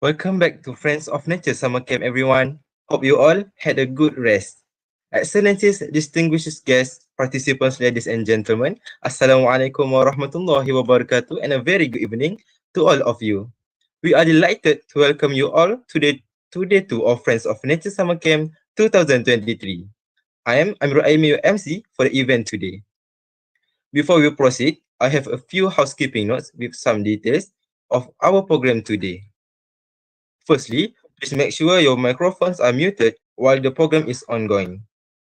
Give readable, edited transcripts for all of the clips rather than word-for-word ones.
Welcome back to Friends of Nature Summer Camp, everyone. Hope you all had a good rest. Excellencies, distinguished guests, participants, ladies and gentlemen, Assalamualaikum warahmatullahi wabarakatuh, and a very good evening to all of you. We are delighted to welcome you all today to our Friends of Nature Summer Camp 2023. I'm Ruaimi, your MC for the event today. Before we proceed, I have a few housekeeping notes with some details of our program today. Firstly, please make sure your microphones are muted while the program is ongoing.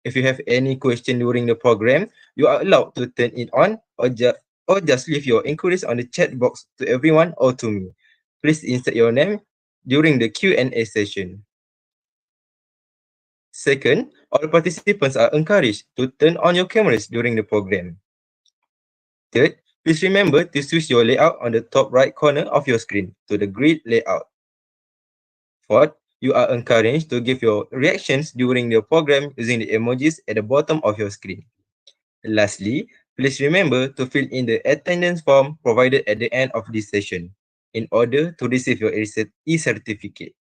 If you have any question during the program, you are allowed to turn it on or just leave your inquiries on the chat box to everyone or to me. Please insert your name during the Q&A session. Second, all participants are encouraged to turn on your cameras during the program. Third, please remember to switch your layout on the top right corner of your screen to the grid layout. Fourth, you are encouraged to give your reactions during the program using the emojis at the bottom of your screen. Lastly, please remember to fill in the attendance form provided at the end of this session in order to receive your e-certificate.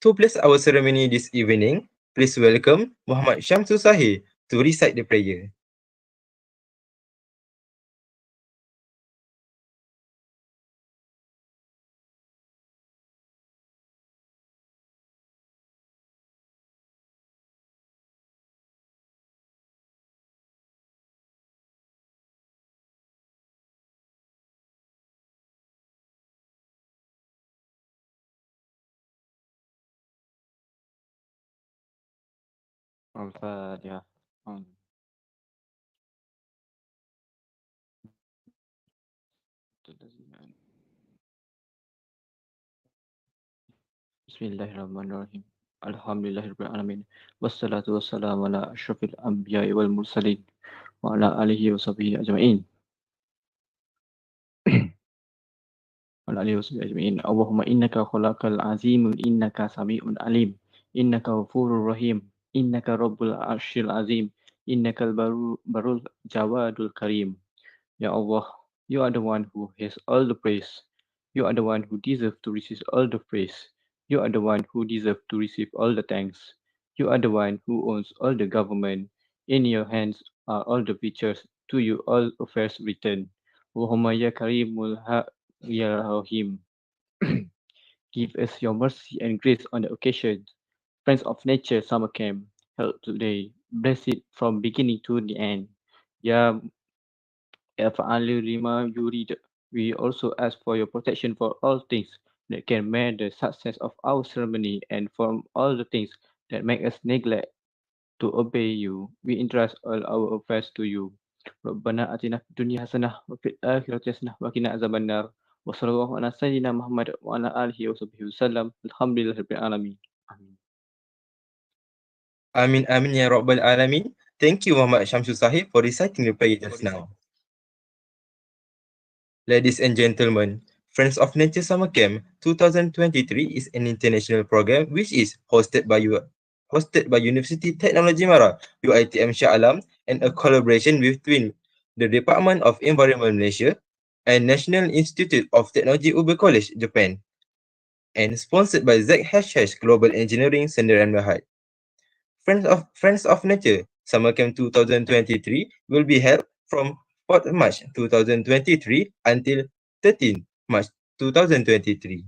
To bless our ceremony this evening, please welcome Muhammad Shamsul Sahih to recite the prayer. الفاتحة. بسم الله الرحمن الرحيم الحمد لله رب العالمين والصلاة والسلام على أشرف الأنبياء والمرسلين وعلى آله وصحبه أجمعين وعلى آله وصحبه أجمعين اللهم إنك خلق العظيم إنك سميع عليم إنك غفور رحيم إنك رب العرش العظيم إنك البر الجواد الكريم. Ya Allah, you are the one who has all the praise. You are the one who deserves to receive all the praise. You are the one who deserves to receive all the thanks. You are the one who owns all the government. In your hands are all the features. To you all affairs return. Allahumma ya karimul ya rahim. Give us your mercy and grace on the occasion. Friends of Nature Summer Camp held today. Bless it from beginning to the end. Ya يفعل لما يريد. We also ask for your protection for all things that can mar the success of our ceremony and from all the things that make us neglect to obey you. We entrust all our affairs to you. ربنا آتنا في الدنيا حسنة وفي الآخرة حسنة وقنا عذاب النار وصلى الله على سيدنا محمد وعلى آله وصحبه وسلم الحمد لله رب العالمين آمين. Amin amin ya rabbal alamin. Thank you Muhammad Shamsul Sahih for reciting the prayer just now. Ladies and gentlemen, Friends of Nature Summer Camp 2023 is an international program which is hosted by University Technology Mara, UiTM Shah Alam, and a collaboration between the Department of Environment Malaysia and National Institute of Technology Ube College, Japan, and sponsored by Z Global Engineering Senderan Berhad. Friends of Nature Summer Camp 2023 will be held from 4th March 2023 until 13th March 2023.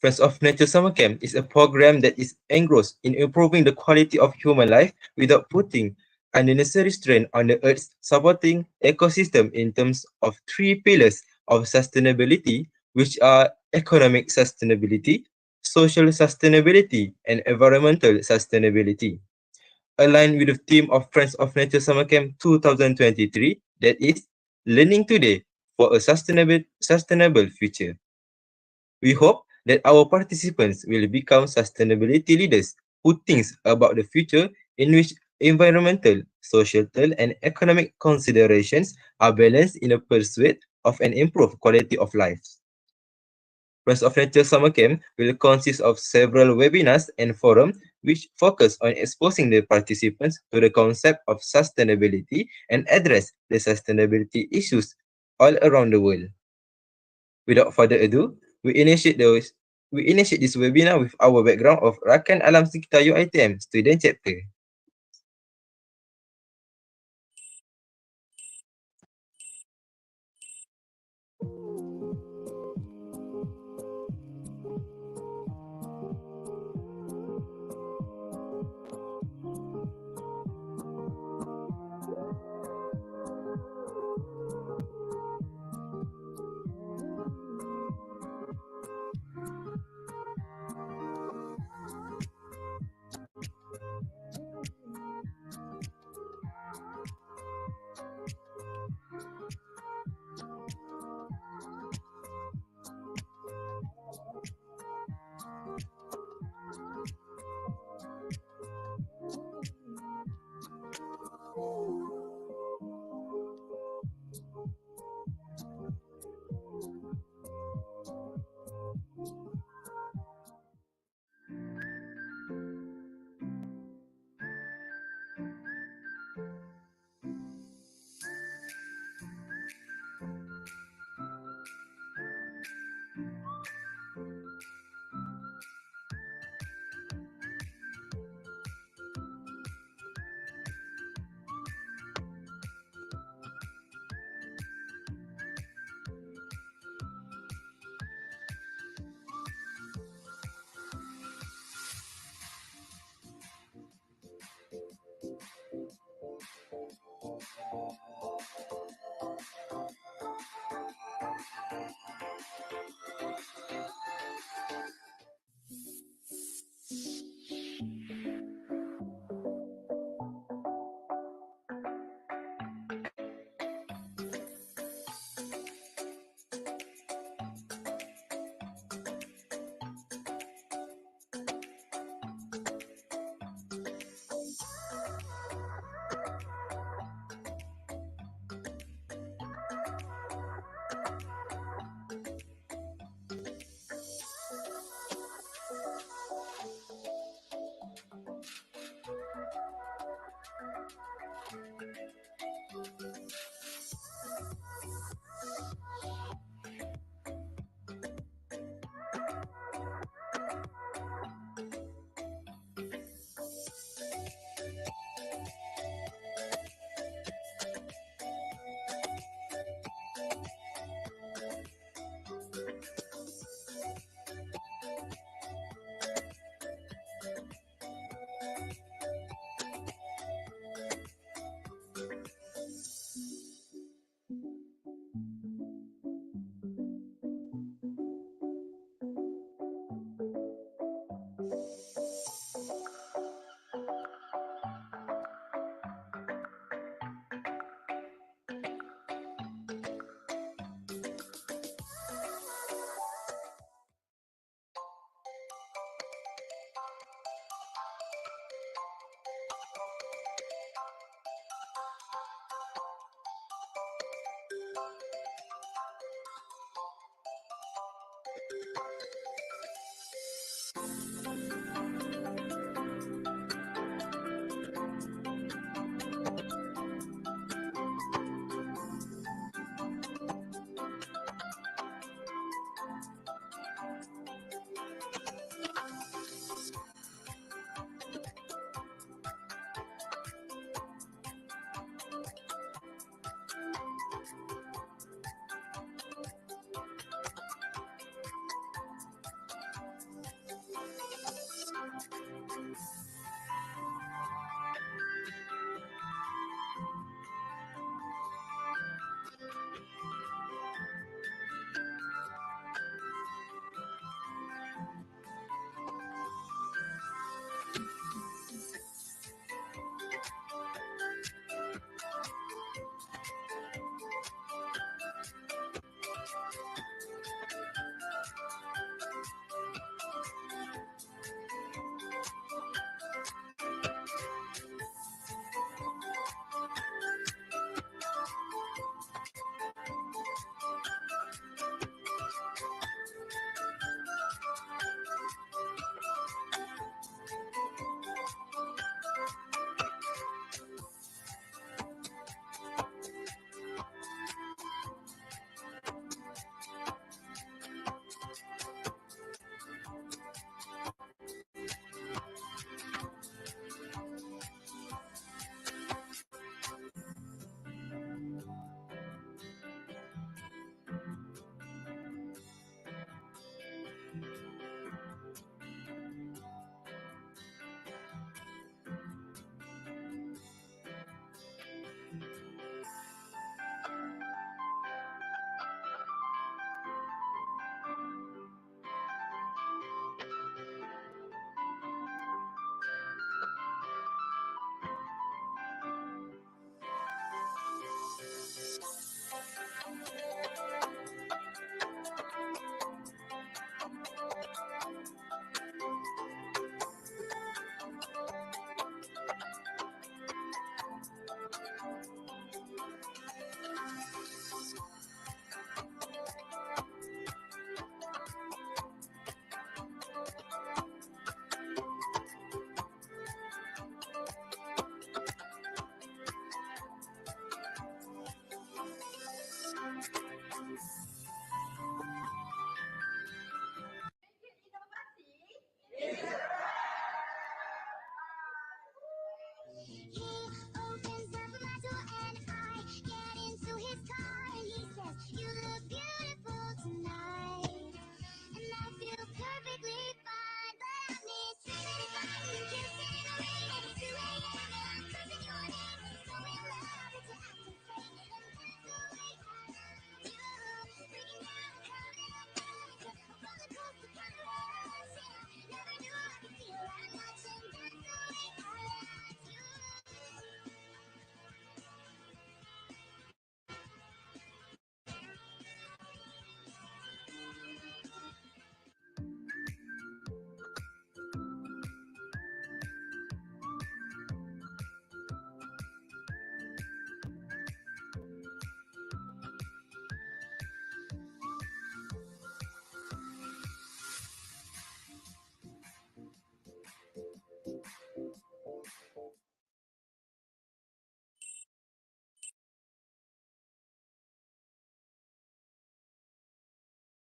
Friends of Nature Summer Camp is a program that is engrossed in improving the quality of human life without putting unnecessary strain on the Earth's supporting ecosystem in terms of three pillars of sustainability, which are economic sustainability, social sustainability, and environmental sustainability. Aligned with the theme of Friends of Nature Summer Camp 2023, that is Learning Today for a Sustainable Future. We hope that our participants will become sustainability leaders who think about the future in which environmental, societal, and economic considerations are balanced in the pursuit of an improved quality of life. Friends of Nature Summer Camp will consist of several webinars and forums which focus on exposing the participants to the concept of sustainability and address the sustainability issues all around the world. Without further ado, we initiate this webinar with our background of Rakan Alam Sekitar UiTM student chapter.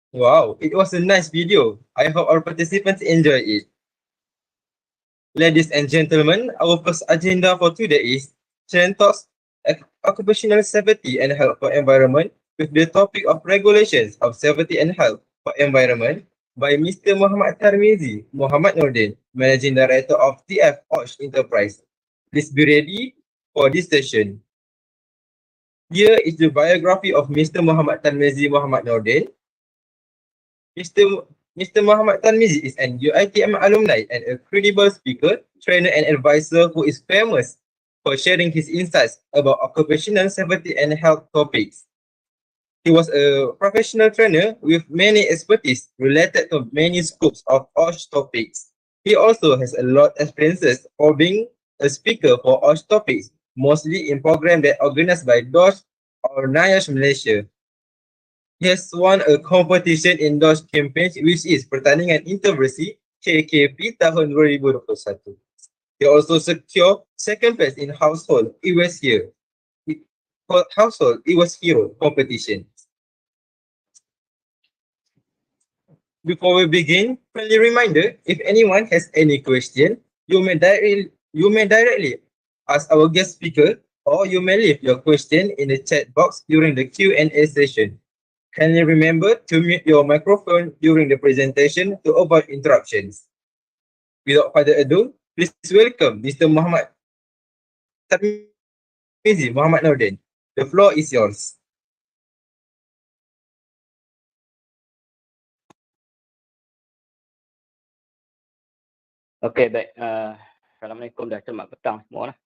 Wow, it was a nice video. I hope our participants enjoy it. Ladies and gentlemen, our first agenda for today is Trend Talks, Occupational Safety and Health for Environment, with the topic of regulations of safety and health for environment by Mr. Muhammad Tarmizi Muhammad Nordin, Managing Director of TF Osh Enterprise. Please be ready for this session. Here is the biography of Mr. Muhammad Tarmizi Muhammad Nordin. Mr. Mr. Muhammad Tarmizi is an UiTM alumni and a credible speaker, trainer, and advisor who is famous for sharing his insights about occupational safety and health topics. He was a professional trainer with many expertise related to many scopes of OSH topics. He also has a lot of experiences for being a speaker for OSH topics, mostly in programs that organized by DOSH or NIOSH Malaysia. He has won a competition in those campaigns which is Pertandingan Interversi KKP tahun 2021. He also secured second place in Household It Was Here. Household It Was Hero competition. Before we begin, friendly reminder, if anyone has any question, you may directly ask our guest speaker or you may leave your question in the chat box during the Q&A session. Kindly remember to mute your microphone during the presentation to avoid interruptions. Without further ado, please welcome Mr. Muhammad Tarmizi Muhammad Nordin. The floor is yours. Okey, baik. Assalamualaikum dan selamat petang semua lah.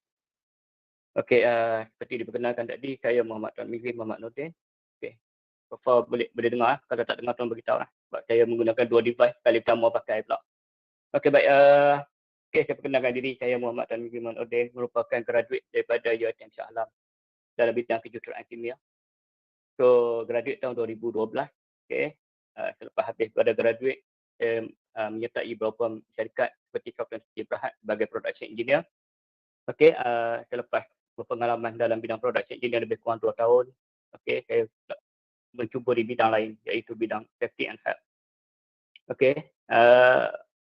Okey, seperti diperkenalkan tadi, saya Muhammad Tarmizi Muhammad Nordin. Okey. So far boleh dengar. Kalau tak dengar tolong beritahu lah. Sebab saya menggunakan dua device, kali pertama pakai pula. Okey, baik. Okey, saya perkenalkan diri. Saya Muhammad Tarmizi Muhammad Nordin, merupakan graduate daripada UiTM Shah Alam dalam bidang kejuruteraan kimia. So, graduate tahun 2012. Okey. Selepas habis pada graduate, saya menyertai beberapa syarikat seperti Occupational Berhad sebagai production engineer. Okey, selepas berpengalaman dalam bidang production engineer lebih kurang 2 tahun, okey, saya mencuba di bidang lain iaitu bidang safety and health. Okey,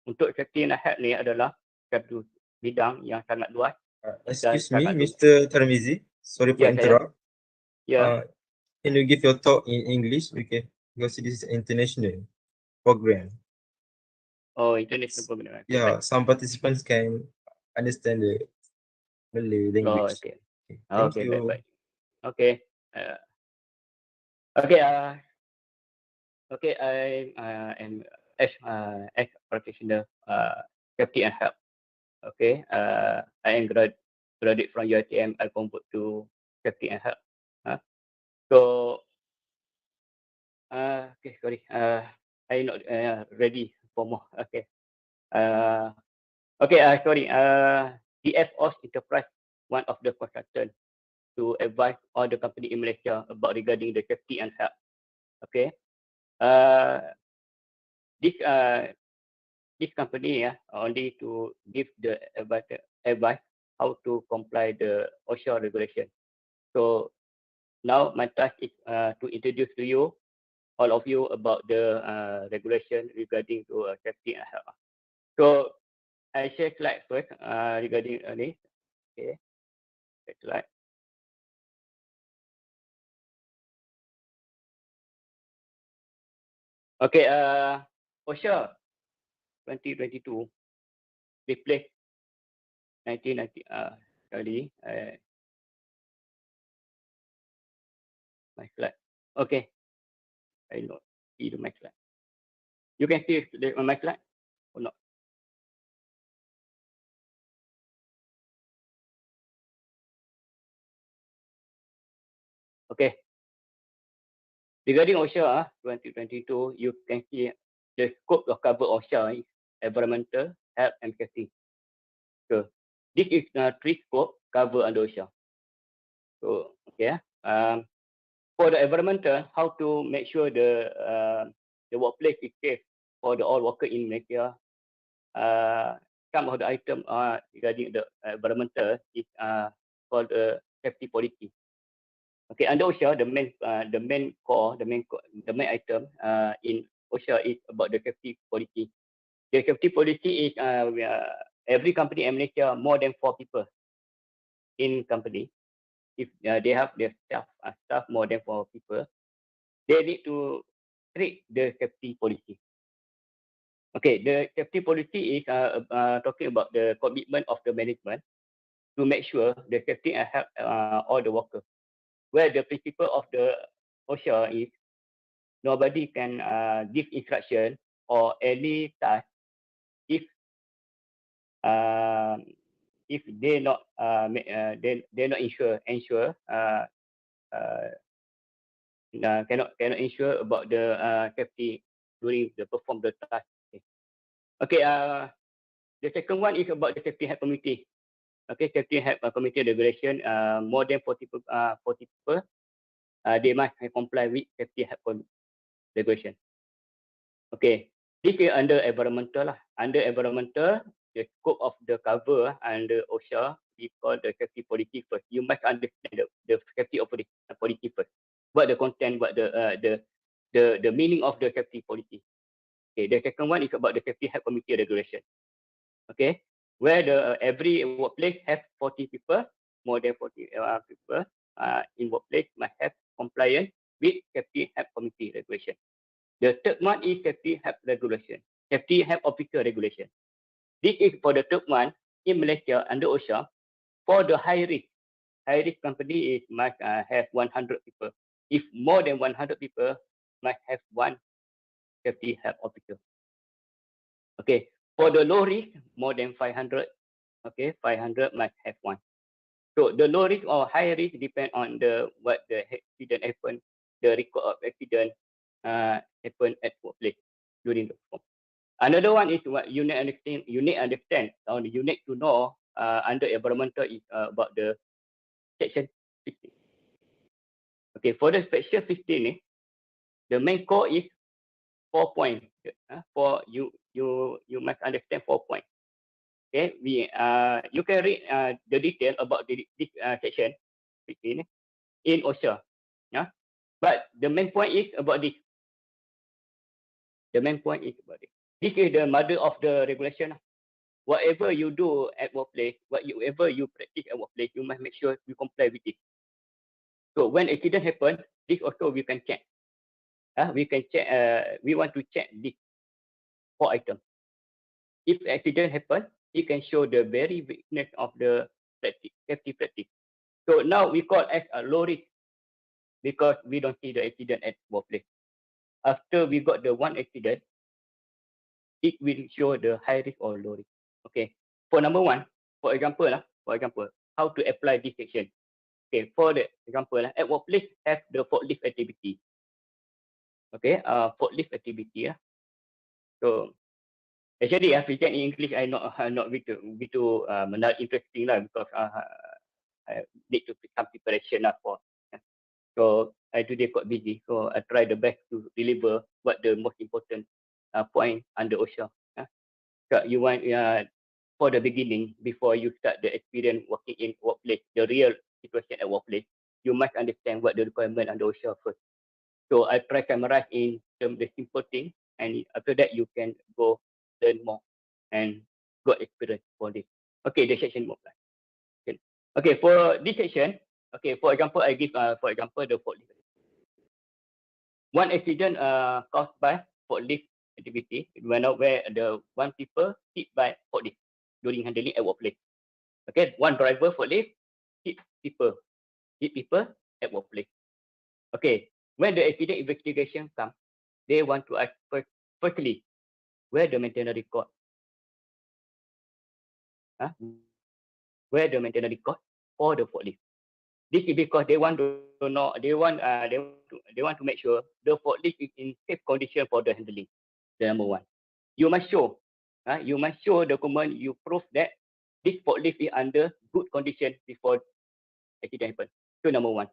untuk safety and health ni adalah satu bidang yang sangat luas. Excuse me, Mr. Tarmizi. Sorry for interrupt. Can you give your talk in English? Okay, because this is an international program. Oh, international program. Okay, Yeah, some participants can understand the Malay language. Oh, okay. Thank Okay, you. baik. Okay. Okay. Okay. I am ex practitioner safety and health. Okay. I am graduate from UiTM. I convert to safety and health. So, okay. Sorry. I not ready for more. Okay. Okay. Sorry. TF Osh Enterprise, one of the consultants to advise all the company in Malaysia about regarding the safety and health. Okay. This company only to give the advice how to comply the OSHA regulation. So now my task is to introduce to you, all of you, about the regulation regarding to safety and health. So I share slide first regarding this. Okay, next slide. Okay, OSHA 2022 replaced 1990. Sorry, my slide. Okay, I not see the my slide. You can see my slide or not? Okay. Regarding OSHA 2022, you can see the scope of cover OSHA is environmental, health, and safety. So this is three scope cover under OSHA. So okay. For the environmental, how to make sure the workplace is safe for the all worker in Malaysia. Some of the item regarding the environmental is called the safety policy. Okay, under OSHA, the main item in OSHA is about the safety policy. The safety policy is every company in Malaysia more than 4 people in company. If they have their staff more than 4 people, they need to treat the safety policy. Okay, the safety policy is talking about the commitment of the management to make sure the safety and help all the workers. Where the principle of the OSHA is nobody can give instruction or any task if they not they not ensure cannot ensure about the safety during the perform the task. Okay. The second one is about the safety health committee. Okay, safety health committee regulation. More than 40 people. They must comply with safety health regulation. Okay, this is under environmental lah. Under environmental, the scope of the cover under OSHA, we call the safety policy first. You must understand the safety of the policy first. What the content, what the meaning of the safety policy. Okay, the second one is about the safety health committee regulation. Okay, where the every workplace have 40 people, more than 40 people in workplace must have compliance with safety health committee regulation. The third one is safety health regulation, safety health officer regulation. This is for the third one in Malaysia under OSHA. For the high risk company is must have 100 people. If more than 100 people, must have one safety health officer. Okay, for the low risk, more than 500, okay, 500 must have one. So the low risk or high risk depend on the what the accident happen, the record of accident happen at workplace during the perform. Another one is what you need understand or you need to know under environmental is about the section 15. Okay, for the section 15 the main core is 4 points. For you must understand 4 points. Okay, you can read the detail about this section 15 in OSHA. Yeah, but the main point is about this. The main point is about this. This is the mother of the regulation. Whatever you do at workplace, whatever you practice at workplace, you must make sure you comply with it. So when accident happen, this also we can check. We can check. We want to check this 4 items. If accident happen, it can show the very weakness of the safety practice. So now we call as a low risk because we don't see the accident at workplace. After we got the one accident, it will show the high risk or low risk. Okay. For number one, for example, how to apply this section. Okay, for the example, at workplace have the forklift activity. Okay, forklift activity. So actually, I present in English. I not be too not interesting lah because I need to pick some preparation lah for. So I today quite busy. So I try the best to deliver what the most important point under OSHA. So you want for the beginning before you start the experience working in workplace, the real situation at workplace, you must understand what the requirement under OSHA first. So I try summarize in terms the simple thing, and after that you can go learn more and got experience for this. Okay, the section more. Okay, for this section, okay, for example, I give for example the forklift. One accident caused by forklift activity where the one people hit by forklift during handling at workplace. Okay, one driver forklift hit people at workplace. Okay, when the accident investigation comes, they want to ask firstly, where the maintenance record? Where the maintenance record for the forklift? This is because they want to know, they want to make sure the forklift is in safe condition for the handling. The number one, you must show document. You prove that this forklift is under good condition before accident happen. So number one,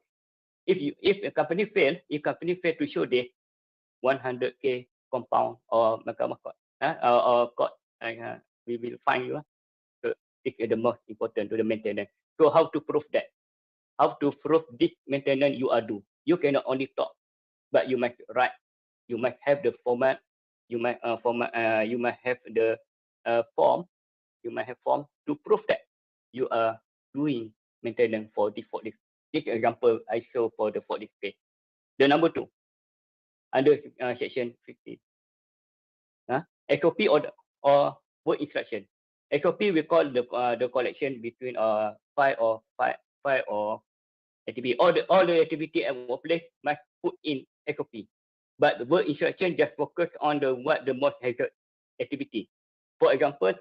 if a company fail to show this, 100K compound or mahkamah court or court, we will fine you. So this is the most important to the maintenance. So how to prove that? how to prove this maintenance you are do. You cannot only talk, but you must write. You must have the format. You might You might have the form. You might have form to prove that you are doing maintenance for the forklift. This example I show for the forklift case. The number 2 under section 15. SOP or work instruction. SOP we call the collection between five or activity. All the activity at workplace must put in SOP. But the work instruction just focus on the most hazard activity. For example,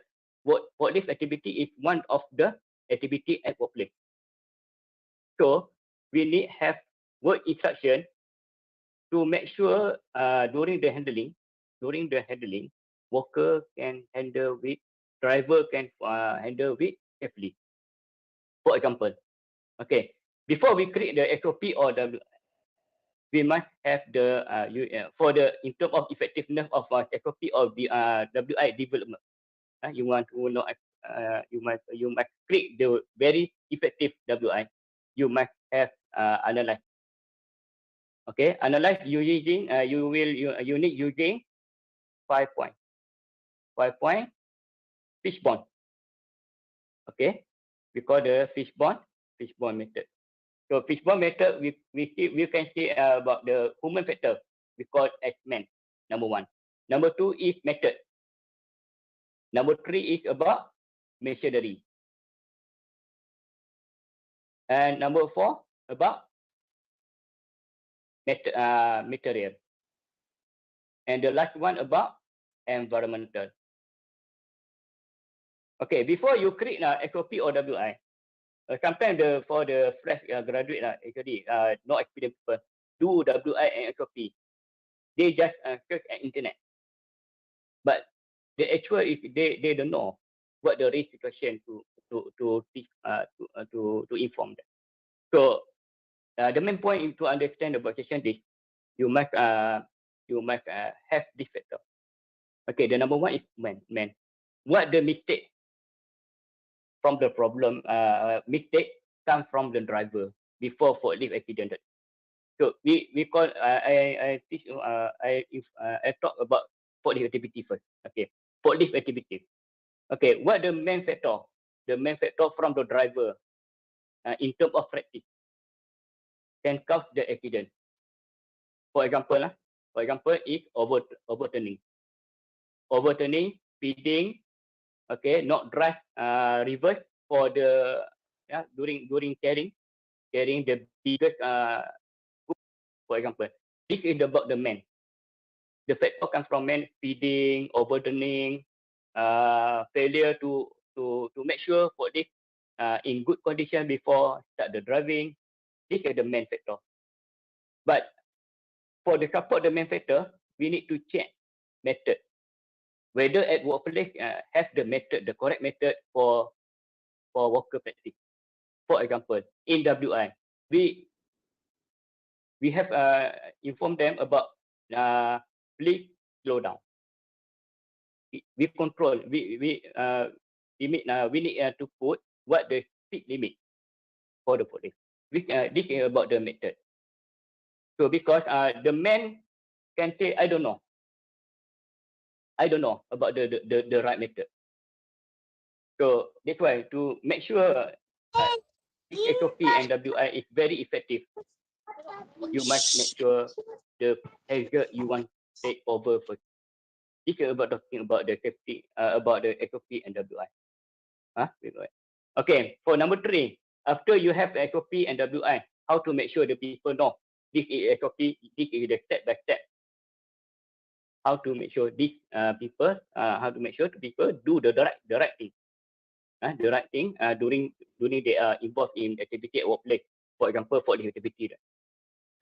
workplace activity is one of the activity at workplace. So we need have work instruction to make sure during the handling, worker can handle with, driver can handle with safely. For example, okay, before we create the SOP or the, we must have the for the in terms of effectiveness of SOP or the WI development. You want to know, you must create the very effective WI. You must have analyze. Okay, analyze you using you need using 5 point. 5 point fishbone. Okay, we call the fishbone method. So fishbone method, we can see about the human factor. We call as man. Number 1. Number 2 is method. Number 3 is about machinery. And number 4 about material. And the last one about environmental. Okay, before you create SOP or WI, sometimes for the fresh graduate actually no experienced people do WI and SOP. They just search at internet, but the actual is they don't know what the risk situation to inform them. So the main point is to understand about session this. You must have this factor. Okay, the number 1 is man. What the mistake from the problem? Mistake comes from the driver before forklift accident. So we call I teach I talk about forklift activity first. Okay, forklift activity. Okay, what the main factor? The main factor from the driver in terms of practice can cause the accident. For example, is overturning, speeding. Okay, not drive reverse for the during carrying the biggest for example. This is about the man. The factor comes from man: speeding, overturning, failure to make sure for this in good condition before start the driving. This is the main factor. But for the support the main factor, we need to check method. Whether at workplace have the method, the correct method for worker practice. For example, in WI, we have informed them about please slow down. We control. We need to put what the speed limit for the police. This is about the method. So because the man can say I don't know about the right method. So that's why to make sure SOP and WI is very effective, you must make sure the hazard you want to take over first. This is about talking about the safety, about the SOP and WI. Okay, for number 3, after you have SOP and WI, how to make sure the people know this is SOP, this is the step by step. How to make sure these people, do the right thing. The right thing during they are involved in activity at workplace. For example, for the activity.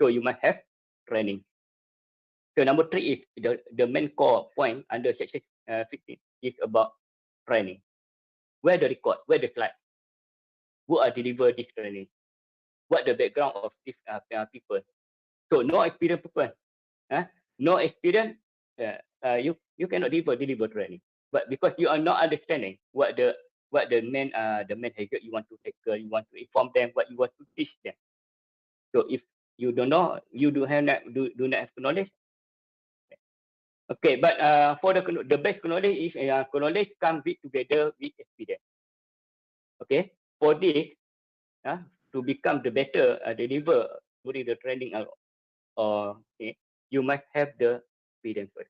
So you must have training. So number 3 is the main core point under section 15 is about training. Where the record, where the slide, who are deliver this training, what the background of these people. So no experienced people, no experience, you cannot deliver training. But because you are not understanding what the what the main hazard you want to tackle, you want to inform them, what you want to teach them. So if you don't know, you do not have knowledge. Okay, but for the best knowledge is knowledge comes together with experience. Okay, for this, to become the better deliver during the training, okay, you must have the experience first.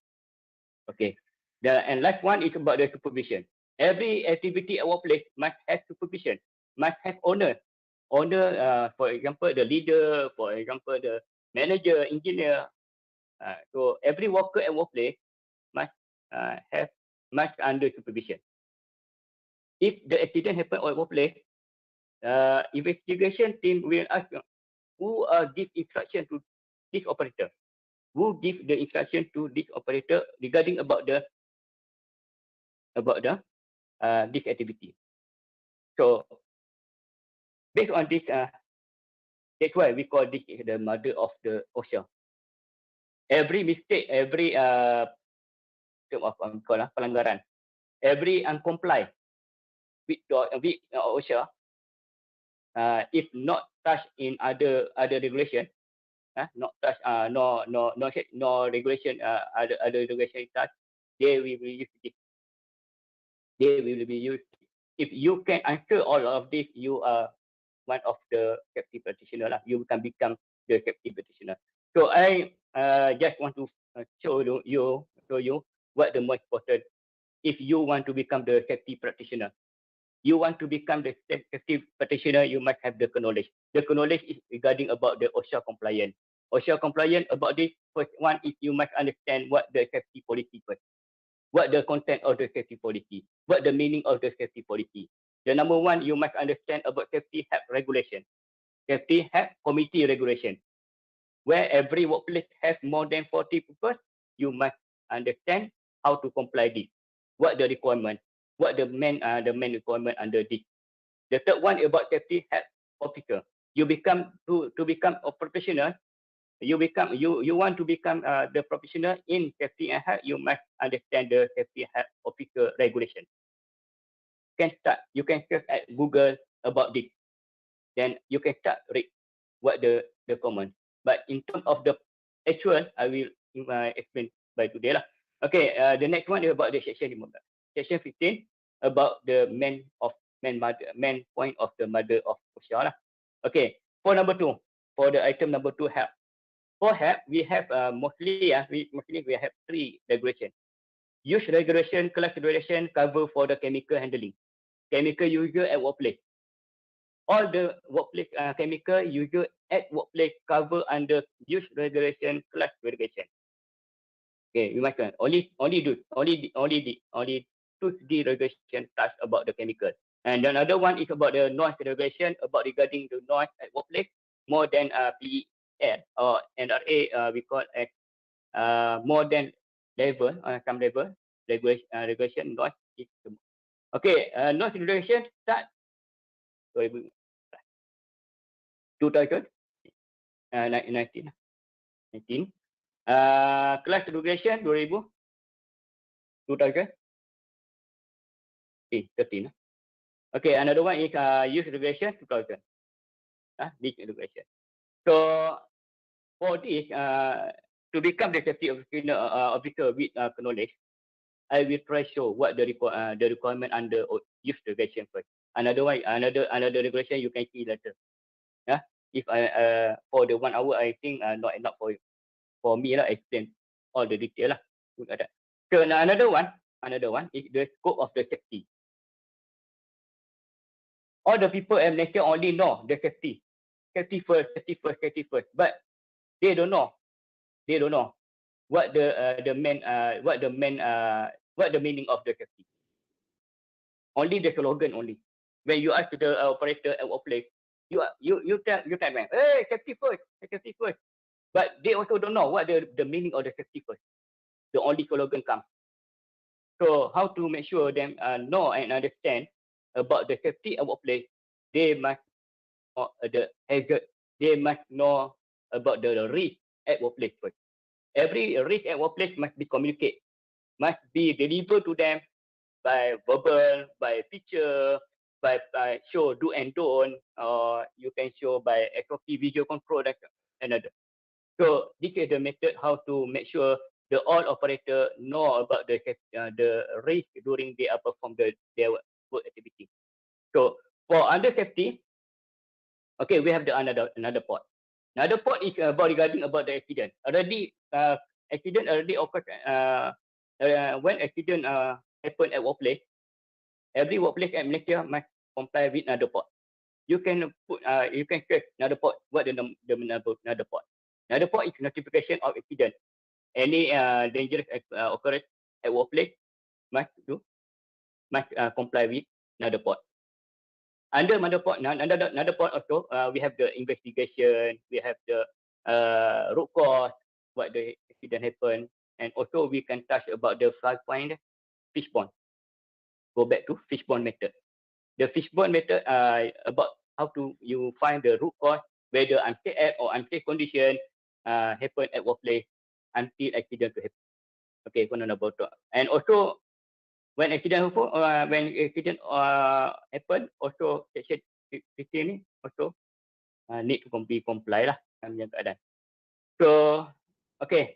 Okay, and last one is about the supervision. Every activity at workplace must have supervision, must have owner. For example, the leader, for example, the manager, engineer. So every worker at workplace must under supervision. If the accident happen at workplace, investigation team will ask who give instruction to this operator, who give the instruction to this operator regarding about this activity. So based on this, that's why we call this the mother of the OSHA. Every mistake, every pelanggaran, every uncomply with OSHA, if not touched in other regulation, not touch, no regulation, other regulation touch, they will be used. They will be used. If you can answer all of this, you are one of the safety practitioner. You can become the safety practitioner. So I just want to show you what the most important. If you want to become the safety practitioner, you want to become the safety practitioner, you must have the knowledge. The knowledge is regarding about the OSHA compliant. OSHA compliant about this, first one is you must understand what the safety policy first. What the content of the safety policy, what the meaning of the safety policy. The number one, you must understand about safety health regulation, safety health committee regulation. Where every workplace has more than 40 people, you must understand how to comply this. What the requirement, what the main requirement under this. The third one about safety health officer. You become to become a professional. You want to become the professional in safety and health. You must understand the safety health officer regulation. You can search at Google about this. Then you can start read what the comment. But in terms of the actual, I will explain by today lah. Okay, the next one is about the section 15. Section 15 about the main point of the mother of OSHA lah. Okay, for number 2, for the item number 2, help. For help, we have mostly we have 3 regulation. Use regulation, class regulation cover for the chemical handling. Chemical user at workplace. All the workplace chemical user at workplace cover under use regulation, class regulation. Okay, we must only 2D regulation touch about the chemical. And another one is about the noise regulation, about regarding the noise at workplace, more than PEL or NRA, we call as more than level, some level regulation noise. Okay, noise regulation start 2019. Class regulation 2013. Okay, another one is use regulation 2000. This regulation. So for this, to become the safety officer with knowledge, I will try show what the requirement under use regulation first. Another regulation you can see later. If I for the 1 hour, I think not enough for me lah. Explain all the detail lah. Look at that. So another one is the scope of the safety. All the people in Malaysia only know the safety first. But they don't know what the meaning of the safety. Only the slogan only. When you ask the operator at workplace, you tell them, hey, safety first. But they also don't know what the meaning of the safety first. The only slogan comes. So how to make sure them know and understand about the safety at workplace? They must know the hazard. They must know about the risk at workplace first. Every risk at workplace must be communicated, must be delivered to them by verbal, by picture, by show do and don't, or you can show by SOP video control and another. So this is the method how to make sure the all operator know about the risk during they perform their work activity. So for under safety, okay, we have the another part. Another part is about regarding about the accident. Already accident already occurred when accident happen at workplace. Every workplace at Malaysia must comply with another part. You can put you can search another part. What the another part? Another part is notification of accident. Any dangerous occurrence at workplace must comply with another part. Under another part also, we have the investigation, we have the root cause, what the accident happened, and also we can touch about the 5 point fishbone. Go back to fishbone method. The fishbone method about how to you find the root cause, whether unsafe act or unsafe condition happen at workplace until accident to happen. Okay, and also when accident happen, also section 15 ni also need to be comply lah dalam keadaan. So, okay,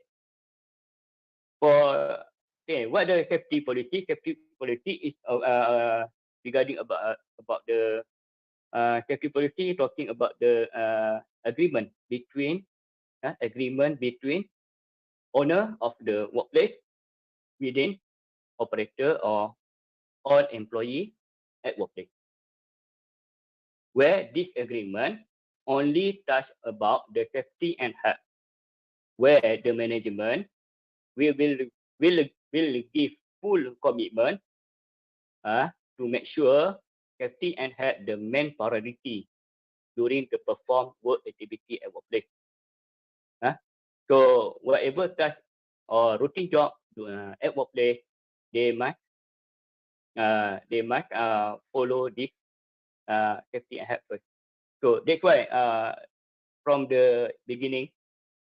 for what the safety policy? Safety policy is regarding about the safety policy, talking about the agreement between owner of the workplace within operator or all employee at workplace, where this agreement only touch about the safety and health, where the management will give full commitment to make sure safety and health the main priority during the perform work activity at workplace. So whatever task or routine job at workplace, they must follow this safety and health first. So that's why from the beginning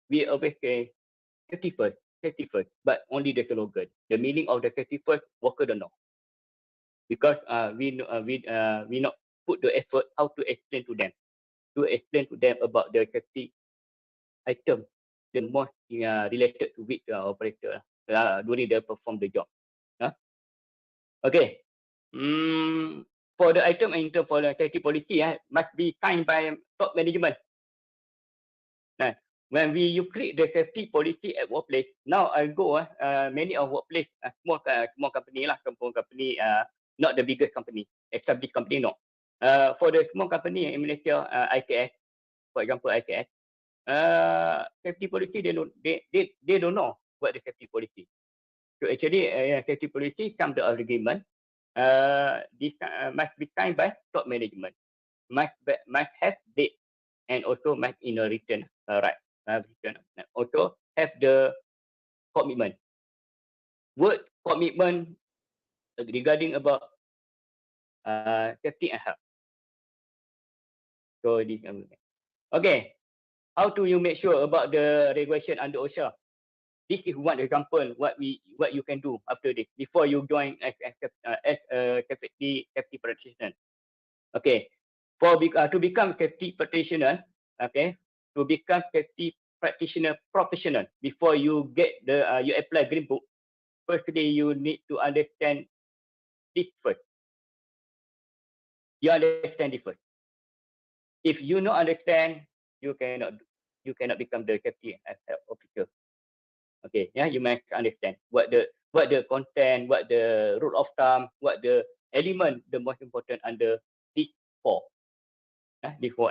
we always say safety first, but only the slogan. The meaning of the safety first, worker don't know, because we not put the effort how to explain to them about the safety item, the most related to which operator during they perform the job. Okay. For the item in terms for the safety policy, must be signed by top management. When you create the safety policy at workplace, now I go many of workplace small company lah, company not the biggest company, established company no. For the small company in Malaysia, IKS, for example IKS, safety policy they don't know what the safety policy. So actually safety policy come to agreement. This must be signed by top management, must have date, and also must in a written right. Also have the commitment. Word commitment regarding about safety and health. So this okay. How do you make sure about the regulation under OSHA? This is one example what you can do after this before you join as a safety practitioner. Okay, to become safety practitioner, okay, to become safety practitioner professional, before you get the you apply green book, firstly you need to understand this first. You understand this first. If you not understand, you cannot become the safety officer. Okay, yeah, you must understand what the content, what the rule of thumb, what the element the most important under these four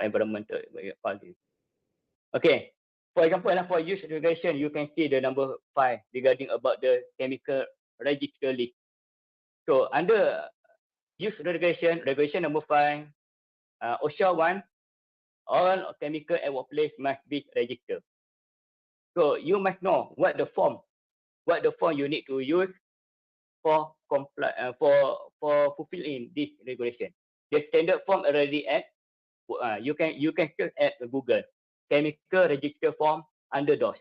environmental policies. Okay, for example, for use regulation, you can see the number 5 regarding about the chemical register list. So under use regulation number 5, OSHA 1, all chemical at workplace must be registered. So you must know what the form you need to use for fulfilling this regulation. The standard form already at you can search at Google chemical register form under DOS.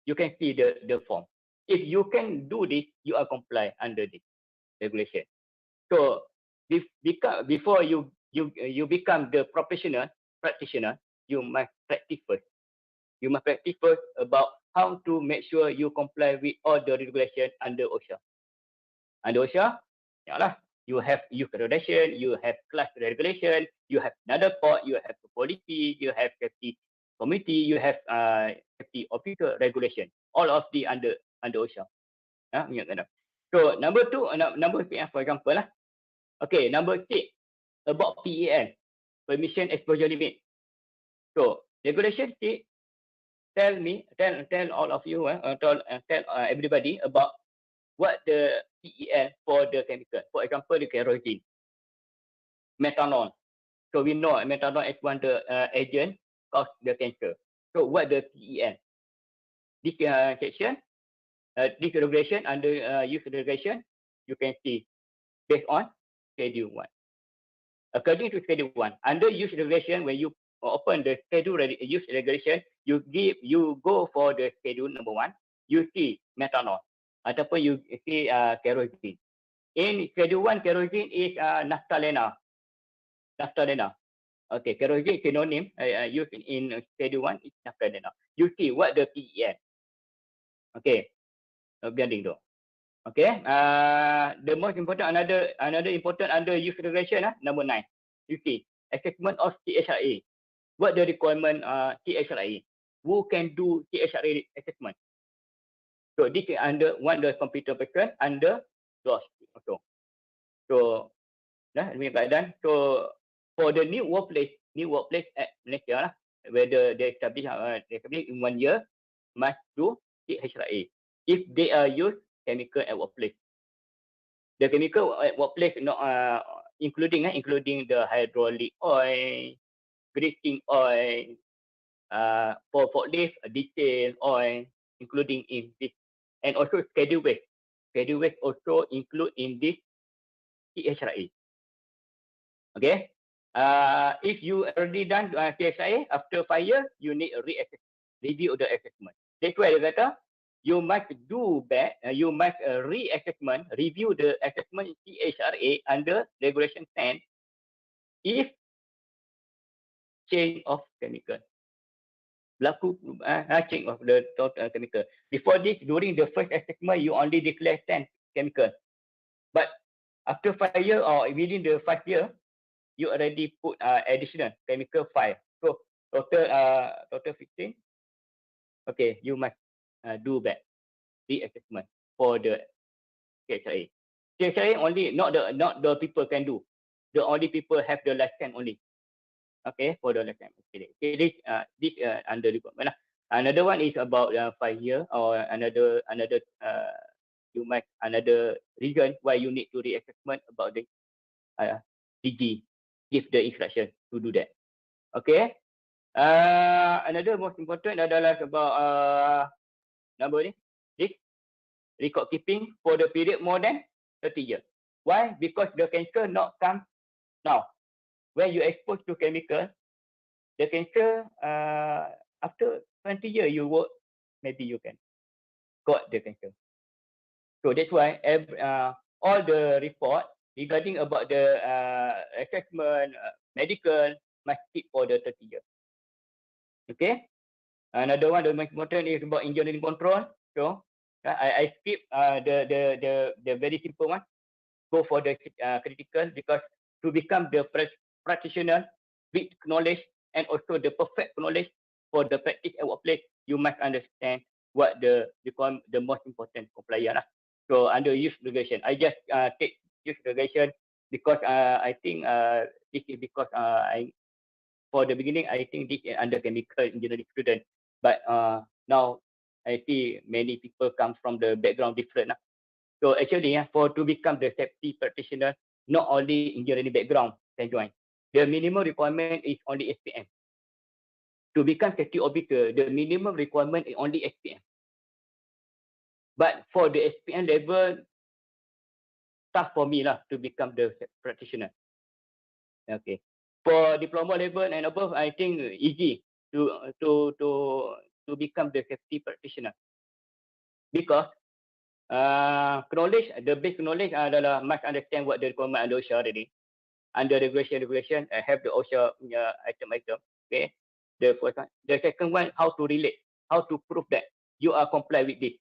You can see the form. If you can do this, you are comply under this. regulation. So before you become the professional practitioner, you must practice first. You must practice first about how to make sure you comply with all the regulation under OSHA. Under OSHA, lah, you have youth accreditation, you have class regulation, you have another port, you have policy, you have safety committee, you have safety officer regulation. All of the under OSHA. So number two, number for example lah. Okay, number 6 about PEL, permission exposure limit. So regulation 6 tell all of you, tell everybody about what the PEL for the chemical. For example, the kerosene, methanol. So we know methanol is one of the agent cause the cancer. So what the PEL? This section, this regulation under use regulation, you can see based on Schedule 1. According to Schedule 1, under use regulation, when you open the schedule use regulation, you go for the schedule number 1, you see methanol, ataupun you see kerosene. In Schedule 1, kerosene is naphthalene. Okay, kerosene synonym used in Schedule 1 is naphthalene. You see what the PEL. Okay, biaring tu. Okay, the most important, another important under use regulation, number 9. You see, assessment of CHRA. What the requirement CHRA? Who can do CHRA assessment? So this is under one the computer person under DOS also. So, let me write down. So for the new workplace at Malaysia, whether they establish in 1 year, must do CHRA. If they are used chemical at workplace. The chemical at workplace not including the hydraulic oil, greasing oil, for forklift, diesel oil, including in this, and also schedule waste. Schedule waste also include in this CHRA. Okay. If you already done CHRA after 5 years, you need a review the assessment. That's why they kata you must do back, you must re-assessment, review the assessment CHRA under regulation 10 if change of chemical. Berlaku change of the total chemical. Before this, during the first assessment, you only declare 10 chemical. But after 5 years or within the 5 years, you already put additional chemical 5. So total 15. Okay, you must do back the assessment for the CHRA. CHRA only not the people can do. The only people have the license only. Okay, for the license. Okay, this under requirement. Another one is about 5 years or another you might another reason why you need to reassessment about the DG give the instruction to do that. Okay. Another most important adalah about number ni, this record keeping for the period more than 30 years. Why? Because the cancer not come now. When you exposed to chemical, the cancer after 20 years you work, maybe you can got the cancer. So that's why all the report regarding about the assessment, medical must keep for the 30 years. Okay. Another one, the most important is about engineering control. So I skip the very simple one. Go for the critical because to become the practitioner with knowledge and also the perfect knowledge for the practice at workplace, you must understand what the most important compliance. So under use regulation, I just take use regulation because I think this is because for the beginning, I think this is under chemical engineering student. But now I see many people come from the background different. So actually, for to become the safety practitioner, not only engineering background can join. The minimum requirement is only SPM. To become safety officer, the minimum requirement is only SPM. But for the SPM level, tough for me to become the practitioner. Okay. For diploma level and above, I think easy to become the safety practitioner because knowledge, the basic knowledge adalah must understand what the requirement under OSHA already. Under regulation, have the OSHA item. Okay. The first one. The second one, how to relate, how to prove that you are comply with this.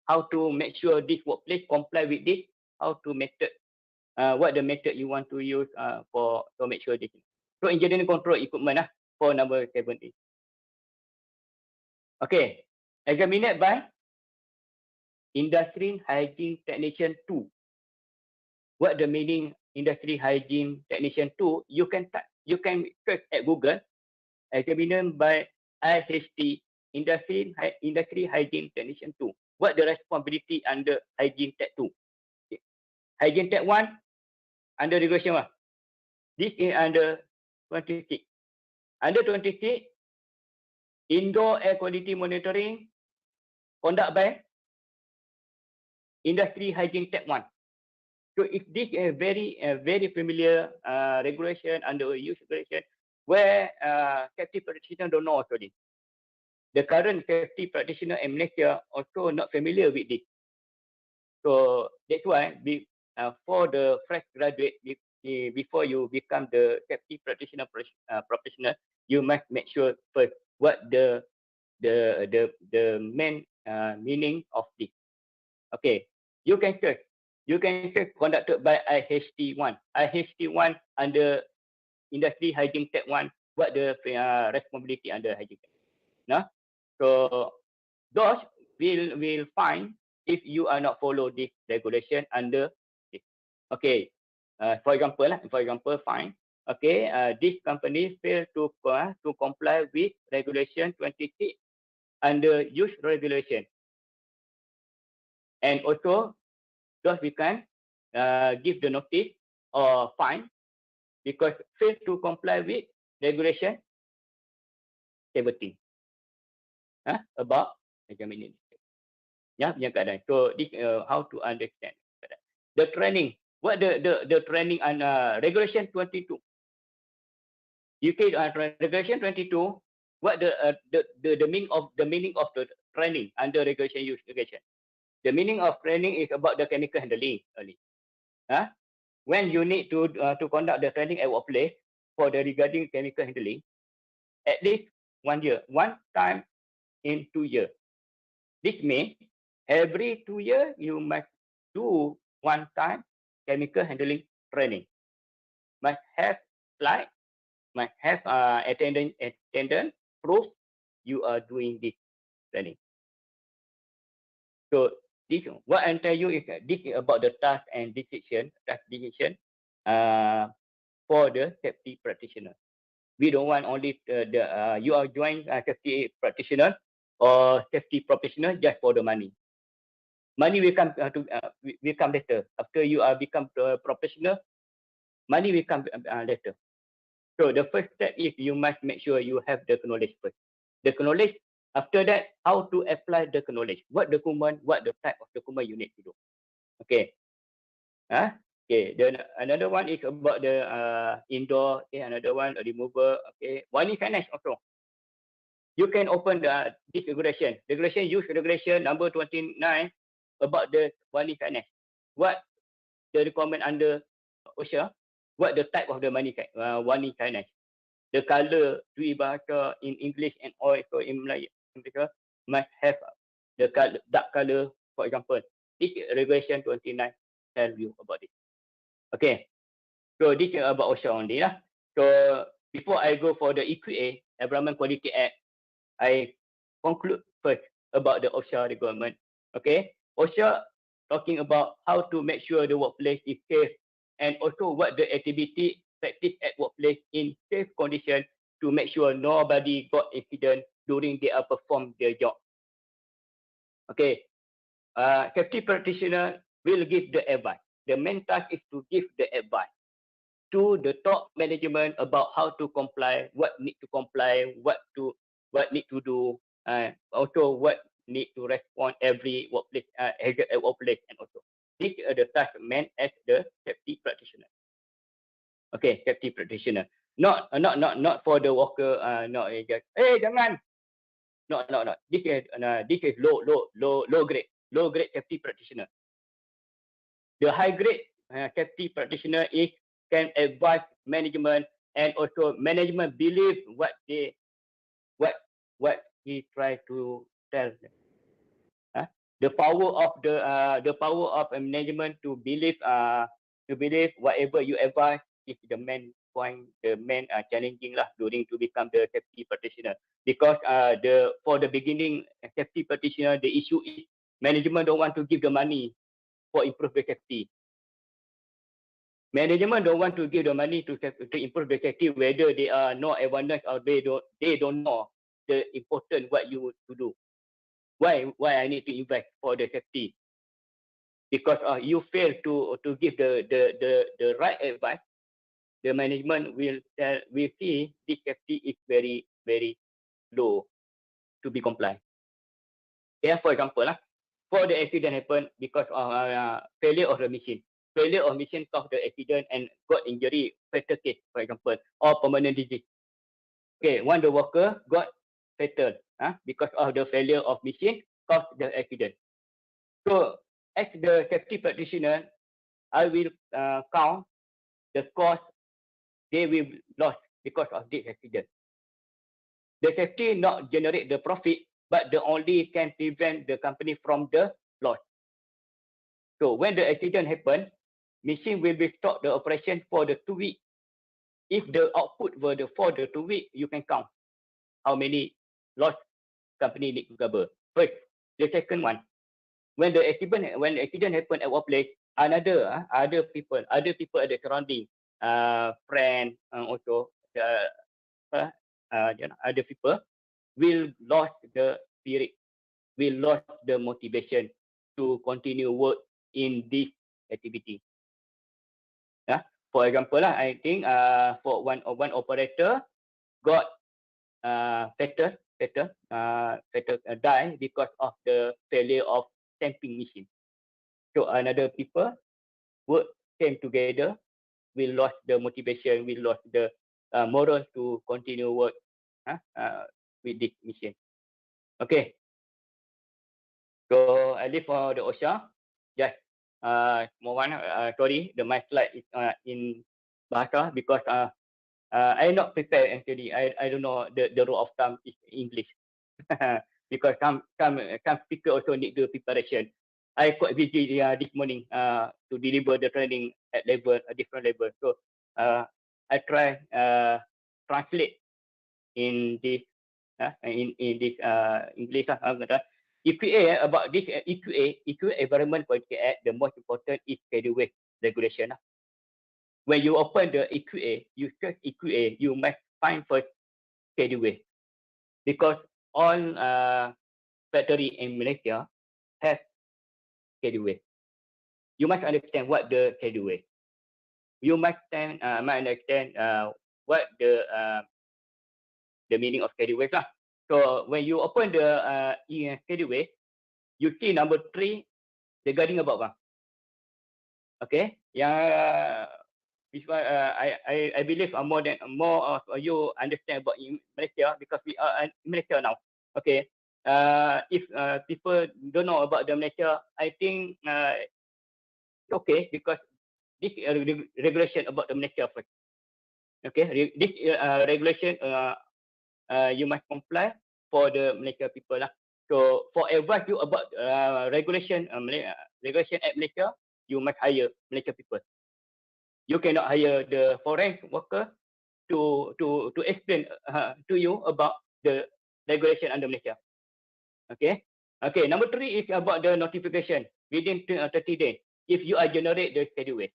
How to make sure this workplace comply with this. How to method, what the method you want to use for to make sure this. So engineering control equipment for number 70. Okay. Examined by Industry Hygiene Technician 2. What the meaning Industry Hygiene Technician 2? You can search at Google. Examined by IHT, Industry Hygiene Technician 2. What the responsibility under Hygiene Tech 2? Okay. Hygiene Tech 1 under regulation 1. This is under 26. Under 26, indoor air quality monitoring conduct by Industry Hygiene Tech 1. So if this is very familiar regulation under use regulation, where safety practitioner don't know also this. The current safety practitioner in Malaysia also not familiar with this. So that's why for the fresh graduate, before you become the safety practitioner professional, you must make sure first what the main meaning of this. Okay, you can search conducted by IHT1. IHT1 under Industry Hygiene Tech 1, what the responsibility under hygiene tech. No? So those will find if you are not follow this regulation under this. Okay. For example, fine. Okay, this company failed to comply with regulation 26 under use regulation. And also, thus we can give the notice or fine because fail to comply with regulation 17 about examining. Yeah, punya keadaan. So this how to understand the training. What the training and regulation 22. UK regulation 22. What the meaning of the training under regulation use regulation. The meaning of training is about the chemical handling only. When you need to conduct the training at workplace for the regarding chemical handling, at least 1 year, one time in 2 years. This means every 2 years you must do one time chemical handling training. Must have slide, must have attendance proof you are doing this training. So this what I tell you is that this is about the task decision for the safety practitioner. We don't want only you are joined safety practitioner or safety professional just for the money. Money will come will come later. After you are become professional, money will come later. So the first step is you must make sure you have the knowledge first. The knowledge. After that, how to apply the knowledge? What document? What the type of document you need to do? Okay. Okay. Then another one is about the indoor. Okay. Another one a remover. Okay. One is finance also. You can open this regulation. Use regulation number 29 about the money finance. What the requirement under OSHA? What the type of the money finance? The color, dui bahasa in English and also in Melayu must have the color, dark color, for example. This regulation 29 tell you about it. Okay. So this is about OSHA only lah. So before I go for the EQA, Environment Quality Act, I conclude first about the OSHA requirement. Okay. OSHA talking about how to make sure the workplace is safe and also what the activity practice at workplace in safe condition to make sure nobody got accident during they are perform their job. Okay. Safety practitioner will give the advice. The main task is to give the advice to the top management about how to comply, what need to comply, what need to do, also what need to respond every workplace, workplace, and also these are the tasks meant as the safety practitioner. Okay, safety practitioner. Not for the worker. Not just jangan. No. This is low grade. low-grade safety practitioner. The high-grade safety practitioner can advise management, and also management believe what he try to tell them. The power of a management to believe whatever you advise is the main point, the main challenging lah during to become the safety practitioner. Because for the beginning safety practitioner, the issue is management don't want to give the money for improve the safety. Management don't want to give the money to improve the safety, whether they are no awareness or they don't know the important what you to do. Why I need to invest for the safety? Because you fail to give the right advice, the management will see this safety is very, very low to be compliant. Yeah, for example, for the accident happen because of failure of the machine. Failure of machine caused the accident and got injury, fatal case, for example, or permanent disease. Okay, one the worker got fatal because of the failure of machine caused the accident. So as the safety practitioner, I will count the cost they will lost because of this accident. The safety not generate the profit, but the only can prevent the company from the loss. So when the accident happen, machine will be stopped the operation for the 2 weeks. If the output were for the 2 weeks, you can count how many loss company need to cover. First, the second one, when the accident happen at workplace, other people at the surrounding, friend, also other people will lose the spirit, will lose the motivation to continue work in this activity. For example, I think for one operator got fatal die because of the failure of stamping machine. So another people work came together, will lose the motivation, will lose the moral to continue work with this machine. Okay. So I leave for the OSHA. Just sorry, my slide is in Bahasa because I not prepared actually. I don't know the rule of thumb is English because some speaker also need the preparation. I quite busy this morning to deliver the training at a different level. So I try translate in this English. EQA about this EQA Environment Quality Act. The most important is schedule waste regulation. When you open the EQA, you search EQA, you must find first schedule waste, because all factory in Malaysia have schedule waste. You must understand what the schedule waste. You must understand what the meaning of schedule waste. So when you open the schedule waste, you see number 3, the guiding about. Okay, which one I believe more of you understand about in Malaysia because we are in Malaysia now. Okay, if people don't know about the Malaysia, I think okay, because this regulation about the Malaysia first. Okay, this regulation you must comply for the Malaysia people lah. So for advice you about regulation at Malaysia, you must hire Malaysia people. You cannot hire the foreign worker to explain to you about the regulation under Malaysia. Okay. Okay. Number 3 is about the notification within 30 days. If you are generate the schedule waste,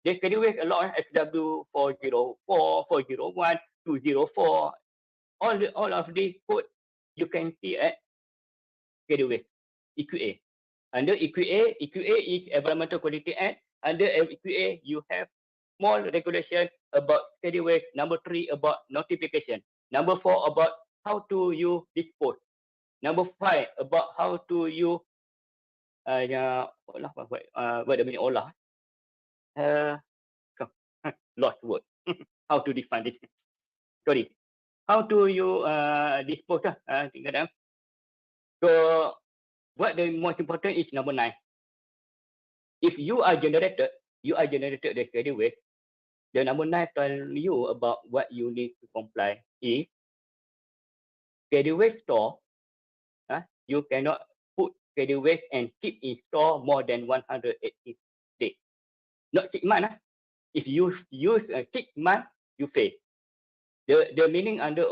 the schedule waste a lot SW 404, 401, 204. All of these code you can see at schedule waste EQA. Under EQA is Environmental Quality Act. Under EQA, you have small regulation about schedule waste. Number 3 about notification. Number 4 about how to you dispose. Number 5 about how to you what the meaning olah? Lost word. How to define it? Sorry. How to you dispose? So what the most important is number 9. If you are generated the schedule wave, the number 9 tell you about what you need to comply is schedule wave store. You cannot put schedule wave and keep in store more than 180 days. Not 6 months. If you use 6 months, you fail. The meaning under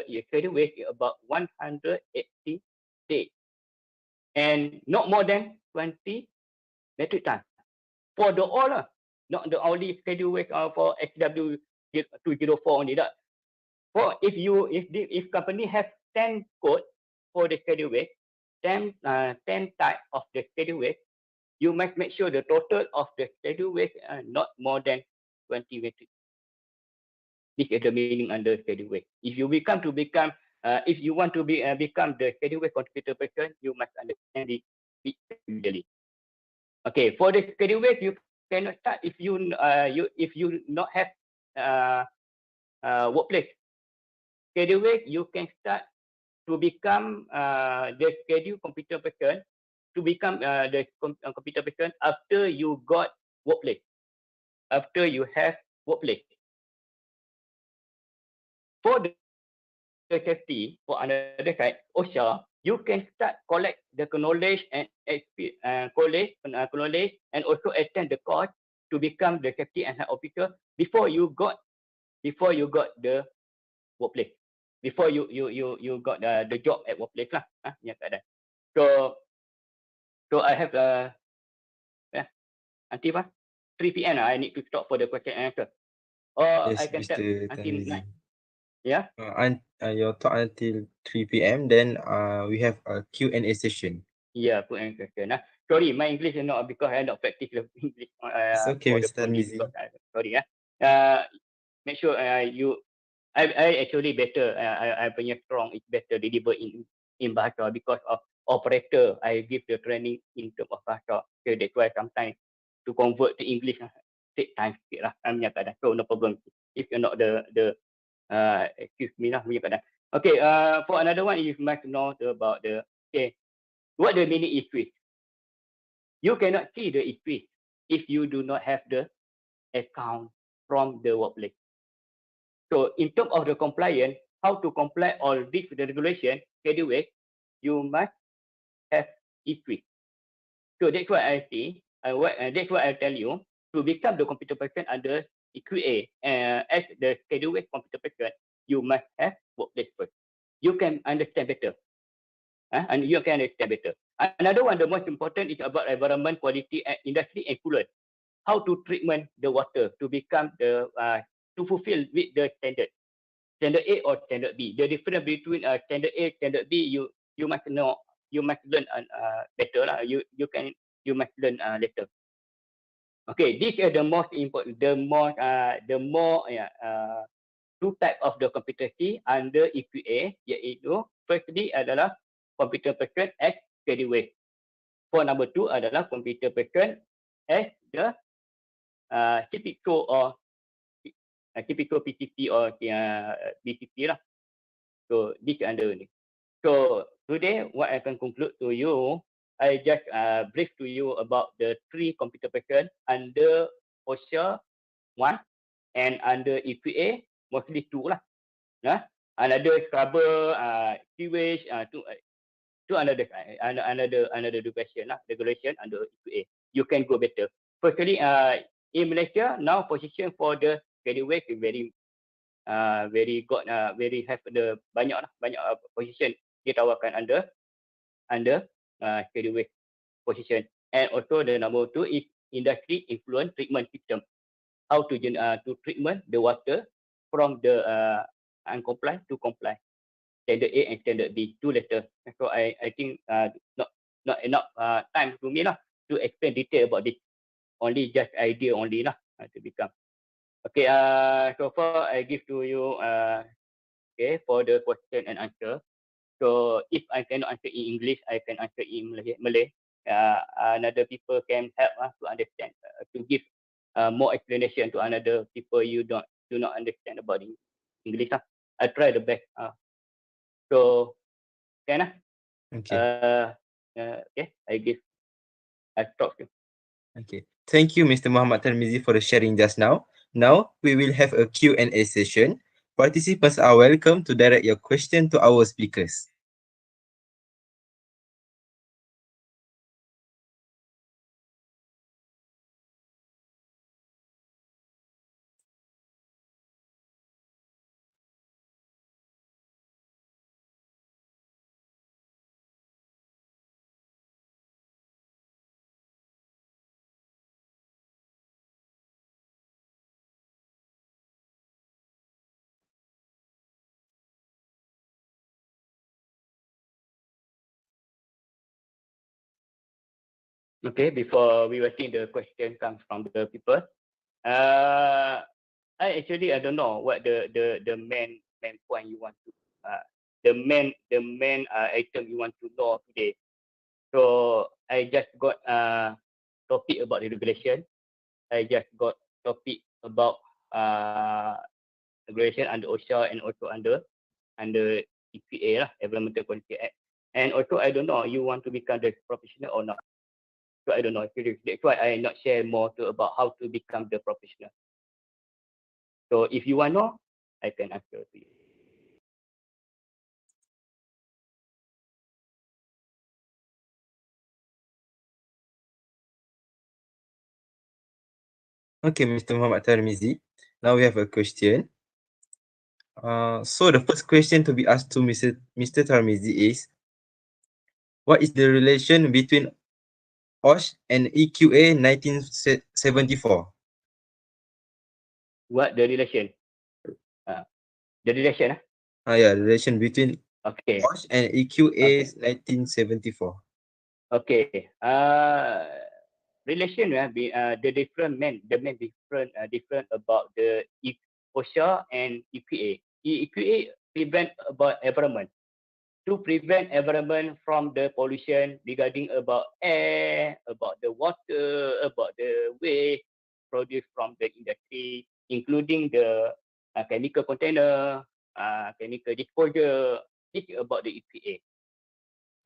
schedule wave is about 180 days and not more than 20 metric tons for the all, not the only schedule wave for XW 204 only. That for if company have 10 code for the schedule wave, 10 type of the schedule wave, you must make sure the total of the schedule wave not more than 20 metric. This is the meaning under schedule wave. If you want to become the schedule wave contributor person, you must understand it individually. Okay, for the schedule wave, you cannot start if you not have workplace. Schedule wave, you can start to become the schedule computer person, to become the computer person after you got workplace, after you have workplace. For the safety, for another side, OSHA, you can start collect the knowledge and knowledge and also attend the course to become the safety and health officer before you got the workplace, before you got the job at workplace lah. So I have until 3 p.m. I need to stop for the question and answer. Or Yes, I can start Mr. until Tarmizi. 9. Yeah. Your talk until 3 p.m. Then we have a Q&A session. Yeah, put an question. Sorry, my English is not because I not practice the English It's okay, for the Mr. Tarmizi. sorry. Make sure I actually better. I punya strong is better deliver in bahasa because of operator. I give the training in terms of bahasa. So that's why sometimes to convert to English take time sikit lah. So no problem. If you're not the excuse me lah. Okay. For another one, you must know about the what the meaning is twist. You cannot see the twist if you do not have the account from the workplace. So in terms of the compliance, how to comply all this the regulation, schedule wave, you must have twist. So that's why I say, that's why I tell you to become the computer person under EQA as the schedule wave computer person, you must have workplace first. You can understand better. And you can understand better. Another one, the most important is about environment, quality, and industry and coolant. How to treatment the water to become the to fulfill with the standard A or standard B. The difference between standard A, standard B, you must know, you must learn better lah. You must learn later. Okay, these are the most important, the more two type of the competency under EQA, iaitu firstly adalah computer person as schedule wave. For number 2 adalah computer person as the typical or typical PCP or BCP lah. So this under ni. So today what I can conclude to you, I just brief to you about the 3 computer person under OSHA 1 and under EQA mostly 2 lah. Another scrubber, sewage, to another regulation lah, regulation under EQA. You can go better. Firstly, in Malaysia now position for the schedule wave is very have the banyak position ditawarkan under schedule wave position. And also the number 2 is industry influence treatment system. How to treatment the water from the uncompliant to compliant. Standard A and standard B, 2 letters. So I think not enough time to me lah to explain detail about this. Only just idea only lah to become. Okay, so far I give to you okay for the question and answer. So if I cannot answer in English, I can answer in Malay. Another people can help to understand, to give more explanation to another people you do not understand about English lah. I try the best. So can lah. Okay. I stop you. Okay. Thank you, Mr. Muhammad Tarmizi, for the sharing just now. Now, we will have a Q&A session. Participants are welcome to direct your question to our speakers. Okay, before we were seeing the question comes from the people. I don't know what the main point you want to the main item you want to know today. So I just got topic about the regulation. I just got topic about regulation under OSHA and also under EPA lah, Environmental Quality Act. And also I don't know you want to become the professional or not. So I don't know. That's why I not share more about how to become the professional. So if you want to know, I can answer to you. Okay, Mr. Muhammad Tarmizi. Now we have a question. So the first question to be asked to Mr. Tarmizi is, what is the relation between OSH and EQA 1974? What the relation? The relation? Yeah, the relation between Okay. OSH and EQA 1974. Okay. Relation the main different about the OSHA and EPA. EPA prevent about environment. To prevent environment from the pollution regarding about air, about the water, about the waste produced from the industry, including the chemical container, chemical disposal. This is about the EPA.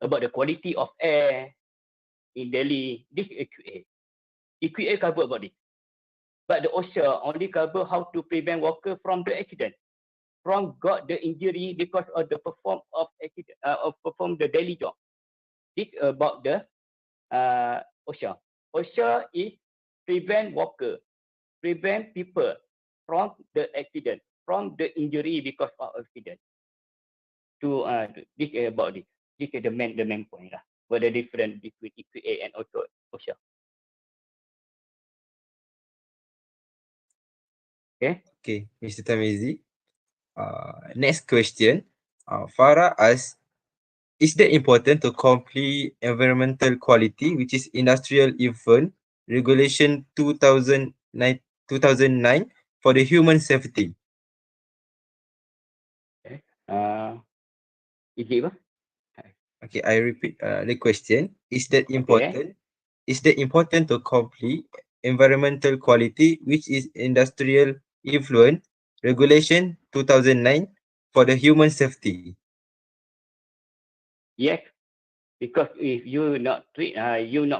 About the quality of air in Delhi, this is EQA. EQA cover about this. But the OSHA only cover how to prevent worker from the accident, from got the injury because of the perform the daily job. This about the OSHA. OSHA is prevent worker, prevent people from the accident, from the injury because of accident. To this is about this. This is the main point lah. What the difference between EPA and also OSHA. Okay, Mr. Tamizi. Next question. Farah asks, is that important to complete environmental quality, which is industrial effluent regulation 2009 for the human safety? Is it apa? Okay, I repeat the question. Is that important? Is that important to complete environmental quality, which is industrial effluent regulation 2009 for the human safety? Yes, because if you not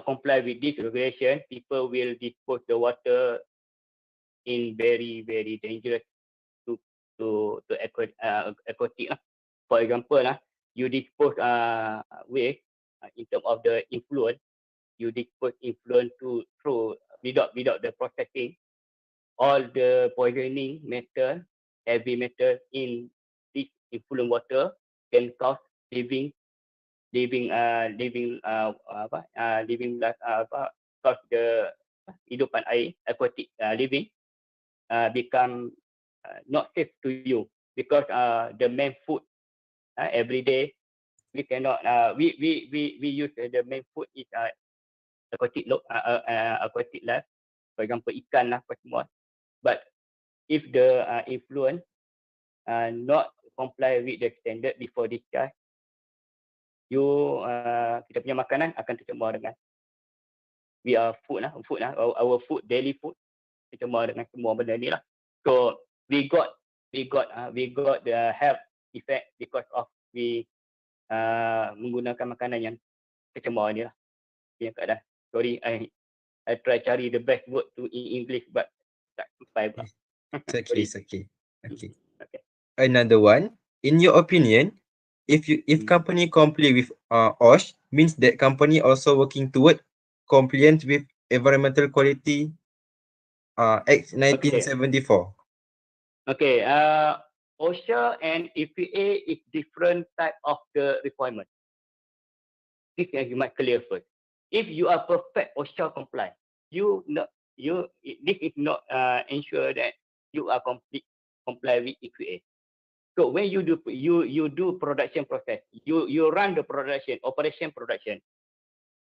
comply with this regulation, people will dispose the water in very dangerous to aquatic. For example, you dispose waste in terms of the effluent, you dispose effluent through without the processing, all the poisoning metal, heavy metal in this effluent water can cause living cause the hidupan air aquatic living become not safe to you because the main food every day we cannot we use the main food is aquatic life, for example ikan lah apa semua. But if the effluent not comply with the standard before discharge, kita punya makanan akan tercemar dengan our food, daily food tercemar dengan semua benda ni lah. So we got the health effect because of we menggunakan makanan yang kecemar ni lah. Yang keadaan. Sorry, I try cari the best word to in English but tak sampai pula. It's okay, it's okay. Okay. Okay. Another one. In your opinion, if company comply with OSH, means that company also working toward compliance with Environmental Quality Act 1974. Okay. OSHA and EPA is different type of the requirement. This you might clear first. If you are perfect OSHA compliant, this is not ensure that you are comply with EPA. So when you do production process, you run the operation production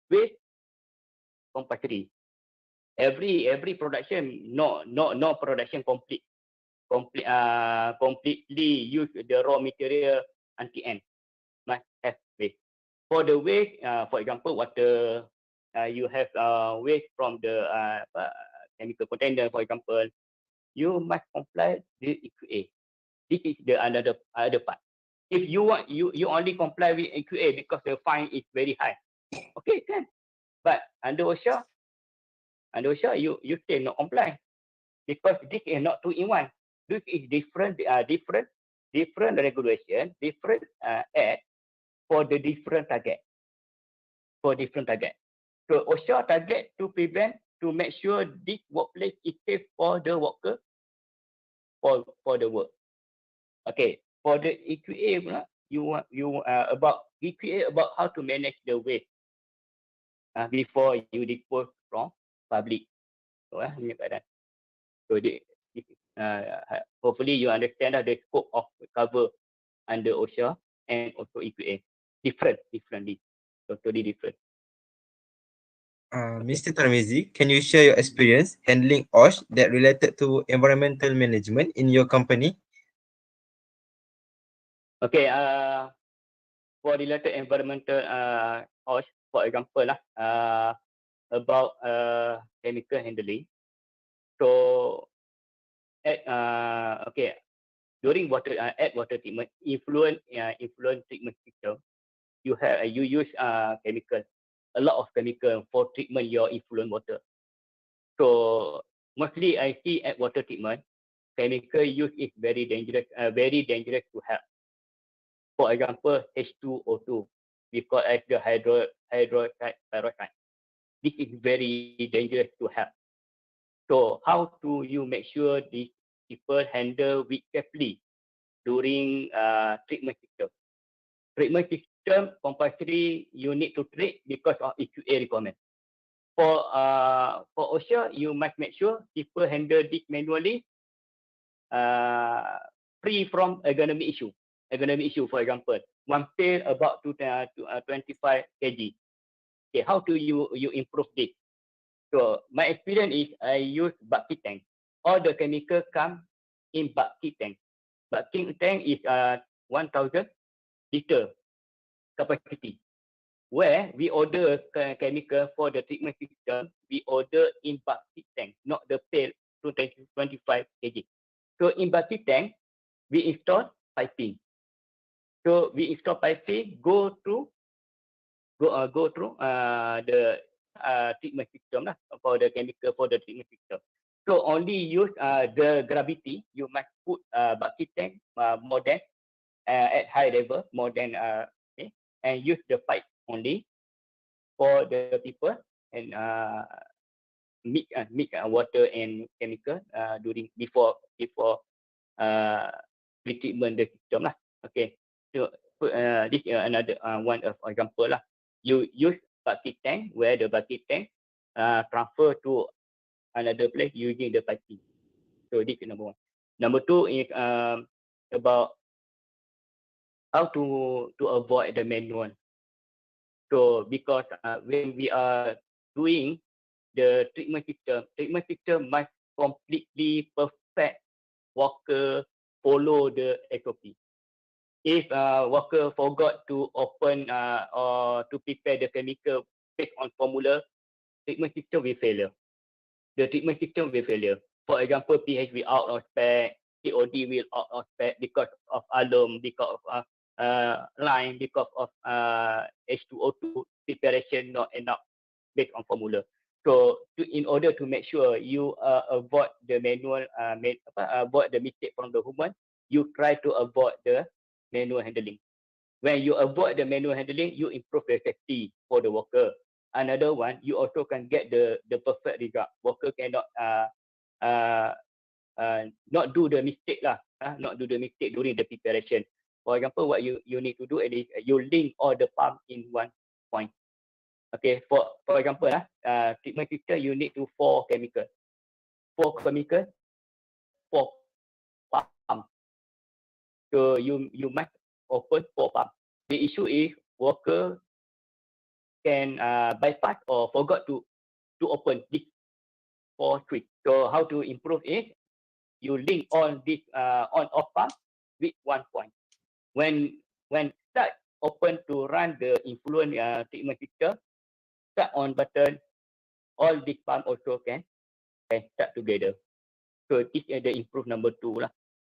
with compulsory. Every production no production completely use the raw material until end. Must have waste. For the waste, for example, water, you have waste from the chemical container, for example, you must comply with EQA. This is the other part. If you want, you only comply with EQA because the fine is very high. Okay, can. But under OSHA, you still not comply because this is not 2-in-1. This is different regulation, different act for the different target. So OSHA target to prevent, to make sure this workplace is safe for the worker, for the work. Okay, for the EQA, you about EQA about how to manage the waste before you dispose from public. So hopefully you understand the scope of cover under OSHA and also EQA. Differently, totally different. Mr. Tarmizi, can you share your experience handling OSH that related to environmental management in your company? Okay, for related environmental OSH, for example, about chemical handling. So, during water treatment, effluent treatment system, you use chemical, a lot of chemical for treatment your effluent water. So mostly I see at water treatment, chemical use is very dangerous to health. For example, H2O2, we call as the hydroxide peroxide. This is very dangerous to health. So how do you make sure these people handle it carefully during treatment system? Treatment system compulsory you need to treat because of EQA requirement. For OSHA, you must make sure people handle this manually, free from ergonomic issue. For example, one pail about 25 kg. Okay, how do you improve this? So my experience is I use bucket tank. All the chemical come in bucket tank. Bucket tank is 1,000 liter capacity. Where we order chemical for the treatment system, we order in bucket tank, not the pail to 25 kg. So in bucket tank, we install piping. So we install piping, go through the treatment system for the chemical for the treatment system. So only use the gravity. You must put bucket tank more than at high level, more than and use the pipe only for the people and mix water and chemical during before treatment the system lah. Okay, so this is another one of example lah. You use bucket tank where the bucket tank transfer to another place using the piping. So this is number one. Number two is about how to avoid the manual. So because when we are doing the treatment system must completely perfect worker follow the SOP. If worker forgot to open or to prepare the chemical based on formula, treatment system will failure. The treatment system will failure. For example, pH will out of spec, COD will out of spec because of alarm, because of line because of H2O2 preparation not enough based on formula. So in order to make sure you avoid the manual avoid the mistake from the human, you try to avoid the manual handling. When you avoid the manual handling, you improve the safety for the worker. Another one, you also can get the perfect result. Worker cannot not do the mistake lah, not do the mistake during the preparation. For example, what you need to do is you link all the pump in one point. Okay, for example, treatment filter you need to 4 chemical, 4 pump. So you must open 4 pump. The issue is worker can bypass or forgot to open this 4 switch. So how to improve is you link all this on-off pump with one point. When start open to run the influent treatment filter, start on button, all this pump also can start together. So this is the improve number 2 lah.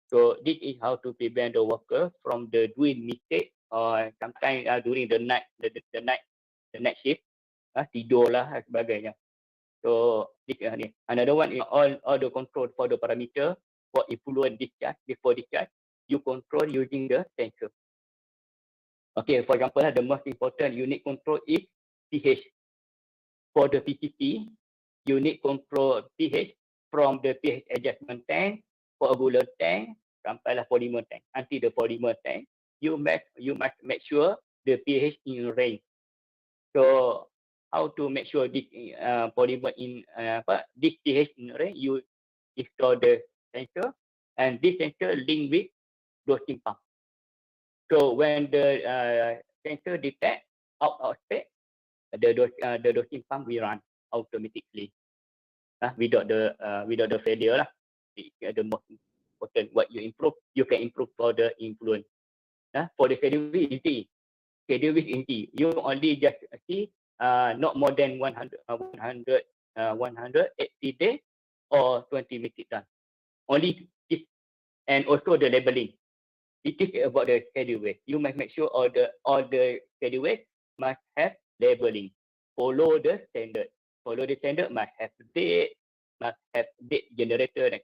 So this is how to prevent the worker from the doing mistake or sometimes during the night shift, tidur lah dan sebagainya. So this ni. Another one is all the control for the parameter for influent discharge before discharge. You control using the sensor. Okay, for example, the most important unit control is pH. For the PCP, you need control pH from the pH adjustment tank, coagulant tank, sampailah polymer tank. Until the polymer tank, you must make sure the pH in range. So how to make sure this polymer in this pH in range? You install the sensor, and this sensor link with dosing pump. So when the sensor detect out of state, the dosing pump will run automatically without the failure lah. The most important what you improve, you can improve for the influence. For the schedule easy. You only just see not more than 180 days or 20 minutes done. Only this, and also the labeling. It is about the schedule weight. You must make sure all the schedule weight must have labeling. Follow the standard. Must have date, must have date generator.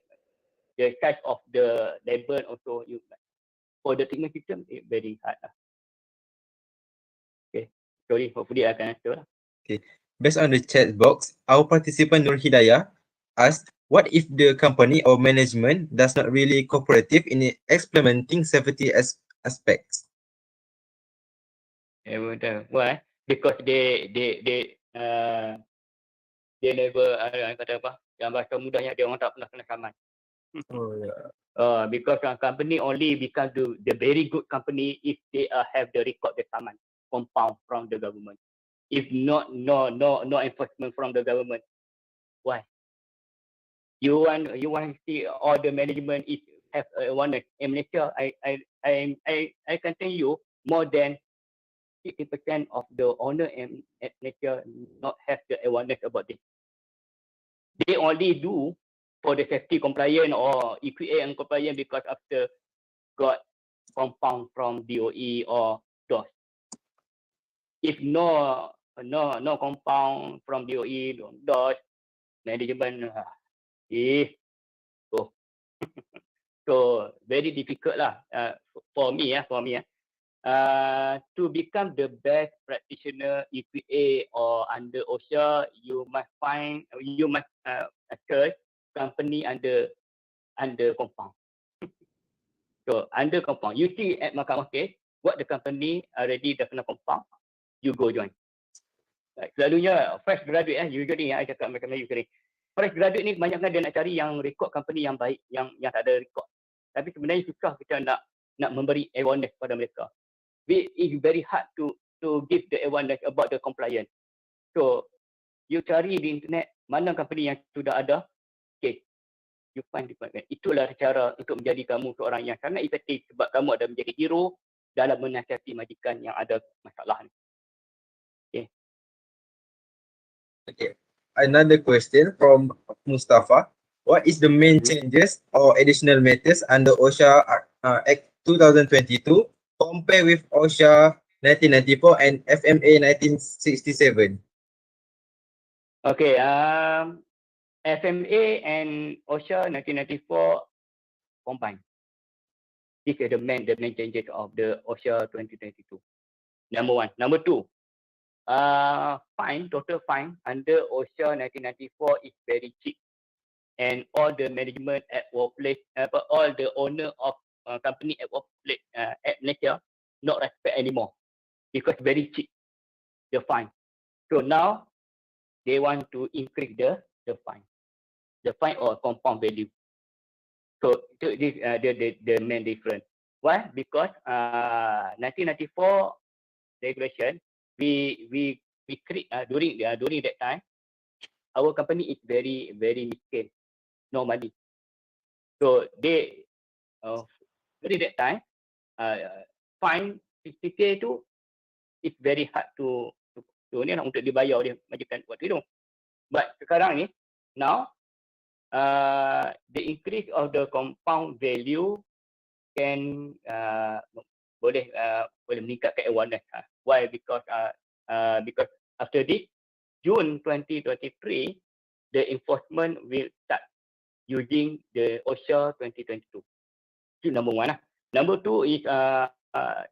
The size of the label also you. For the treatment system, it's very hard. Okay, sorry. Hopefully I can answer. Okay. Based on the chat box, our participant Nur Hidayah asked, what if the company or management does not really cooperative in implementing safety aspects? Why? Because they never kata apa? Yang bahasa mudahnya dia orang tak pernah kena saman. Oh yeah. Because company only become the very good company if they have the record the saman compound from the government. If not, no enforcement from the government. Why? You want to see all the management is have awareness in Malaysia. I can tell you more than 50% of the owner in Malaysia not have the awareness about this. They only do for the safety compliant or EQA and compliant because after got compound from DOE or DOS. If no compound from DOE, DOS, management so very difficult lah for me. To become the best practitioner EQA or under OSHA, you must search company under compound. So under compound, you see at mahkamah case, what the company already dah kena compound, you go join. Selalunya fresh graduate usually I cakap macam Melayu sering. Fresh graduate ni kebanyakan dia nak cari yang record company yang baik, yang tak ada record. Tapi sebenarnya susah kita nak memberi awareness kepada mereka. It's very hard to give the awareness about the compliance. So you cari di internet mana company yang sudah ada, okay, you find department. Itulah cara untuk menjadi kamu seorang yang sangat efektif sebab kamu ada menjadi hero dalam menasihati majikan yang ada masalah ni. Okay. Another question from Mustafa. What is the main changes or additional matters under OSHA Act 2022 for compare with OSHA 1994 and FMA 1967? Okay, FMA and OSHA 1994 combined. This is the main changes of the OSHA 2022. Number one. Number two, total fine under OSHA 1994 is very cheap. And all the management at workplace, all the owner of company at workplace at Malaysia not respect anymore because very cheap the fine. So now they want to increase the fine or compound value. So this the main difference. Why? Because 1994 regulation we create during that time our company is very miskin, no money. So they during that time fine 50k tu it's very hard to ni lah untuk dibayar oleh majikan waktu itu. But sekarang ni now the increase of the compound value can boleh meningkatkan awareness. Why? Because after this June 2023 the enforcement will start using the OSHA 2022. Itu number one lah. Number two is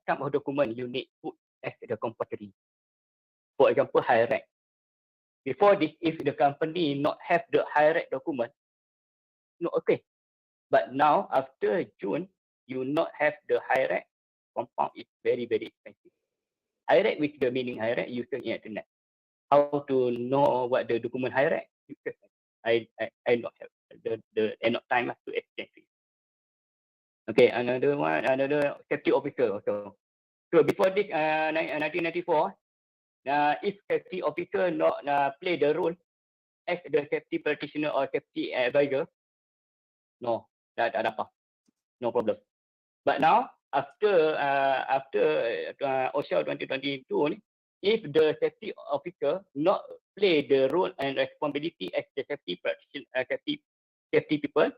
some of document you need put as the compulsory. For example, high rate. Before this, if the company not have the high rate document, no okay. But now after June, you not have the high rate, compound is very expensive. High rate, which the meaning high rate, you can internet. How to know what the document high rate? I not have the enough time to explain to you. Okay, another safety officer also. So before this 1994, if safety officer not play the role as the safety practitioner or safety advisor, no, tak apa, no problem. But now after OSHA 2022 ni, if the safety officer not play the role and responsibility as the safety practitioner, safety people,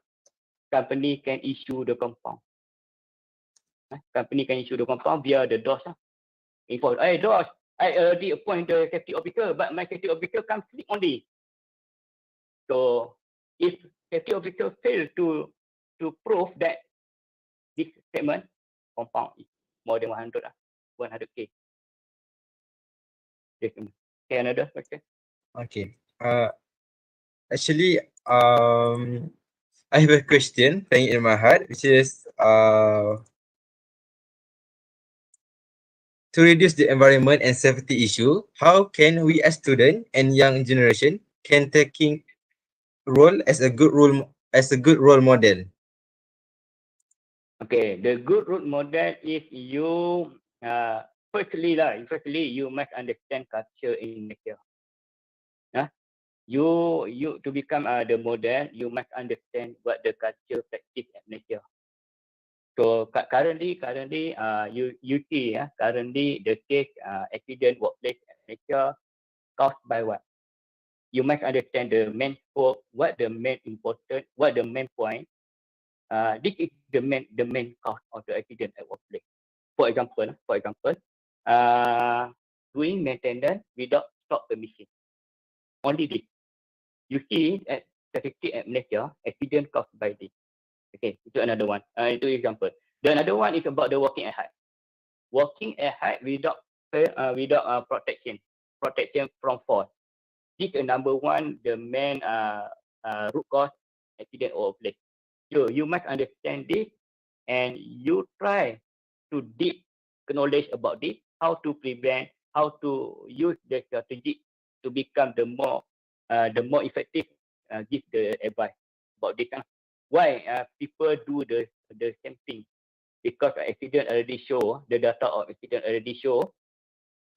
company can issue the compound. Company can issue the compound via the DOS. Info, hey DOS, I already appoint the safety officer, but my safety officer can't sleep only. So if safety officer fail to prove that this statement compound is more than 100k. Okay, another question. Okay. Actually, I have a question playing in my heart, which is to reduce the environment and safety issue, how can we as students and young generation can taking role as a good role model? Okay, the good role model is you firstly you must understand culture in Malaysia. You to become the model, you must understand what the culture practice at Malaysia. So currently you see currently the case accident workplace at Malaysia caused by what? You must understand the main scope, what the main important, what the main point. This is the main cause of the accident at workplace. For example, doing maintenance without stop permission. Only this. You see at statistics at Malaysia, accident caused by this. Okay, itu another one. Itu example. The another one is about the working at height. Working at height without protection from fall. This is number one, the main root cause accident or workplace. So you must understand this, and you try to deep knowledge about this, how to prevent, how to use the strategy to become the more effective. Give the advice about this. Why people do the same thing? Because accident already show, the data of accident already show,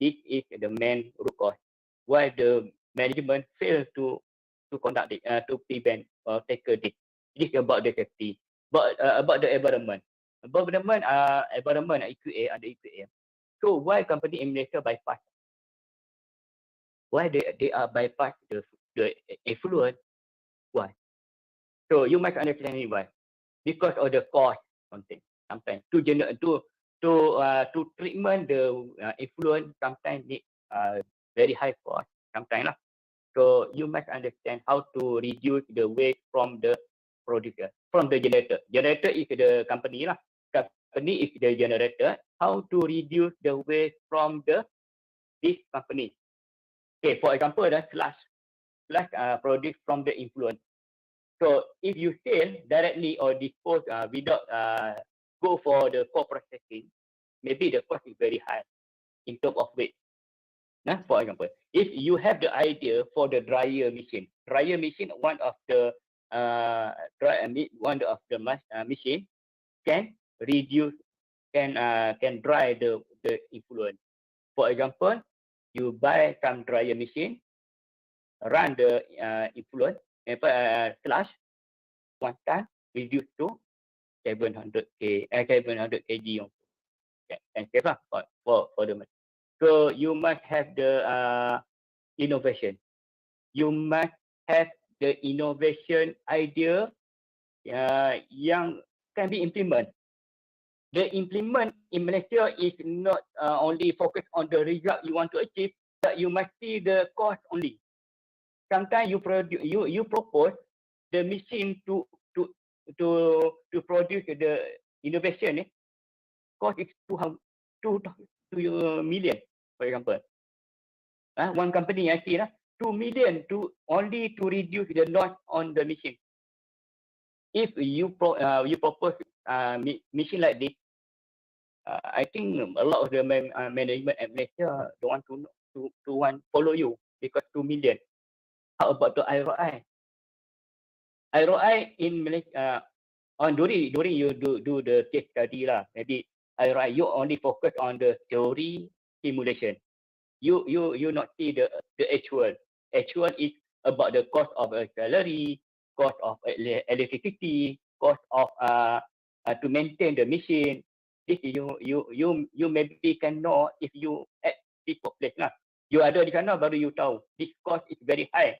this is the main root cause. Why the management fail to conduct it, to prevent or tackle this. This is about the safety. But about the environment. Environment EQA under EQA. So why company in Malaysia bypass? Why they are bypass the effluent? Why? So you must understand why. Because of the cost something. Sometimes to to treatment the effluent sometimes need very high cost sometimes lah. So you must understand how to reduce the waste from the producer, from the generator. Generator is the company lah. Company is the generator. How to reduce the waste from this company. Okay, for example, the slash produce from the effluent. So if you sell directly or dispose without go for the co-processing, maybe the cost is very high in terms of weight. Now, for example, if you have the idea for the dryer machine, one of the machine can reduce, can dry the effluent. For example, you buy some dryer machine, run the effluent, slash one time, reduce to 700 kg and save lah for the money. So you must have the innovation. You must have the innovation idea yang can be implemented. The implement in Malaysia is not only focused on the result you want to achieve, but you must see the cost only. Sometimes you propose the machine to produce the innovation. Cost is 2 million, for example. One company I see 2 million to only to reduce the loss on the machine. If you propose machine like this, I think a lot of the management at Malaysia don't want to follow you because 2 million. How about the ROI? ROI in Malaysia during you do the case study lah. Maybe ROI you only focus on the theory simulation. You not see the actual. Actual is about the cost of a salary, cost of electricity, cost of to maintain the machine. This you maybe can know if you at this place lah. You ada di sana baru you tahu this cost is very high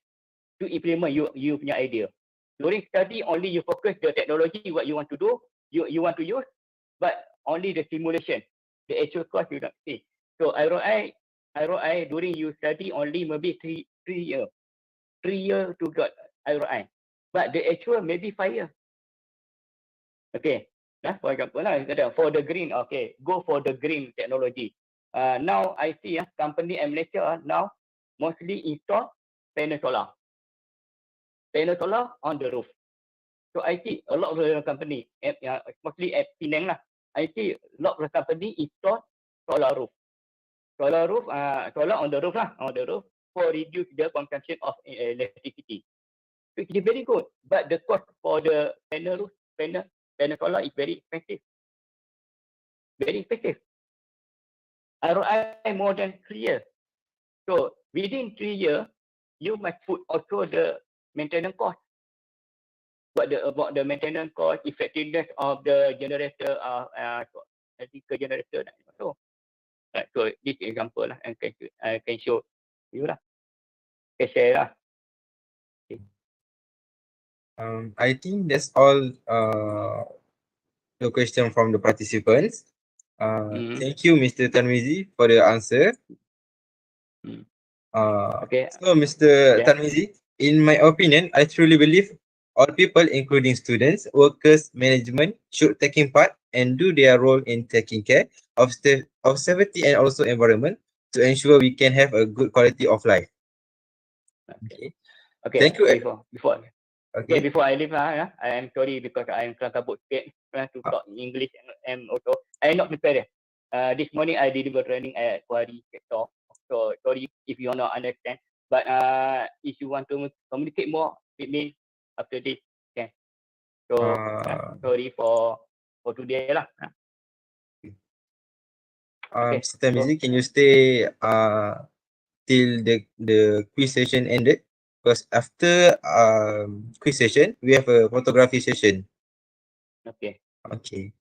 to implement you punya idea. During study only you focus the technology what you want to do, you want to use, but only the simulation, the actual cost you don't see. So ROI during you study only maybe 3 years. 3 years to get ROI. But the actual maybe 5 years. Okay. For example, for the green, okay, go for the green technology. Now I see company in Malaysia now mostly install panel solar. Panel solar on the roof. So I see a lot of the company, mostly at Penang lah. I see a lot of the company install solar roof. Solar on the roof for reduce the consumption of electricity. So it's very good, but the cost for the panel solar is very expensive. Very expensive. ROI more than 3 years. So within 3 years, you must put also the maintenance cost. About the maintenance cost, effectiveness of the generator, electrical generator. So this example lah, I can show you lah. Can share lah. Okay. I think that's all the question from the participants. Thank you, Mr. Tanwizi, for the answer. Okay. So, Mr. Tanwizi, in my opinion, I truly believe all people, including students, workers, management, should taking part and do their role in taking care of safety and also environment to ensure we can have a good quality of life. Okay. Thank you. Before I leave, I am sorry because I am kabut sikit to talk in English and also I am not prepared. This morning I deliver training at Kuari sector. So sorry if you not understand. But if you want to communicate more with me after this, okay. So sorry for today lah. Mr. Tanwizi, can you stay till the quiz session ended? Because after quiz session, we have a photography session. Okay. Okay.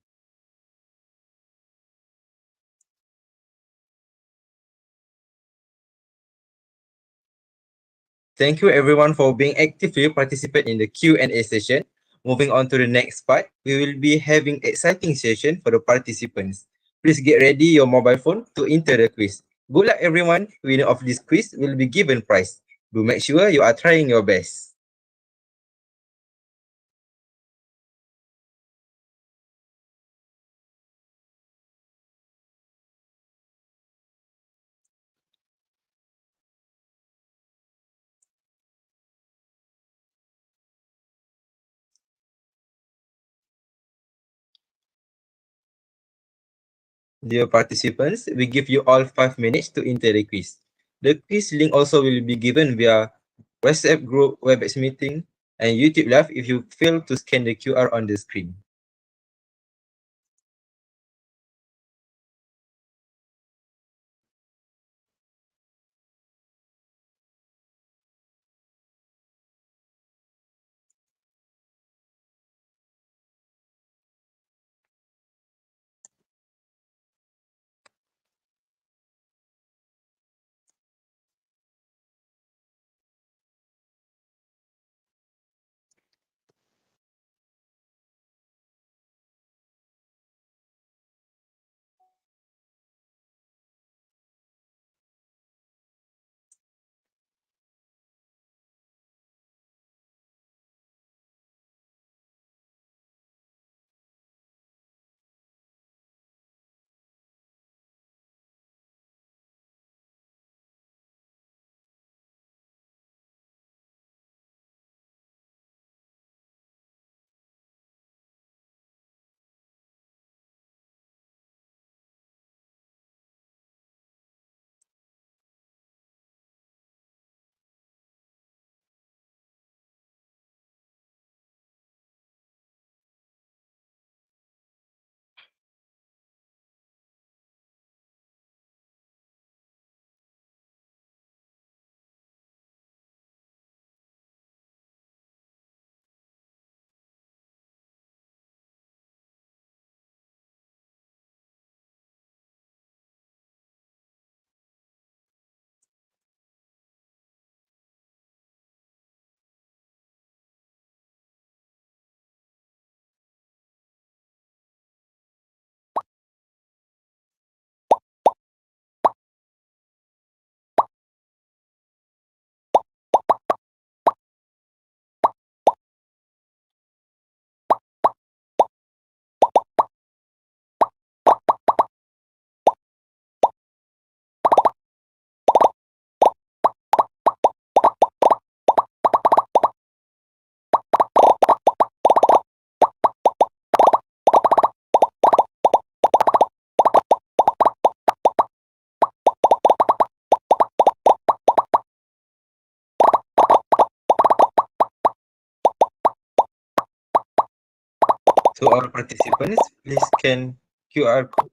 Thank you everyone for being actively participate in the Q&A session. Moving on to the next part, we will be having exciting session for the participants. Please get ready your mobile phone to enter the quiz. Good luck everyone. Winner of this quiz will be given prize. Do make sure you are trying your best. Dear participants, we give you all 5 minutes to enter the quiz. The quiz link also will be given via WhatsApp group, Webex meeting, and YouTube Live if you fail to scan the QR on the screen. To all participants, please scan QR code.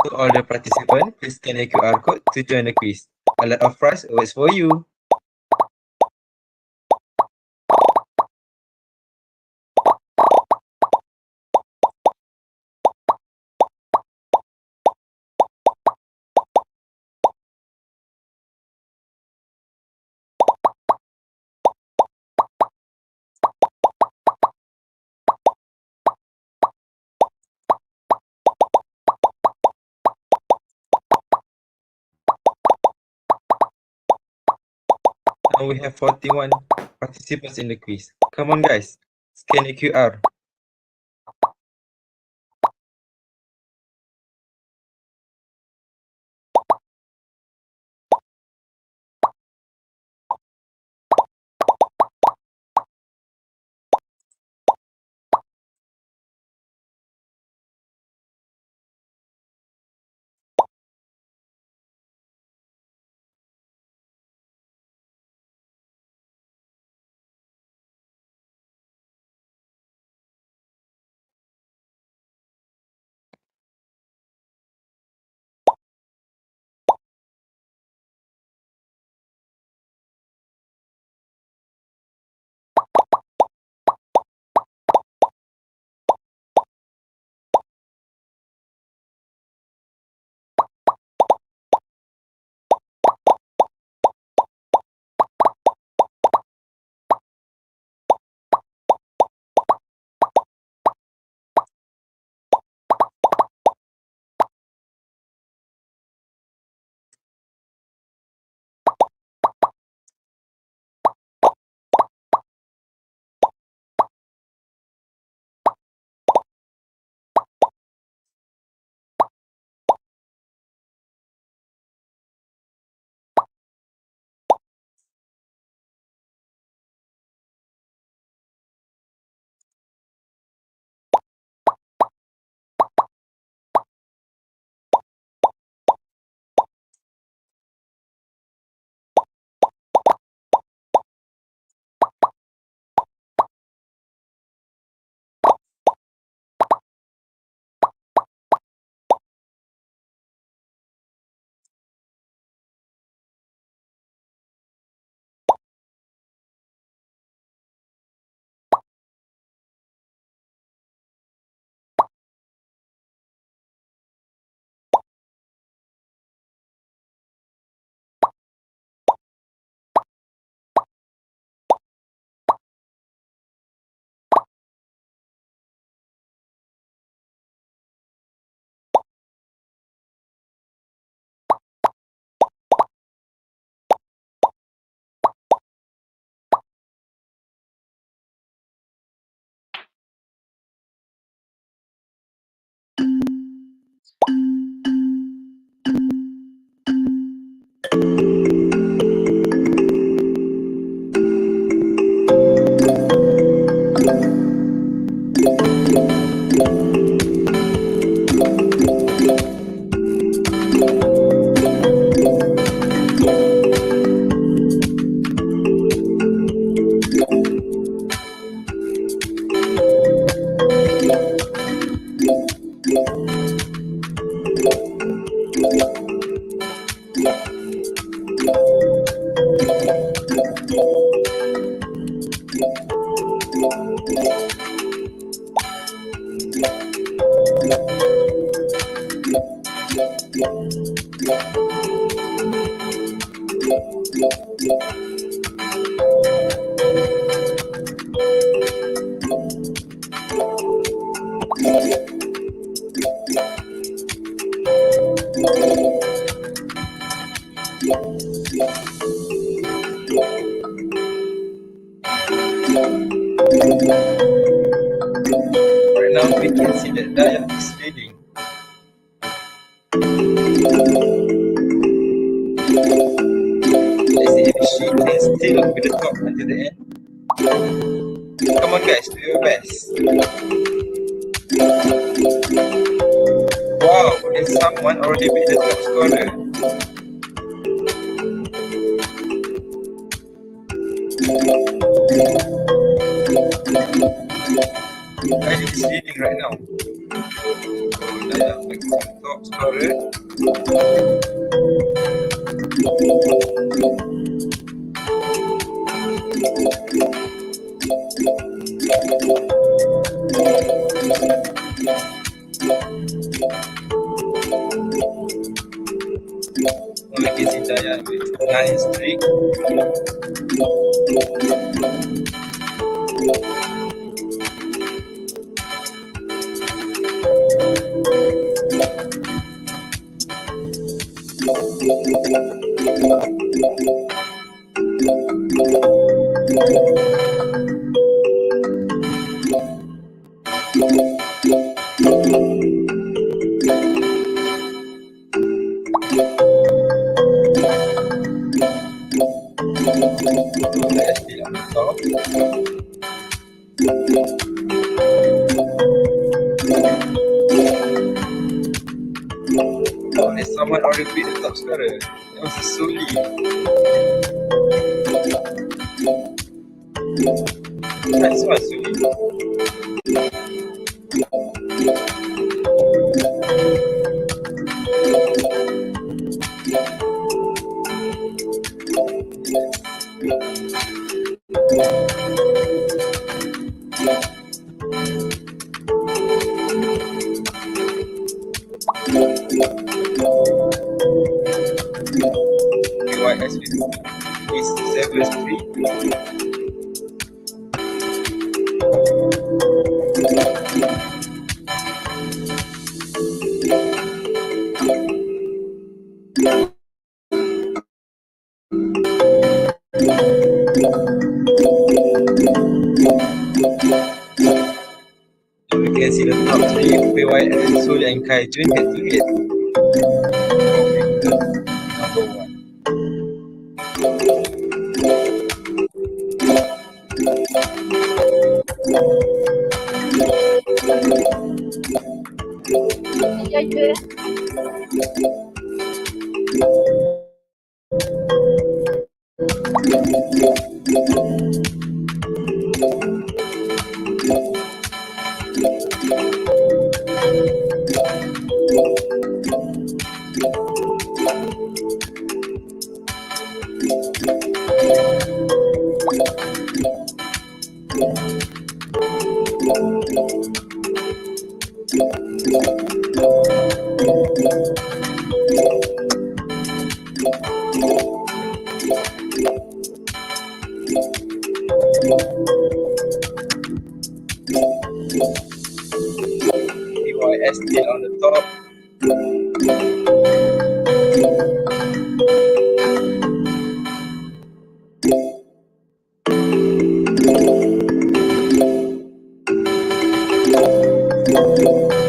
To all the participants, please scan the QR code to join the quiz. A lot of prize awaits for you. Now we have 41 participants in the quiz. Come on guys, scan the QR. still with the top until the end. Come on guys, do your best. Wow, there's someone already beat the top scorer. I think it's leading right now. So, top scorer. Lagi si Daya with 9 streak. Daya still on the top. Oh, there's someone already beat the top scorer. That was Suli. Nice one, Suli. YS is 7 streak. We can see the top 3 PYS, Sul and Kai Jun get to it. Number 1. PYS still on the top.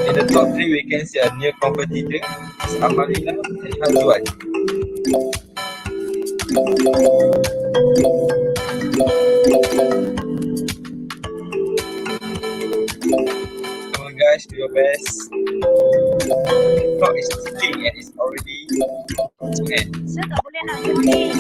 In the top 3, we can see a new competitor, Amalina and Hazwan. Come on guys, do your best. The clock is ticking and it's already to end. Saya tak boleh nak join.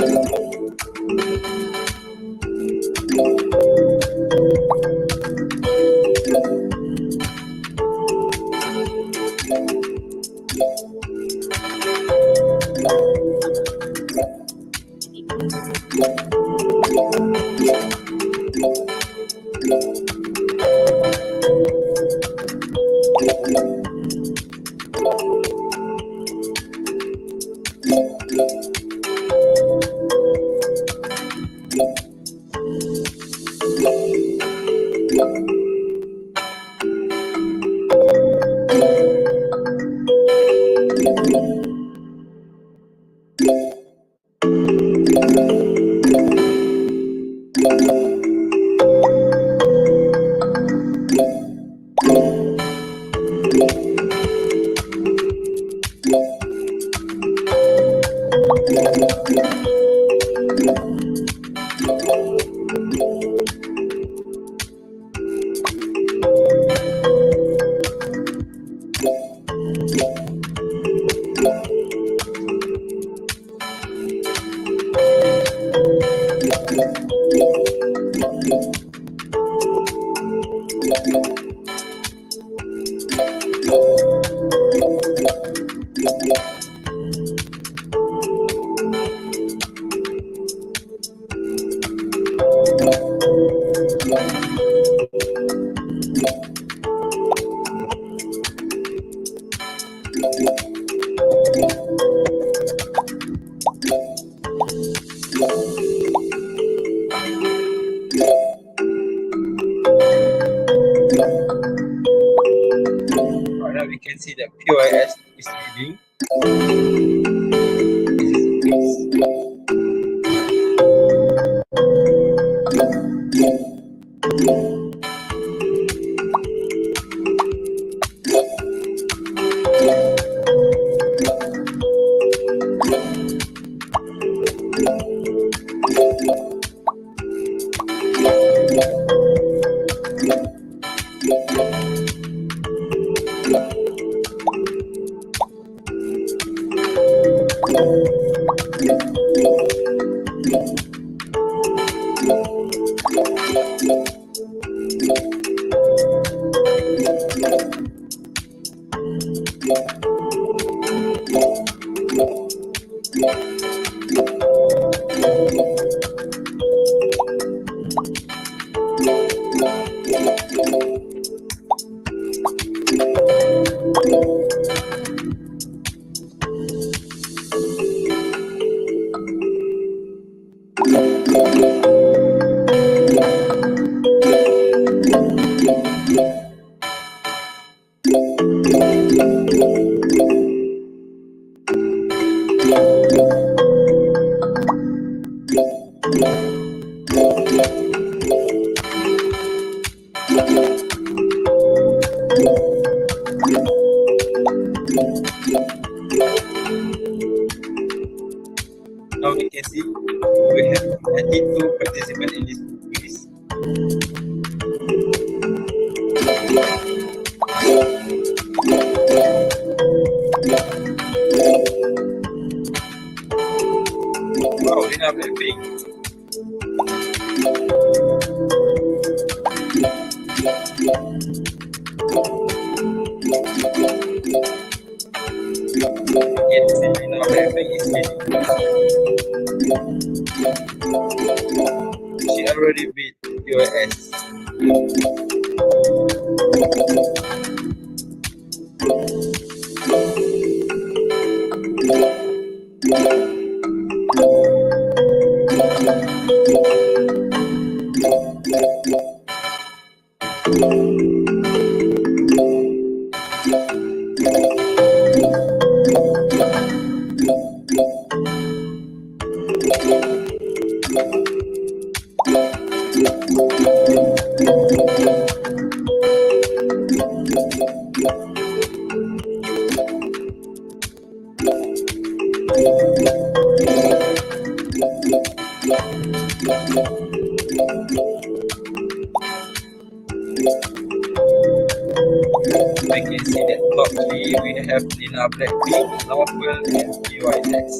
Right now we can see that POIS is reading. Now we can see we have 92 participants in this quiz. Wow, they are very big. Yes, see, now everything is ready. She already beat POS. We can see that top 3 we have Lina Blackpink, Novel, and PYS.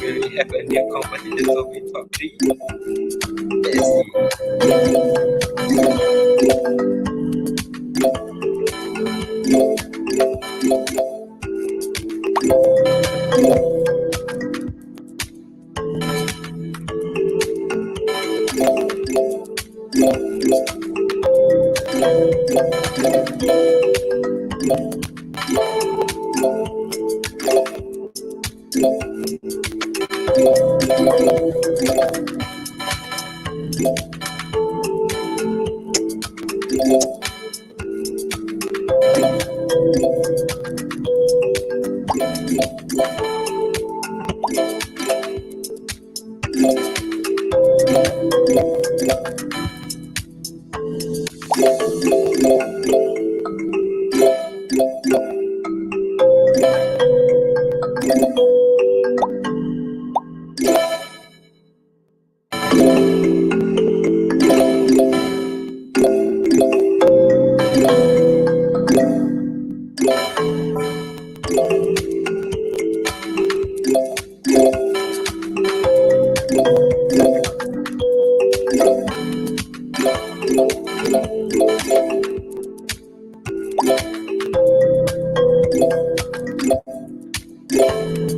Will we have a new competitor of the top 3? Let's see.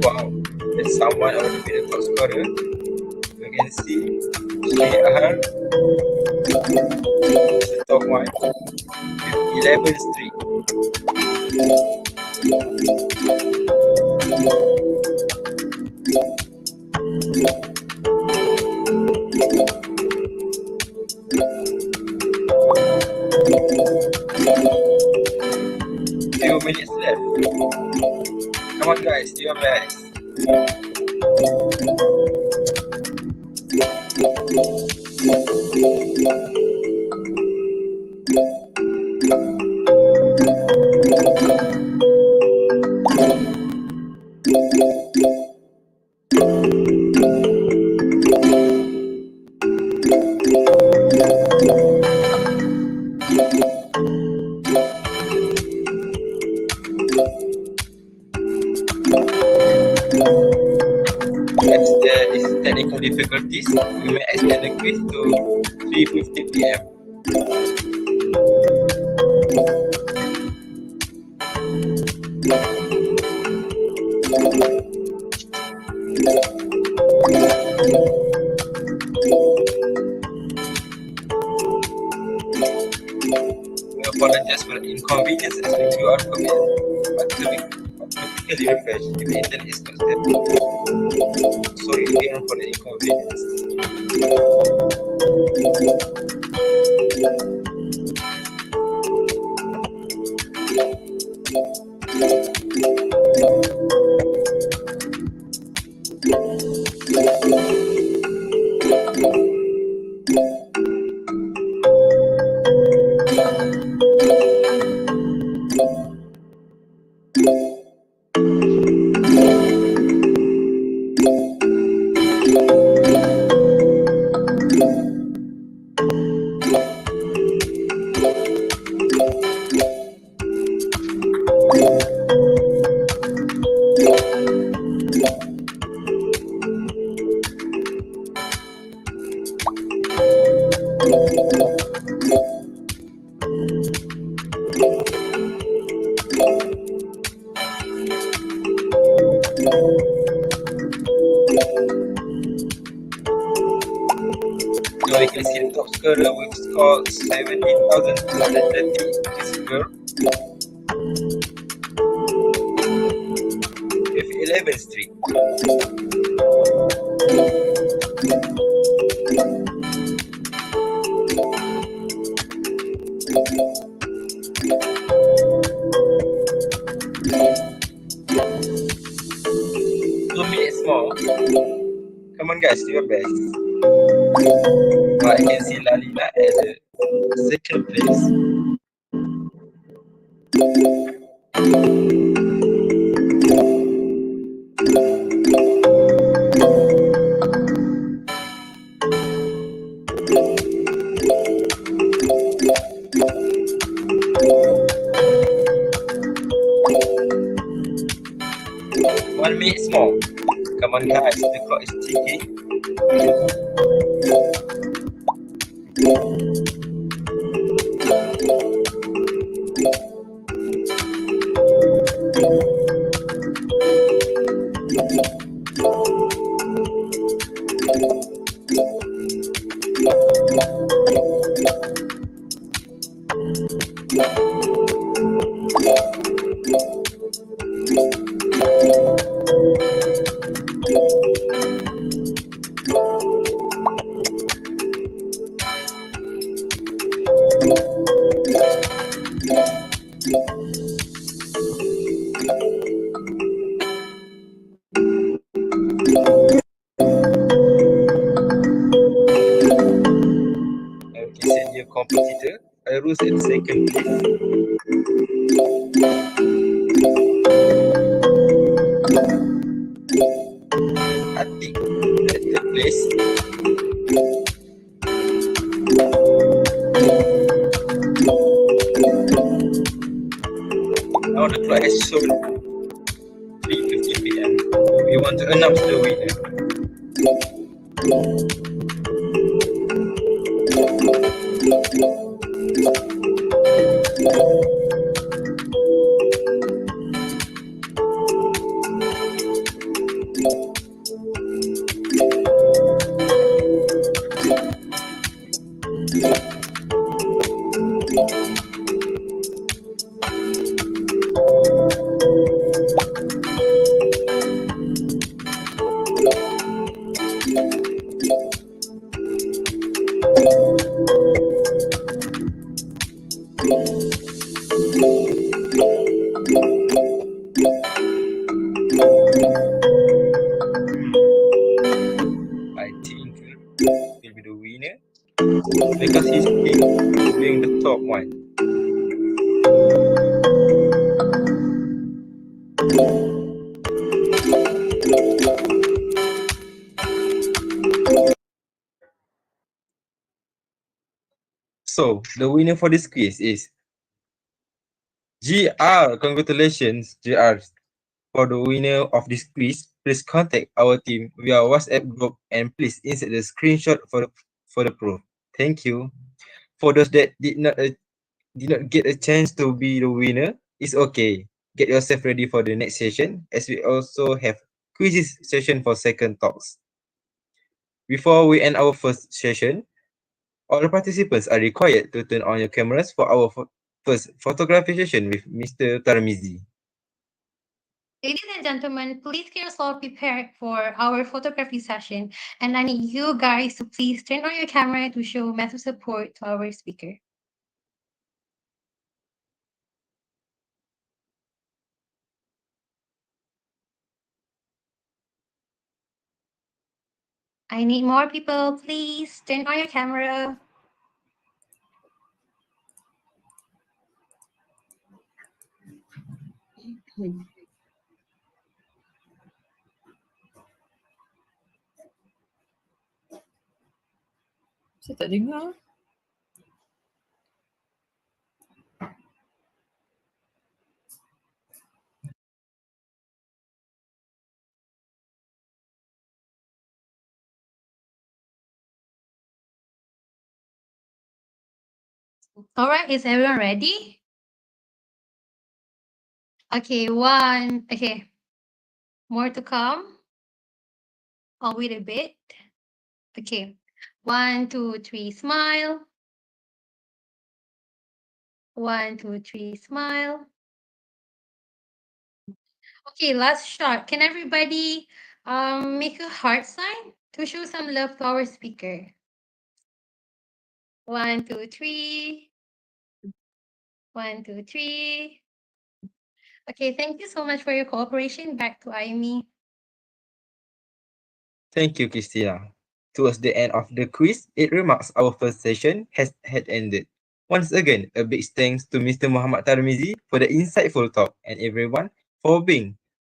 Wow, there's someone already been a top scorer. You can see JR is the top one with 11 streak. Few minutes left. Come on guys, do your best. If there is technical difficulties, we may extend the quiz to 3:50 p.m. We apologize for the inconvenience as the QR code is automatically refreshed if the internet is not stable. Sorry again for the inconvenience. So we can see the top scorer with score 17,230 is girl with 11 streak. More. Come on guys, do your best. I can see Lalina at the second place. One minute more. Come on guys, the clock is ticking. Send your competitor. I lose in second place. we want to announce the winner. I think will be the winner because he's being the top one. So the winner for this quiz is GR. Congratulations, GR. For the winner of this quiz, please contact our team via WhatsApp group and please insert the screenshot for the proof. Thank you. For those that did not get a chance to be the winner, it's okay. Get yourself ready for the next session, as we also have quizzes session for second talks. Before we end our first session, all participants are required to turn on your cameras for our first photography session with Mr. Tarmizi. Ladies and gentlemen, please get yourself prepared for our photography session. And I need you guys to please turn on your camera to show massive support to our speaker. I need more people. Please turn on your camera. Saya tak dengar. All right, is everyone ready? Okay, okay. More to come. I'll wait a bit. Okay, 1, 2, 3, smile. 1, 2, 3, smile. Okay, last shot. Can everybody make a heart sign to show some love to our speaker? 1, 2, 3. 1, 2, 3. Okay, thank you so much for your cooperation. Back to Aimi. Thank you, Christina. Towards the end of the quiz, it remarks our first session had ended. Once again, a big thanks to Mr. Muhammad Tarmizi for the insightful talk and everyone for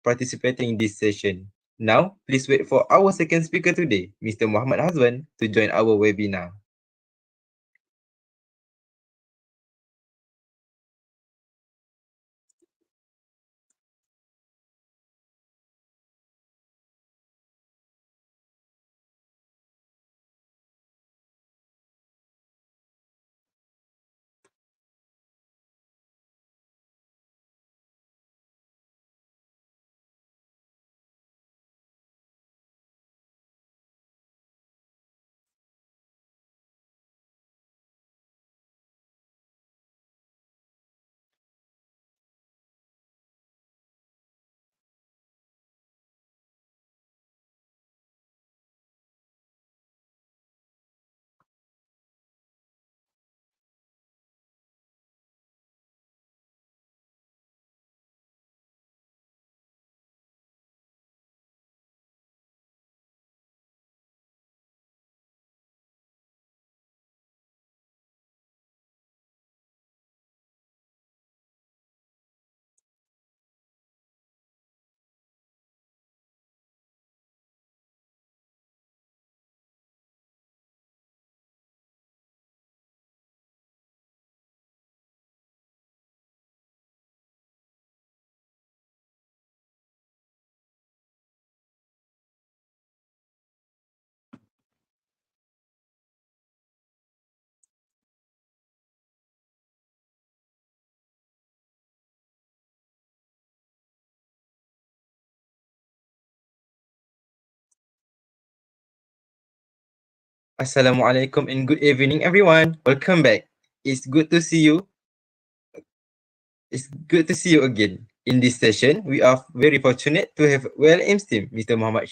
participating in this session. Now, please wait for our second speaker today, Mr. Muhammad Hazwan, to join our webinar. Assalamualaikum and good evening, everyone. Welcome back. It's good to see you. It's good to see you again. In this session, we are very fortunate to have well-esteemed Mr. Muhammad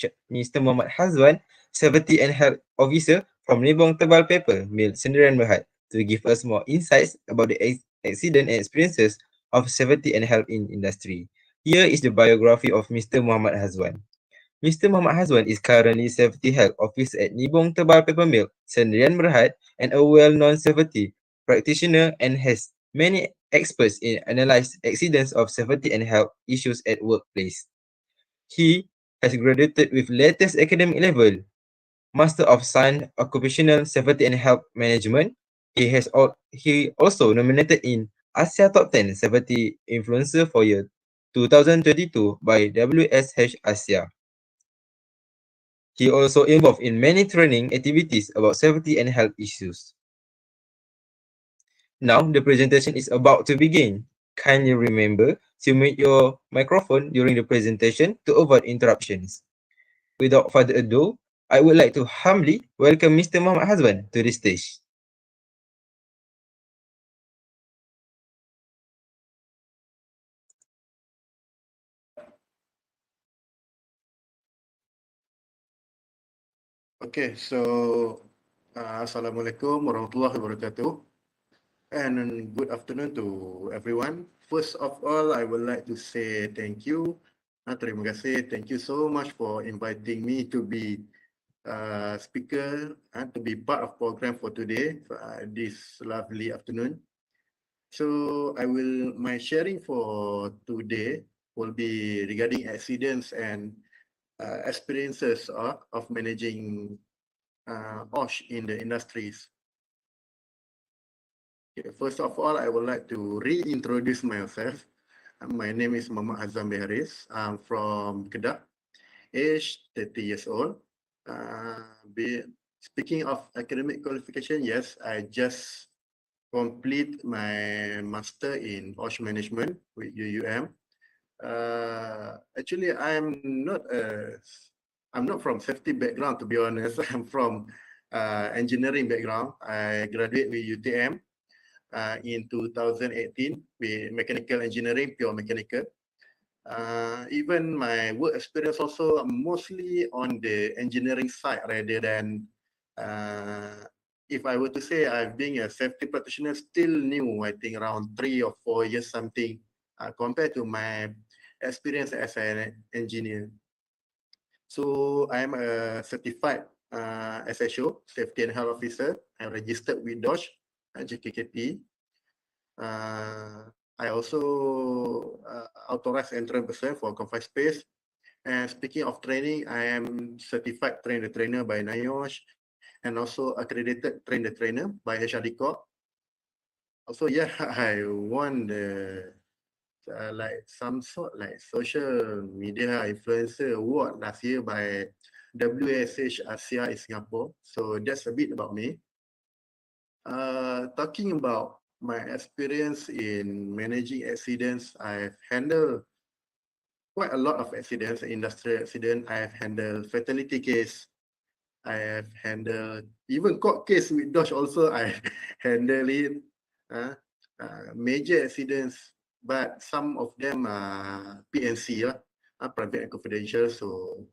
Hazwan, Safety and Health Officer from Nibong Tebal Paper Mill, Sendirian Berhad, to give us more insights about the accident and experiences of safety and health in industry. Here is the biography of Mr. Muhammad Hazwan. Mr. Muhammad Hazwan is currently Safety Health Officer at Nibong Tebal Paper Mill, Sendirian Berhad, and a well-known safety practitioner and has many experts in analyze accidents of safety and health issues at workplace. He has graduated with latest academic level, Master of Science Occupational Safety and Health Management. He also nominated in Asia Top 10 Safety Influencer for year 2022 by WSH Asia. He also involved in many training activities about safety and health issues. Now the presentation is about to begin. Kindly remember to mute your microphone during the presentation to avoid interruptions. Without further ado, I would like to humbly welcome Mr. Muhammad Hazwan to the stage. Okay, so Assalamualaikum warahmatullahi wabarakatuh, and good afternoon to everyone. First of all, I would like to say thank you. Terima kasih. Thank you so much for inviting me to be speaker and to be part of program for today, this lovely afternoon. So my sharing for today will be regarding accidents and experiences of managing OSH in the industries. Okay, first of all, I would like to reintroduce myself. My name is Muhammad Hazwan Beharis. I'm from Kedah, age 30 years old. Speaking of academic qualification, yes, I just complete my master in OSH management with UUM. Actually, I'm not from safety background, to be honest. I'm from engineering background. I graduate with UTM in 2018 with mechanical engineering, pure mechanical. Even my work experience also mostly on the engineering side rather than, if I were to say I've been a safety practitioner, still new, I think around 3 or 4 years something, compared to my experience as an engineer. So I'm a certified SHO, Safety and Health Officer. I'm registered with DOSH, JKKP. I also authorized entrance person for confined space. And speaking of training, I am certified trainer by NIOSH and also accredited trainer by HRD Corp. Also, yeah, I won the like some sort like social media influencer award last year by WSH Asia in Singapore. So that's a bit about me. Talking about my experience in managing accidents, I've handled quite a lot of accidents, industrial accident. I've handled fatality case. I have handled even court case with DOSH also. I handle it. Major accidents, but some of them are PNC, private and confidential. So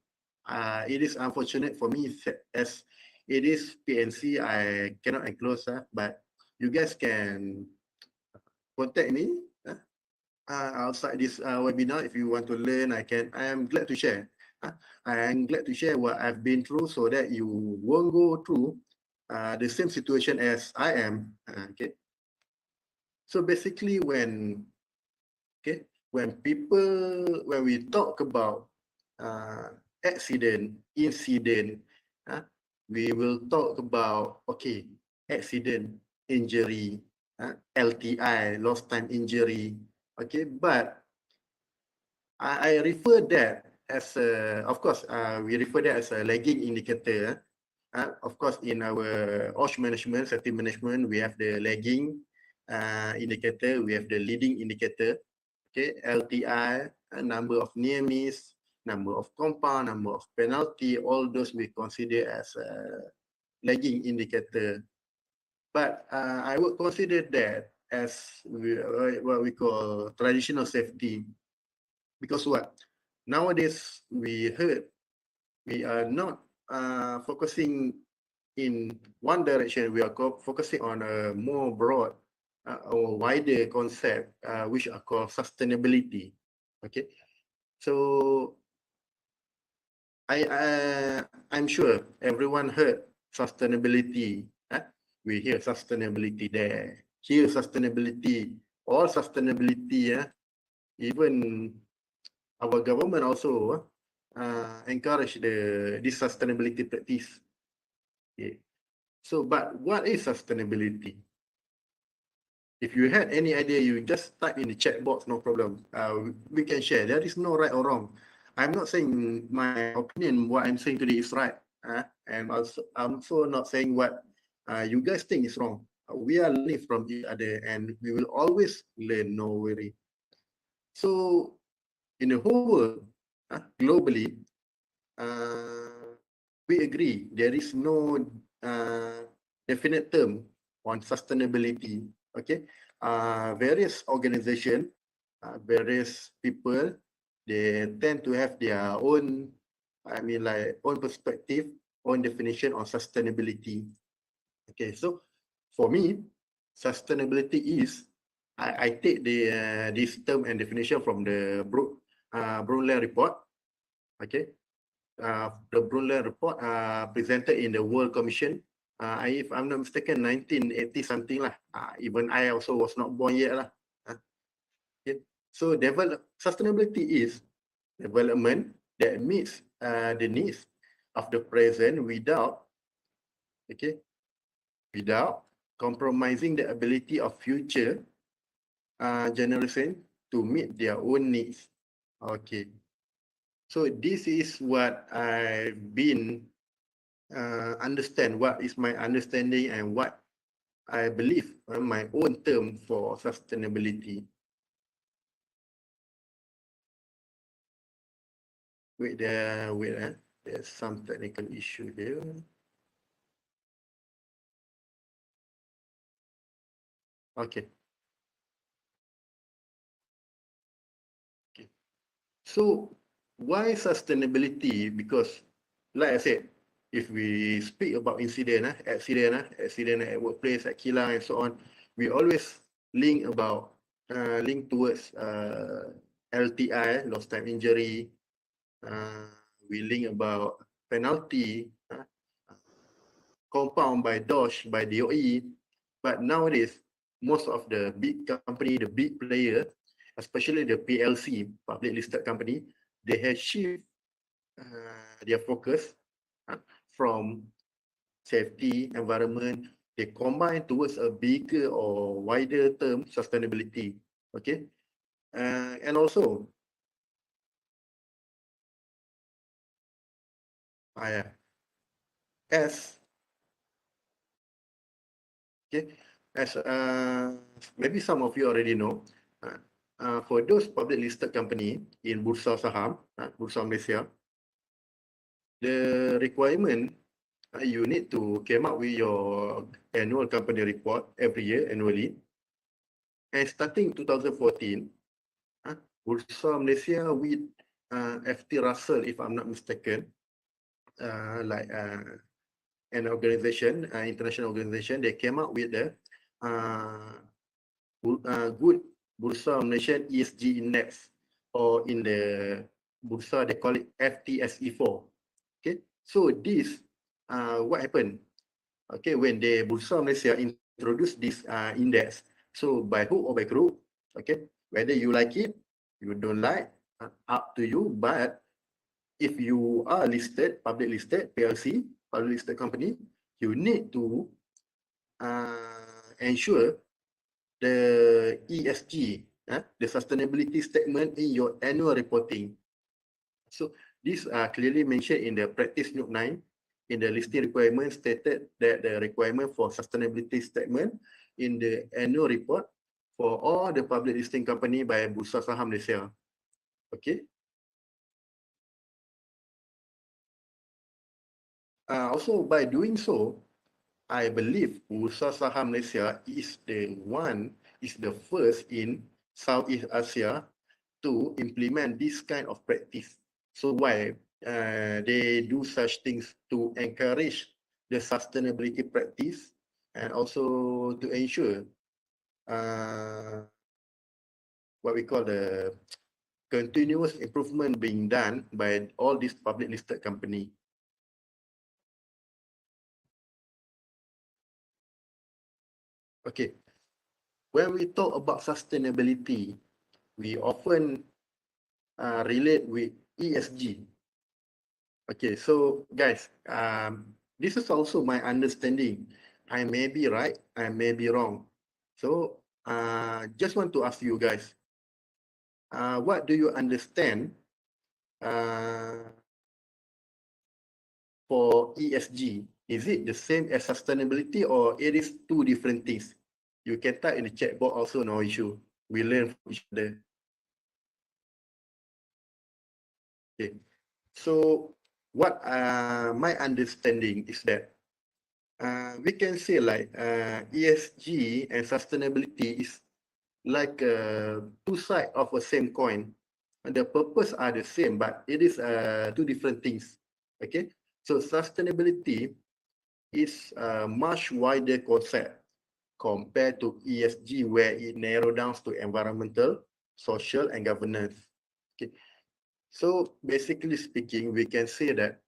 it is unfortunate for me as it is PNC. I cannot enclose, but you guys can contact me outside this webinar if you want to learn. I am glad to share. I am glad to share what I've been through so that you won't go through the same situation as I am. Okay. So basically, when we talk about accident, incident, we will talk about accident, injury, LTI, lost time injury. Okay, but I refer that as of course, we refer that as a lagging indicator. Of course, in our OSH management, safety management, we have the lagging indicator, we have the leading indicator. Okay, LTI, number of near miss, number of compound, number of penalty, all those we consider as lagging indicator. But I would consider that as what we call traditional safety, because what nowadays we heard we are not focusing in one direction. We are focusing on a more broad or wider concept, which are called sustainability. Okay, so I'm sure everyone heard sustainability. We hear sustainability there. Here sustainability, all sustainability. Even our government also encourage this sustainability practice. Okay. So, but what is sustainability? If you had any idea, you just type in the chat box, no problem. We can share. There is no right or wrong. I'm not saying my opinion, what I'm saying today is right. And also, I'm also not saying what you guys think is wrong. We are learning from each other and we will always learn, no worry. So, in the whole world, globally, we agree there is no definite term on sustainability. Okay, various organizations, various people, they tend to have their own, like own perspective, own definition on sustainability. Okay, so for me, sustainability is I take this term and definition from the Brundtland report. Okay, the Brundtland report presented in the World Commission. If I'm not mistaken, 1980 something lah. Even I also was not born yet lah. Okay. So sustainability is development that meets the needs of the present without compromising the ability of future generation to meet their own needs. Okay. So this is what I've been understand, what is my understanding and what I believe my own term for sustainability. Wait, there's some technical issue there. Okay. So why sustainability? Because like I said, if we speak about accident at workplace, at kilang and so on, we always link towards LTI, lost time injury. We link about penalty, compound by DOSH, by DOE. But nowadays, most of the big company, the big player, especially the PLC, public listed company, they have shift their focus from safety, environment, they combine towards a bigger or wider term, sustainability. Okay, and also, as maybe some of you already know, for those public listed company in Bursa Saham, Bursa Malaysia, the requirement you need to come up with your annual company report every year annually. And starting 2014, Bursa Malaysia with FT Russell, if I'm not mistaken, like an organization, international organization, they came up with the good Bursa Malaysian ESG Index, or in the Bursa they call it FTSE4. Okay, so this what happened? Okay, when the Bursa Malaysia introduced this index, so by hook or by crook, okay, whether you like it, you don't like, up to you. But if you are listed, public listed, PLC, public listed company, you need to ensure the ESG, the sustainability statement in your annual reporting. So these are clearly mentioned in the practice note 9. In the listing requirement stated that the requirement for sustainability statement in the annual report for all the public listing company by Bursa Saham Malaysia. Okay. Also, by doing so, I believe Bursa Saham Malaysia is the first in Southeast Asia to implement this kind of practice. So why they do such things to encourage the sustainability practice and also to ensure what we call the continuous improvement being done by all these public listed company. Okay, when we talk about sustainability, we often relate with ESG. Okay, so guys, this is also my understanding. I may be right, I may be wrong. So just want to ask you guys, what do you understand for ESG? Is it the same as sustainability or it is two different things? You can type in the chat box also, no issue. We learn from each other. Okay, so what my understanding is that we can say like ESG and sustainability is like two sides of a same coin. And the purpose are the same, but it is two different things. Okay, so sustainability is a much wider concept compared to ESG, where it narrows down to environmental, social, and governance. Okay, so basically speaking, we can say that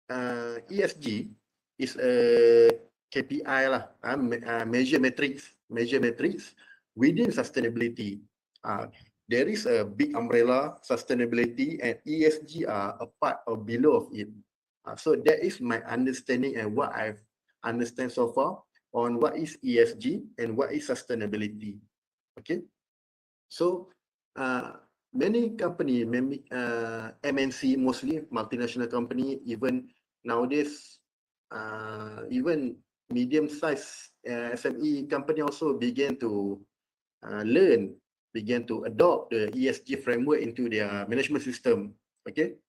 ESG is a KPI lah, measure metrics within sustainability. There is a big umbrella sustainability and ESG are a part or below of it. So that is my understanding and what I've understand so far on what is ESG and what is sustainability. Okay, so many company, MNC, mostly multinational company, even nowadays, even medium-sized SME company also began to began to adopt the ESG framework into their management system. Okay.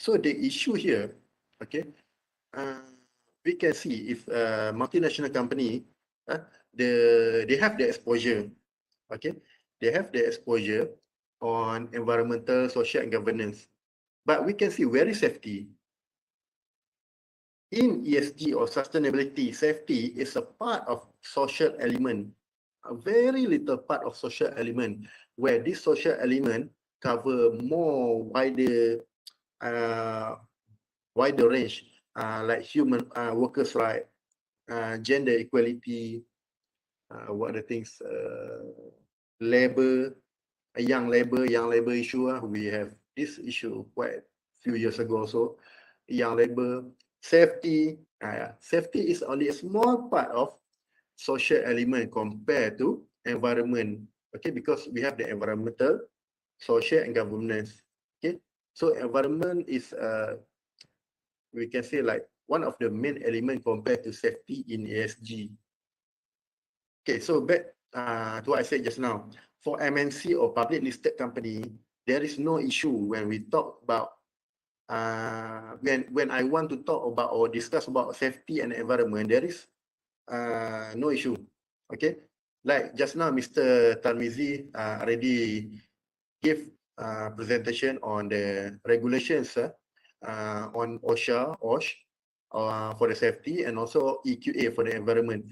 So the issue here, okay, we can see if a multinational company, they have the exposure, okay, they have the exposure on environmental, social, and governance. But we can see where is safety. In ESG or sustainability, safety is a part of social element, a very little part of social element, where this social element cover more wider range, like human workers' right, gender equality, what are the things, labor, young labor issue. We have this issue quite a few years ago also. Young labor, safety. Safety is only a small part of social element compared to environment. Okay, because we have the environmental, social, and governance. Okay, so environment is we can say like one of the main element compared to safety in ESG. Okay, so back to what I said just now. For MNC or public listed company, there is no issue when we talk about when I want to talk about or discuss about safety and environment, there is no issue. Okay, like just now, Mr. Tarmizi already gave presentation on the regulations on OSH for the safety and also EQA for the environment.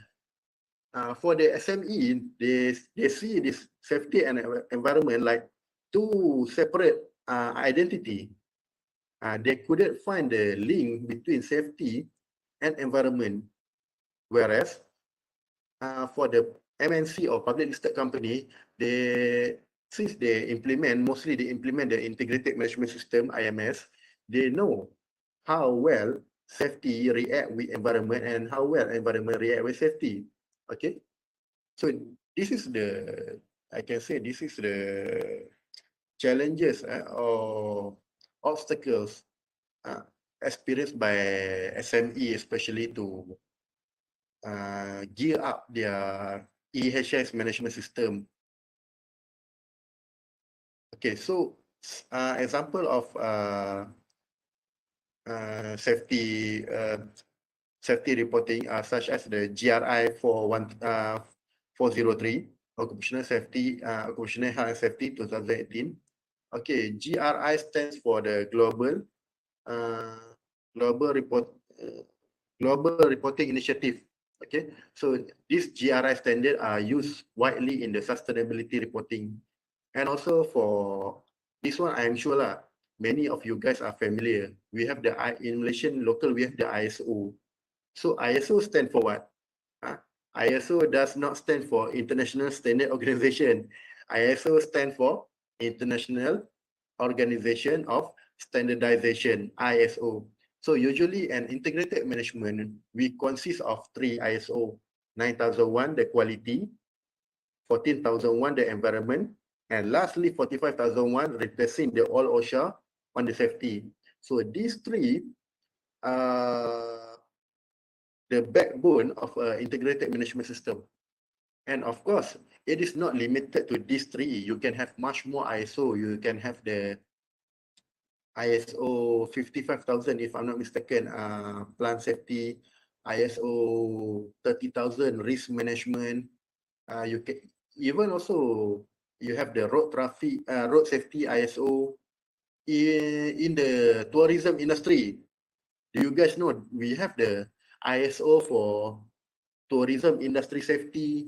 For the SME, they see this safety and environment like two separate identity. They couldn't find the link between safety and environment. Whereas for the MNC or public listed company, since they implement the integrated management system, IMS, they know how well safety react with environment and how well environment react with safety. Okay, so this is I can say this is the challenges or obstacles experienced by SME, especially to gear up their EHS management system. Okay, so example of safety reporting such as the GRI 403, Occupational Health and Safety 2018. Okay, GRI stands for the Global Reporting Initiative. Okay, so these GRI standards are used widely in the sustainability reporting, and also for this one, I'm sure many of you guys are familiar. We have in Malaysian local, we have the ISO. So ISO stand for what? ISO does not stand for International Standard Organization. ISO stand for International Organization of Standardization, ISO. So usually an integrated management, we consist of 3 ISO, 9001, the quality, 14,001, the environment, and lastly 45,001, replacing the all OSHA on the safety. So these 3 are the backbone of an integrated management system. And of course, it is not limited to these 3. You can have much more ISO. You can have the ISO 55,000, if I'm not mistaken, plant safety, ISO 30,000, risk management. You can even also you have the road safety ISO. In the tourism industry, do you guys know we have the ISO for tourism industry safety?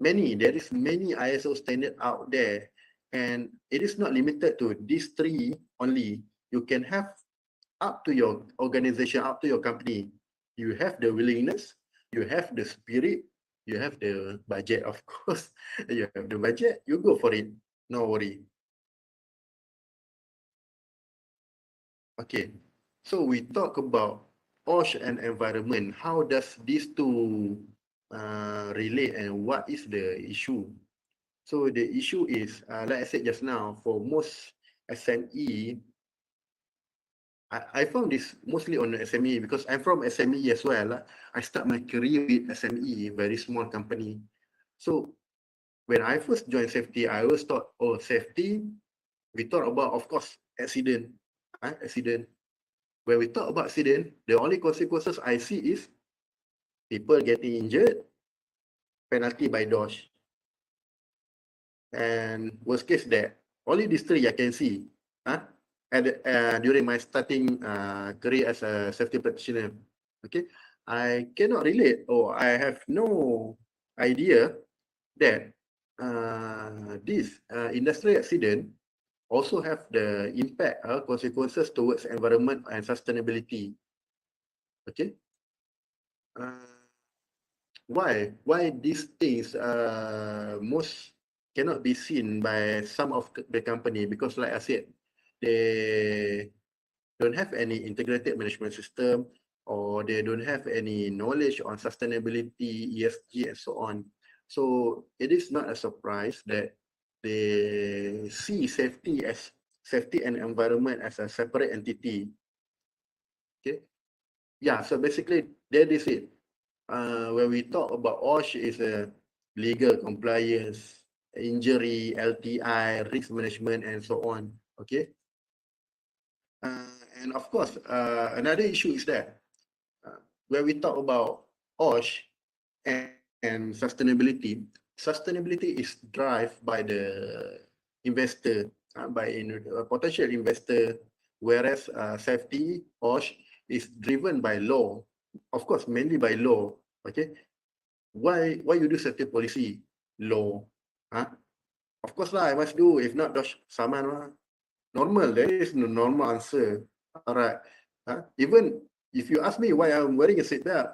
There is many ISO standard out there, and it is not limited to these 3 only. You can have up to your organization, up to your company. You have the willingness, you have the spirit, you have the budget, of course. You have the budget, you go for it. No worry. Okay, so we talk about OSH and environment. How does these 2 relate, and what is the issue? So the issue is, like I said just now, for most SME, I found this mostly on the SME because I'm from SME as well. I start my career with SME, very small company. So when I first joined safety, I always thought, oh, safety, we thought about, of course, accident. Accident. When we talk about accident, the only consequences I see is people getting injured, penalty by DOSH. And worst case that, only these 3 I can see. During my starting career as a safety practitioner. Okay, I cannot relate, or I have no idea that this industrial accident also have the impact consequences towards environment and sustainability. Okay, why these things most cannot be seen by some of the company? Because like I said, they don't have any integrated management system, or they don't have any knowledge on sustainability, ESG, and so on. So it is not a surprise that they see safety and environment as a separate entity. Okay, yeah. So basically, that is it. When we talk about OSH, is a legal compliance, injury, LTI, risk management, and so on. Okay. And of course, another issue is that when we talk about OSH and sustainability, sustainability is driven by the investor, by a potential investor, whereas safety, OSH, is driven by law. Of course, mainly by law. Okay, why you do safety policy? Law. Of course lah, I must do. If not, DOSH saman lah. Normal. There is no normal answer. Alright. Even if you ask me why I'm wearing a seatbelt,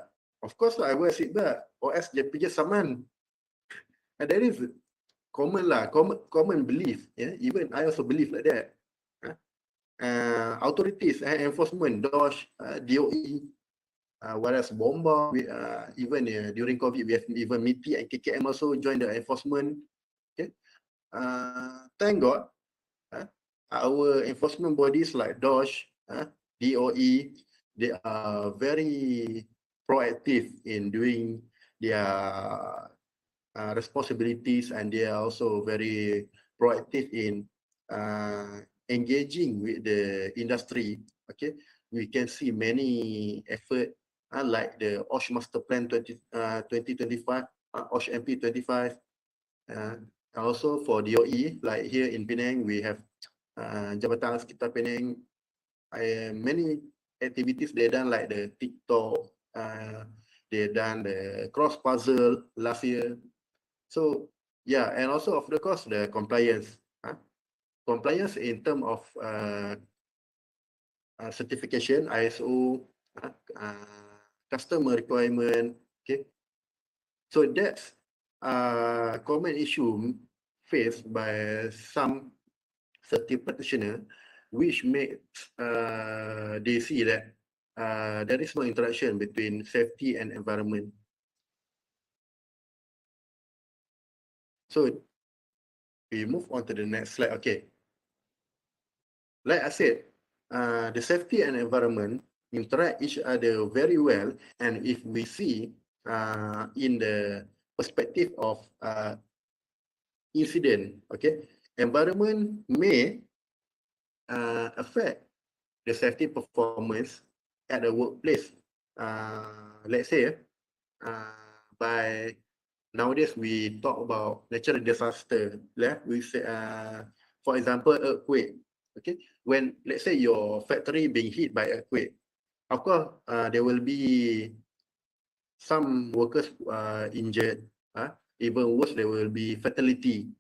of course I wear a seatbelt, or else they just saman. And that is common lah, common belief. Yeah, even I also believe like that. Authorities and enforcement, DOSH, DOE, whereas Bomba, even during COVID, we have even MITI and KKM also joined the enforcement. Okay, thank God, our enforcement bodies like DOSH, DOE, they are very proactive in doing their responsibilities, and they are also very proactive in engaging with the industry, okay, we can see many effort like the OSH Master Plan 2025, OSH MP 25, and also for DOE, like here in Penang, we have Jabatan Sekitar Penang, many activities they done like the TikTok, they done the cross puzzle last year. So yeah, and also of course the compliance. Compliance in terms of certification, ISO, customer requirement. Okay, so that's a common issue faced by some certain practitioner, which makes they see that there is no interaction between safety and environment. So we move on to the next slide. Okay, like I said, the safety and environment interact each other very well, and if we see in the perspective of incident, okay, environment may affect the safety performance at the workplace. Let's say by nowadays we talk about natural disaster. We say, for example, earthquake. Okay, when let's say your factory being hit by earthquake, of course there will be some workers injured. Even worse, there will be fatality,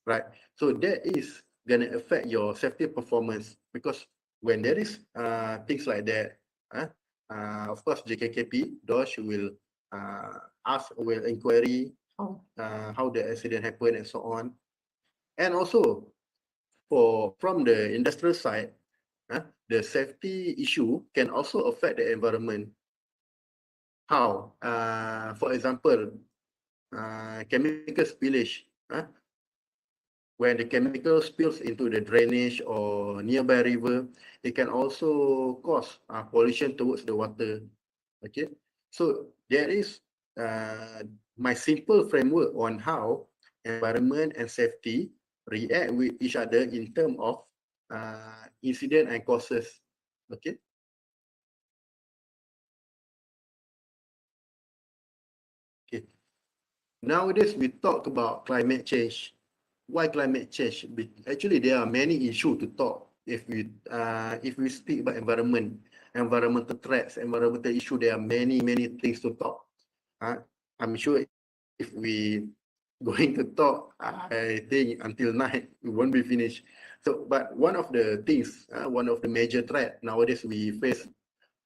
right? So that is gonna affect your safety performance, because when there is things like that, of course JKKP, DOSH will inquiry how the accident happened and so on. And also from the industrial side, the safety issue can also affect the environment. How? For example, chemical spillage. When the chemical spills into the drainage or nearby river, it can also cause pollution towards the water. Okay, so there is my simple framework on how environment and safety react with each other in terms of incident and causes. Okay. Okay. Nowadays we talk about climate change. Why climate change? Actually, there are many issues to talk. If we speak about environmental threats, environmental issue, there are many things to talk. I'm sure if we going to talk, I think until night we won't be finished. So, but one of the things, one of the major threat nowadays we face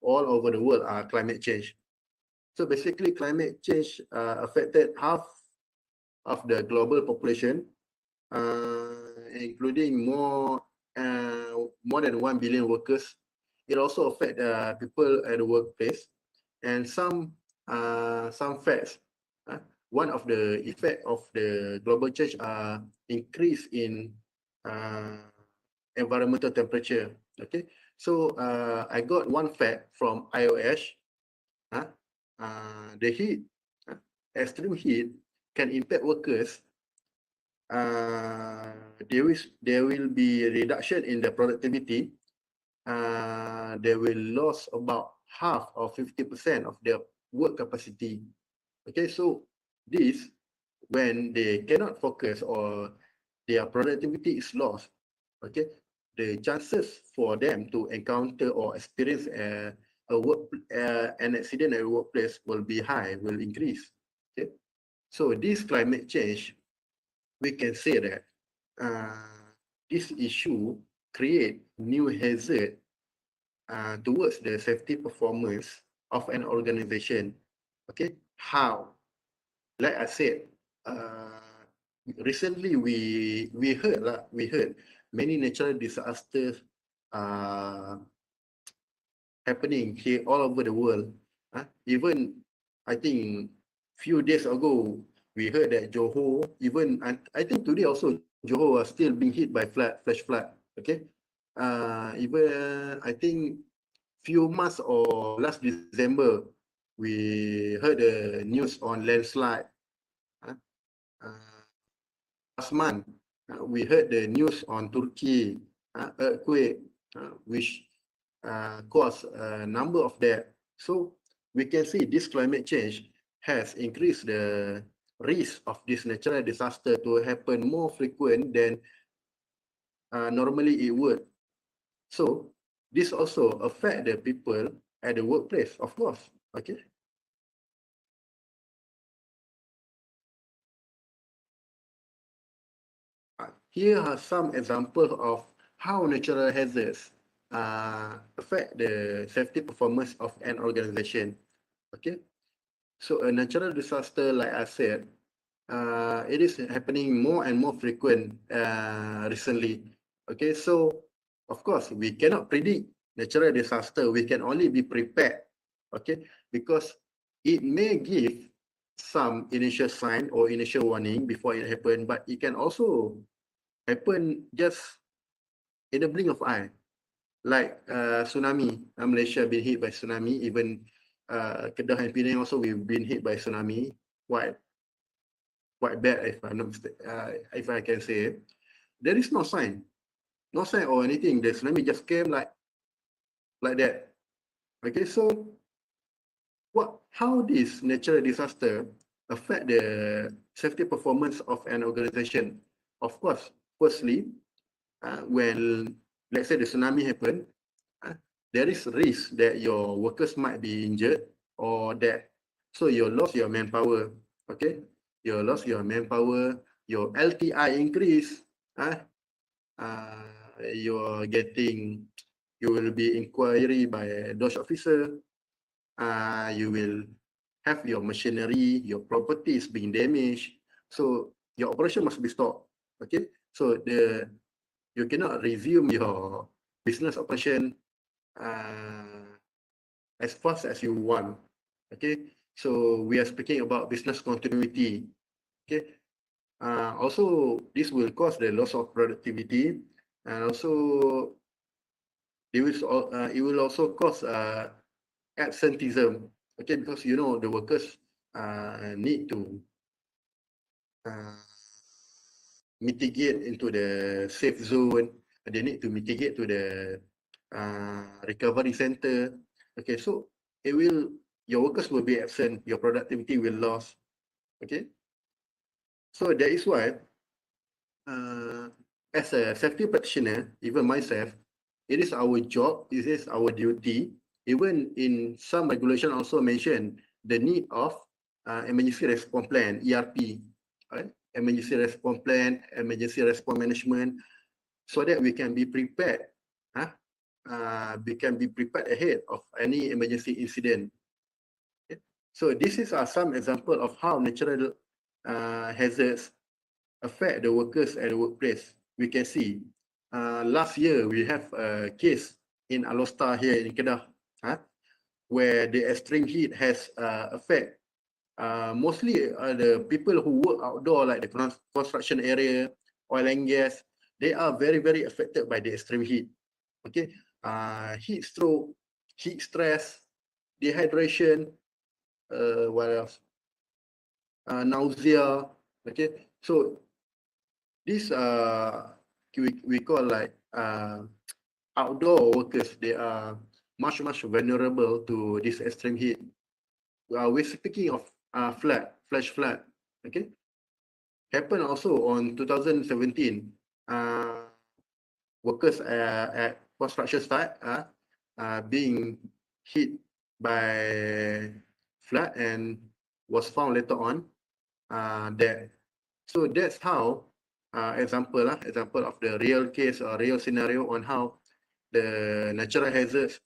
all over the world are climate change. So basically, climate change affected half of the global population, including more than 1 billion workers. It also affects people at the workplace, and some facts. One of the effect of the global change are increase in environmental temperature. Okay, so I got one fact from iOS. The heat, extreme heat, can impact workers. There will be a reduction in the productivity. They will lose about half or 50% of their work capacity. Okay, so this, when they cannot focus or their productivity is lost, okay, the chances for them to encounter or experience an accident at a workplace will be high, will increase. Okay, so this climate change, we can say that this issue create new hazard towards the safety performance of an organization. Okay, how? Like I said, recently we heard many natural disasters happening here all over the world. Even I think few days ago we heard that Johor, even I think today also Johor are still being hit by flash flood. Okay, even I think few months or last December we heard the news on landslide. Last month we heard the news on Turkey earthquake, which cause a number of death. So we can see this climate change has increased the risk of this natural disaster to happen more frequent than normally it would. So this also affect the people at the workplace, of course. Okay. Here are some examples of how natural hazards affect the safety performance of an organization. Okay. So a natural disaster, like I said, it is happening more and more frequent recently. Okay, so of course we cannot predict natural disaster. We can only be prepared. Okay, because it may give some initial sign or initial warning before it happen, but it can also happen just in the blink of eye. Like tsunami, Malaysia been hit by tsunami. Even Kedah and Penang also we've been hit by tsunami. Quite bad, if I'm not if I can say. There is no sign or anything. The tsunami just came like that. Okay, so how this natural disaster affect the safety performance of an organization? Of course, firstly, when let's say the tsunami happened, there is risk that your workers might be injured or dead. So you lost your manpower. Okay, you lost your manpower. Your LTI increase. You're getting, you will be inquiry by a DOJ officer. You will have your machinery, your properties being damaged. So your operation must be stopped. Okay, so you cannot resume your business operation as fast as you want. Okay, so we are speaking about business continuity. Okay, also this will cause the loss of productivity, and also it will also cause absenteeism. Okay, because you know the workers need to mitigate into the safe zone. They need to mitigate to the recovery center. Okay, so your workers will be absent, your productivity will lose. Okay, so that is why as a safety practitioner, even myself, it is our job, it is our duty. Even in some regulation also mention the need of emergency response plan, ERP, right? Emergency response plan, emergency response management, so that we can be prepared. We can be prepared ahead of any emergency incident. Okay? So this is some example of how natural hazards affect the workers at the workplace. We can see last year we have a case in Alostar here in Kedah, where the extreme heat has affect mostly the people who work outdoor, like the construction area, oil and gas. They are very, very affected by the extreme heat. Okay, heat stroke, heat stress, dehydration, what else? Nausea. Okay, so this we call like outdoor workers. They are much vulnerable to this extreme heat. We're speaking of flash flood. Okay, happened also on 2017. Workers at construction site being hit by flood and was found later on that. So that's how example of the real case or real scenario on how the natural hazards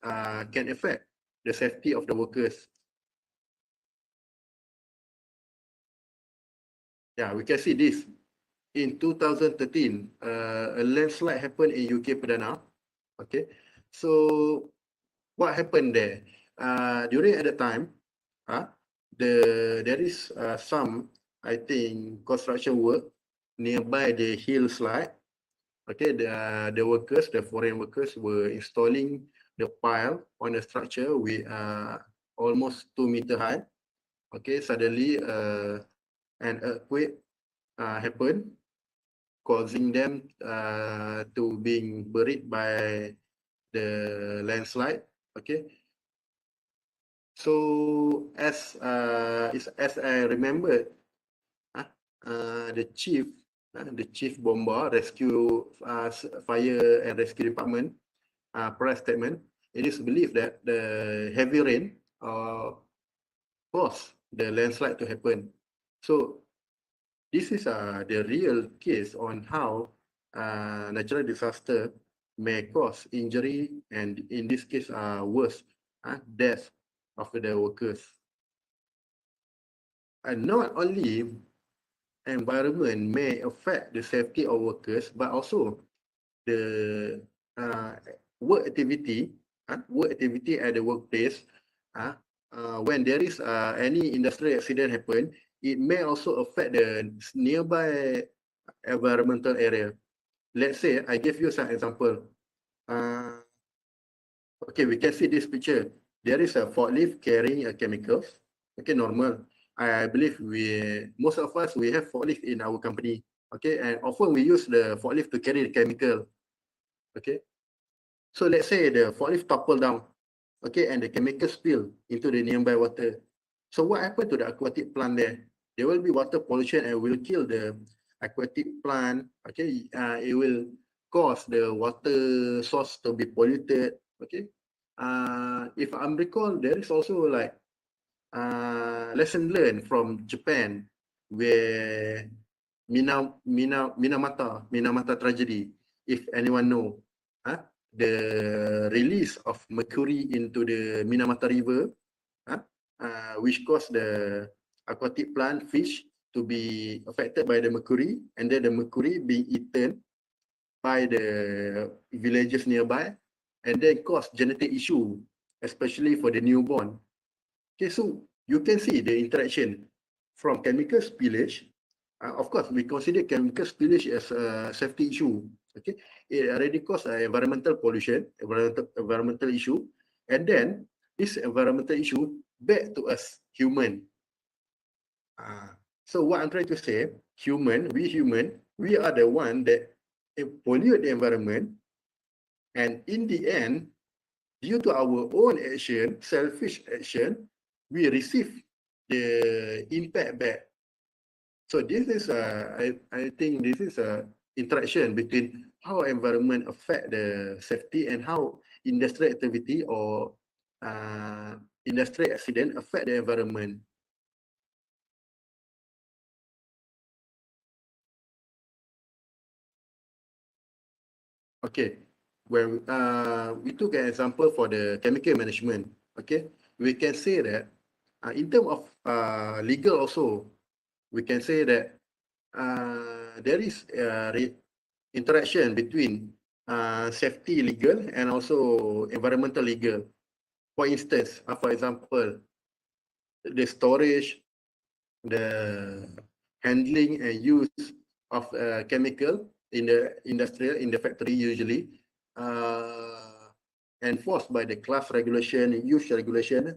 can affect the safety of the workers. Yeah, we can see this. In 2013, a landslide happened in UK Perdana. Okay, so what happened there? During at the time, there is some, I think, construction work nearby the hillside. Okay, the workers, the foreign workers, were installing the pile on the structure with almost 2 meter high. Okay, suddenly an earthquake happened, causing them to being buried by the landslide. Okay. So as I remembered, the chief bomber rescue fire and rescue department press statement. It is believed that the heavy rain caused the landslide to happen. So this is the real case on how natural disaster may cause injury and in this case worse death of the workers. And not only environment may affect the safety of workers, but also the work activity at the workplace. When there is any industrial accident happen, it may also affect the nearby environmental area. Let's say I give you some example. Okay, we can see this picture. There is a forklift carrying a chemicals. Okay, normal. I believe most of us we have forklift in our company. Okay, and often we use the forklift to carry the chemical. Okay, so let's say the forklift topple down. Okay, and the chemical spill into the nearby water. So what happened to the aquatic plant there? There will be water pollution and will kill the aquatic plant. Okay, it will cause the water source to be polluted. Okay, if I'm recall, there is also like lesson learned from Japan where Minamata tragedy. If anyone know, the release of mercury into the Minamata River, which caused the aquatic plant fish to be affected by the mercury, and then the mercury being eaten by the villages nearby, and then cause genetic issue, especially for the newborn. Okay, so you can see the interaction from chemical spillage. Of course, we consider chemical spillage as a safety issue. Okay, it already caused environmental pollution, environmental issue, and then this environmental issue back to us human. So what I'm trying to say, we are the one that pollute the environment, and in the end, due to our own action, selfish action, we receive the impact back. So this is I think this is a interaction between how environment affect the safety and how industrial activity or industrial accident affect the environment. Okay, when we took an example for the chemical management. Okay, we can say that in terms of legal also, we can say that there is interaction between safety legal and also environmental legal. For instance, for example, the storage, the handling and use of chemical in the industrial, in the factory usually enforced by the class regulation, use regulation,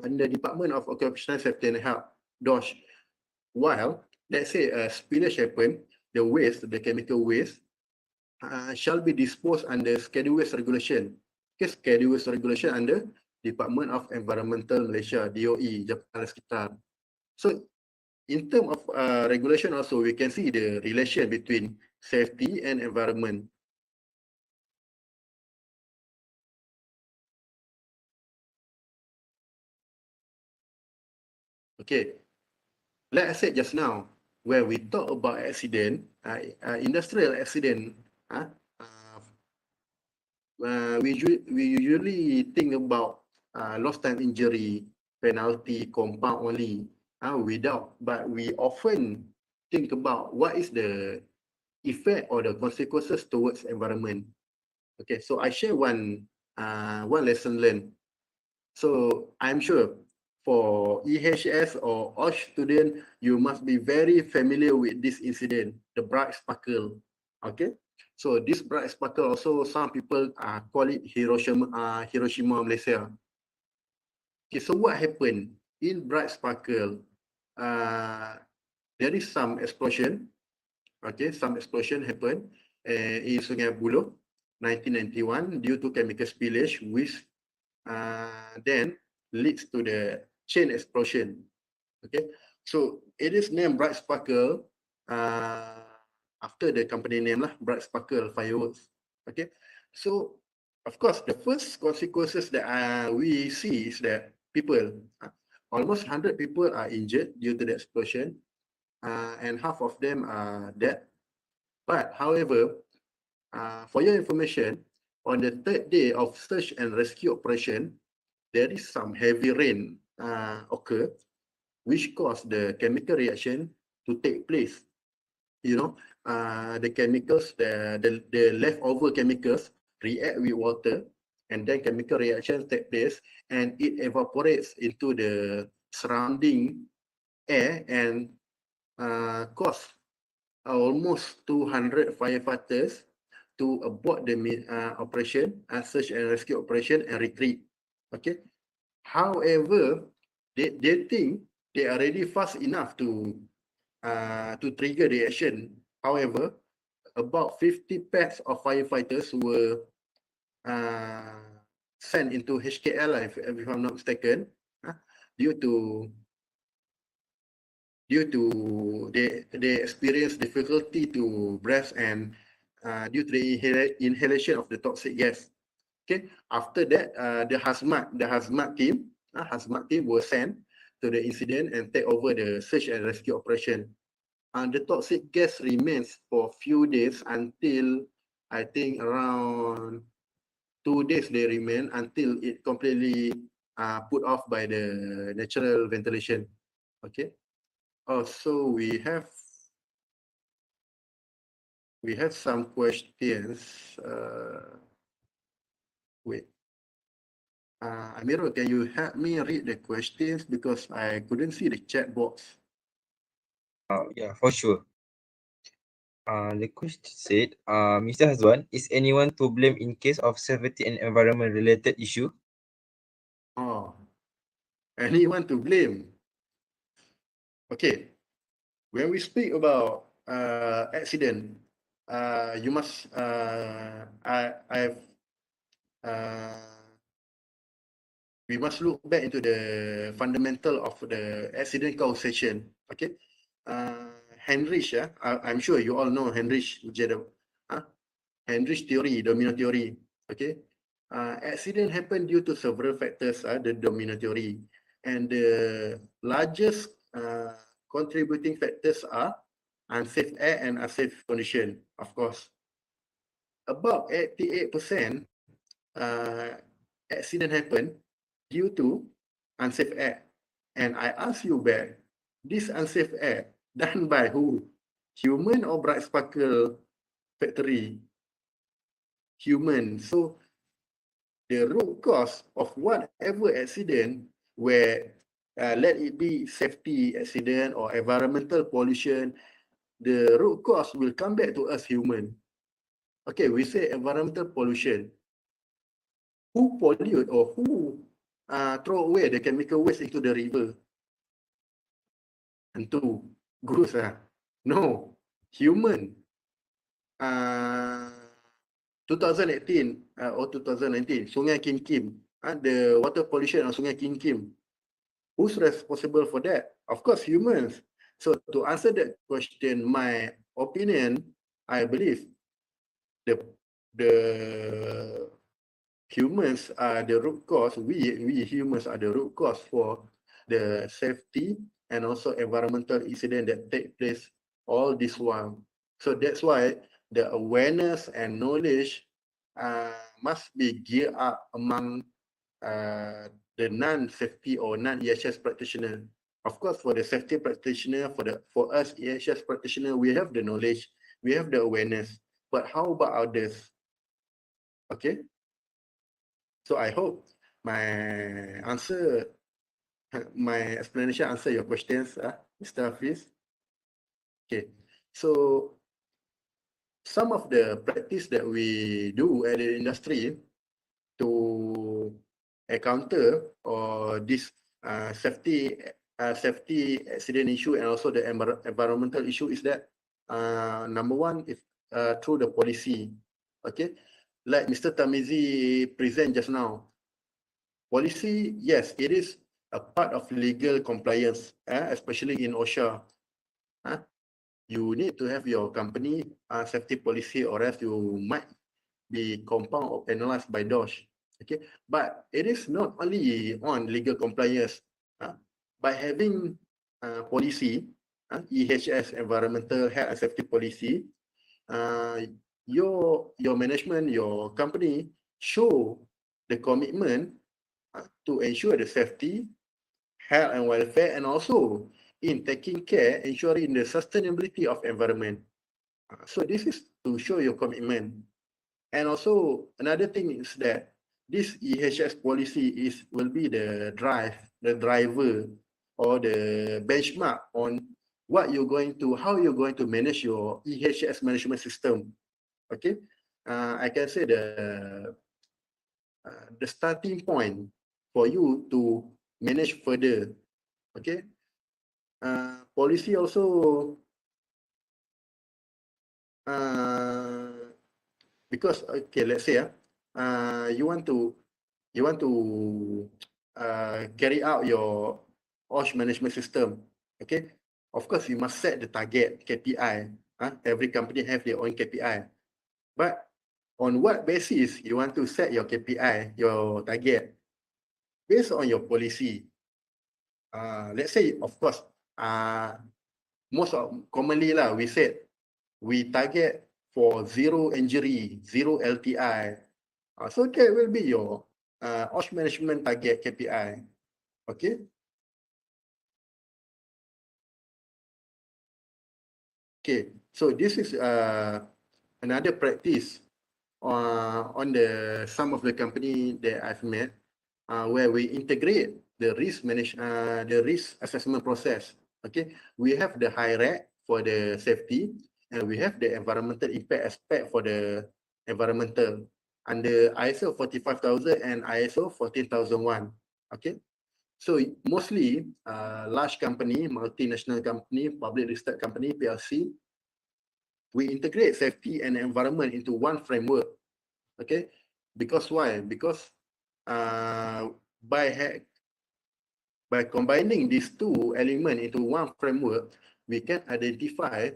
and the Department of Occupational Safety and Health, DOSH. While, let's say a spillage happen, the waste, the chemical waste, shall be disposed under Schedule Waste Regulation. Okay, Schedule Waste Regulation under Department of Environmental Malaysia, DOE, Japan Sekitar. So, in terms of regulation also, we can see the relation between safety and environment. Okay, like I said just now, when we talk about accident, industrial accident, we usually think about lost time injury, penalty, compound only, but we often think about what is the effect or the consequences towards environment. Okay, so I share one lesson learned. So I'm sure for EHS or OSH student, you must be very familiar with this incident, the bright sparkle. Okay, so this bright sparkle also some people call it Hiroshima, Malaysia. Okay, so what happened in bright sparkle? There is some explosion. Okay, some explosion happened in Sungai Buloh, 1991, due to chemical spillage, which then leads to the chain explosion. Okay, so it is named Bright Sparkle after the company name lah, Bright Sparkle Fireworks. Okay, so of course the first consequences that we see is that people, almost 100 people are injured due to the explosion, and half of them are dead. But however, for your information, on the third day of search and rescue operation, there is some heavy rain occur, which caused the chemical reaction to take place. You know, the chemicals, the leftover chemicals react with water, and then chemical reactions take place, and it evaporates into the surrounding air and cause almost 200 firefighters to abort the operation, search and rescue operation, and retreat. Okay. However, they think they are already fast enough to trigger the action. However, about 50 packs of firefighters were sent into HKL, if I'm not mistaken, due to they experience difficulty to breathe and due to the inhalation of the toxic gas. Okay, after that, the hazmat team was sent to the incident and take over the search and rescue operation. The toxic gas remains for a few days until I think around 2 days they remain until it completely put off by the natural ventilation. Okay. Also, we have some questions. Wait. Amiro, can you help me read the questions because I couldn't see the chat box? Yeah, for sure. The question said, Mr. Hazwan, is anyone to blame in case of safety and environment related issue? Oh, anyone to blame? Okay, when we speak about accident, you must we must look back into the fundamental of the accident causation. Okay, Heinrich, I'm sure you all know Heinrich Heinrich theory, domino theory. Okay, accident happen due to several factors, the domino theory, and the largest contributing factors are unsafe air and unsafe condition. Of course, about 88% accident happen due to unsafe air. And I ask you back, this unsafe air done by who? Human or Bright Sparkle factory? Human. So the root cause of whatever accident, where let it be safety accident or environmental pollution, the root cause will come back to us human. Okay, we say environmental pollution. Who pollute or who throw away the chemical waste into the river? Tentu goose no, human. 2018 or 2019, Sungai Kim Kim, the water pollution on Sungai Kim Kim. Who's responsible for that? Of course, humans. So to answer that question, my opinion, I believe the humans are the root cause. We humans are the root cause for the safety and also environmental incident that take place all this while. So that's why the awareness and knowledge must be geared up among the non-safety or non-EHS practitioner. Of course, for the safety practitioner, for us EHS practitioner, we have the knowledge, we have the awareness. But how about others? Okay. So I hope my answer, my explanation answer your questions, Mr. Hafiz. Okay. So some of the practice that we do at the industry to encounter or this safety accident issue and also the environmental issue is that Number one, if through the policy, okay, like Mr. Tamizi present just now, policy, yes, it is a part of legal compliance, especially in OSHA. You need to have your company safety policy, or else you might be compound or penalized by DOSH. Okay, but it is not only on legal compliance. By having policy, EHS, environmental health and safety policy, your management, your company show the commitment to ensure the safety, health and welfare, and also in taking care, ensuring the sustainability of environment. So this is to show your commitment. And also another thing is that this EHS policy will be the driver or the benchmark on how you're going to manage your EHS management system. Okay, I can say the starting point for you to manage further. Okay, policy also because okay, let's say you want to carry out your OSH management system. Okay, of course you must set the target KPI. Every company have their own KPI, but on what basis you want to set your KPI, your target? Based on your policy. Let's say, of course, commonly we said we target for 0 injury, 0 LTI. So that will be your OSH management target KPI. Okay. Okay. So this is another practice on some of the company that I've met, where we integrate the risk assessment process. Okay. We have the HIRAC for the safety, and we have the environmental impact aspect for the environmental under ISO 45000 and ISO 14001. Okay. So mostly large company, multinational company, public listed company, PLC, we integrate safety and environment into one framework. Okay. Because why? Because by combining these two elements into one framework, we can identify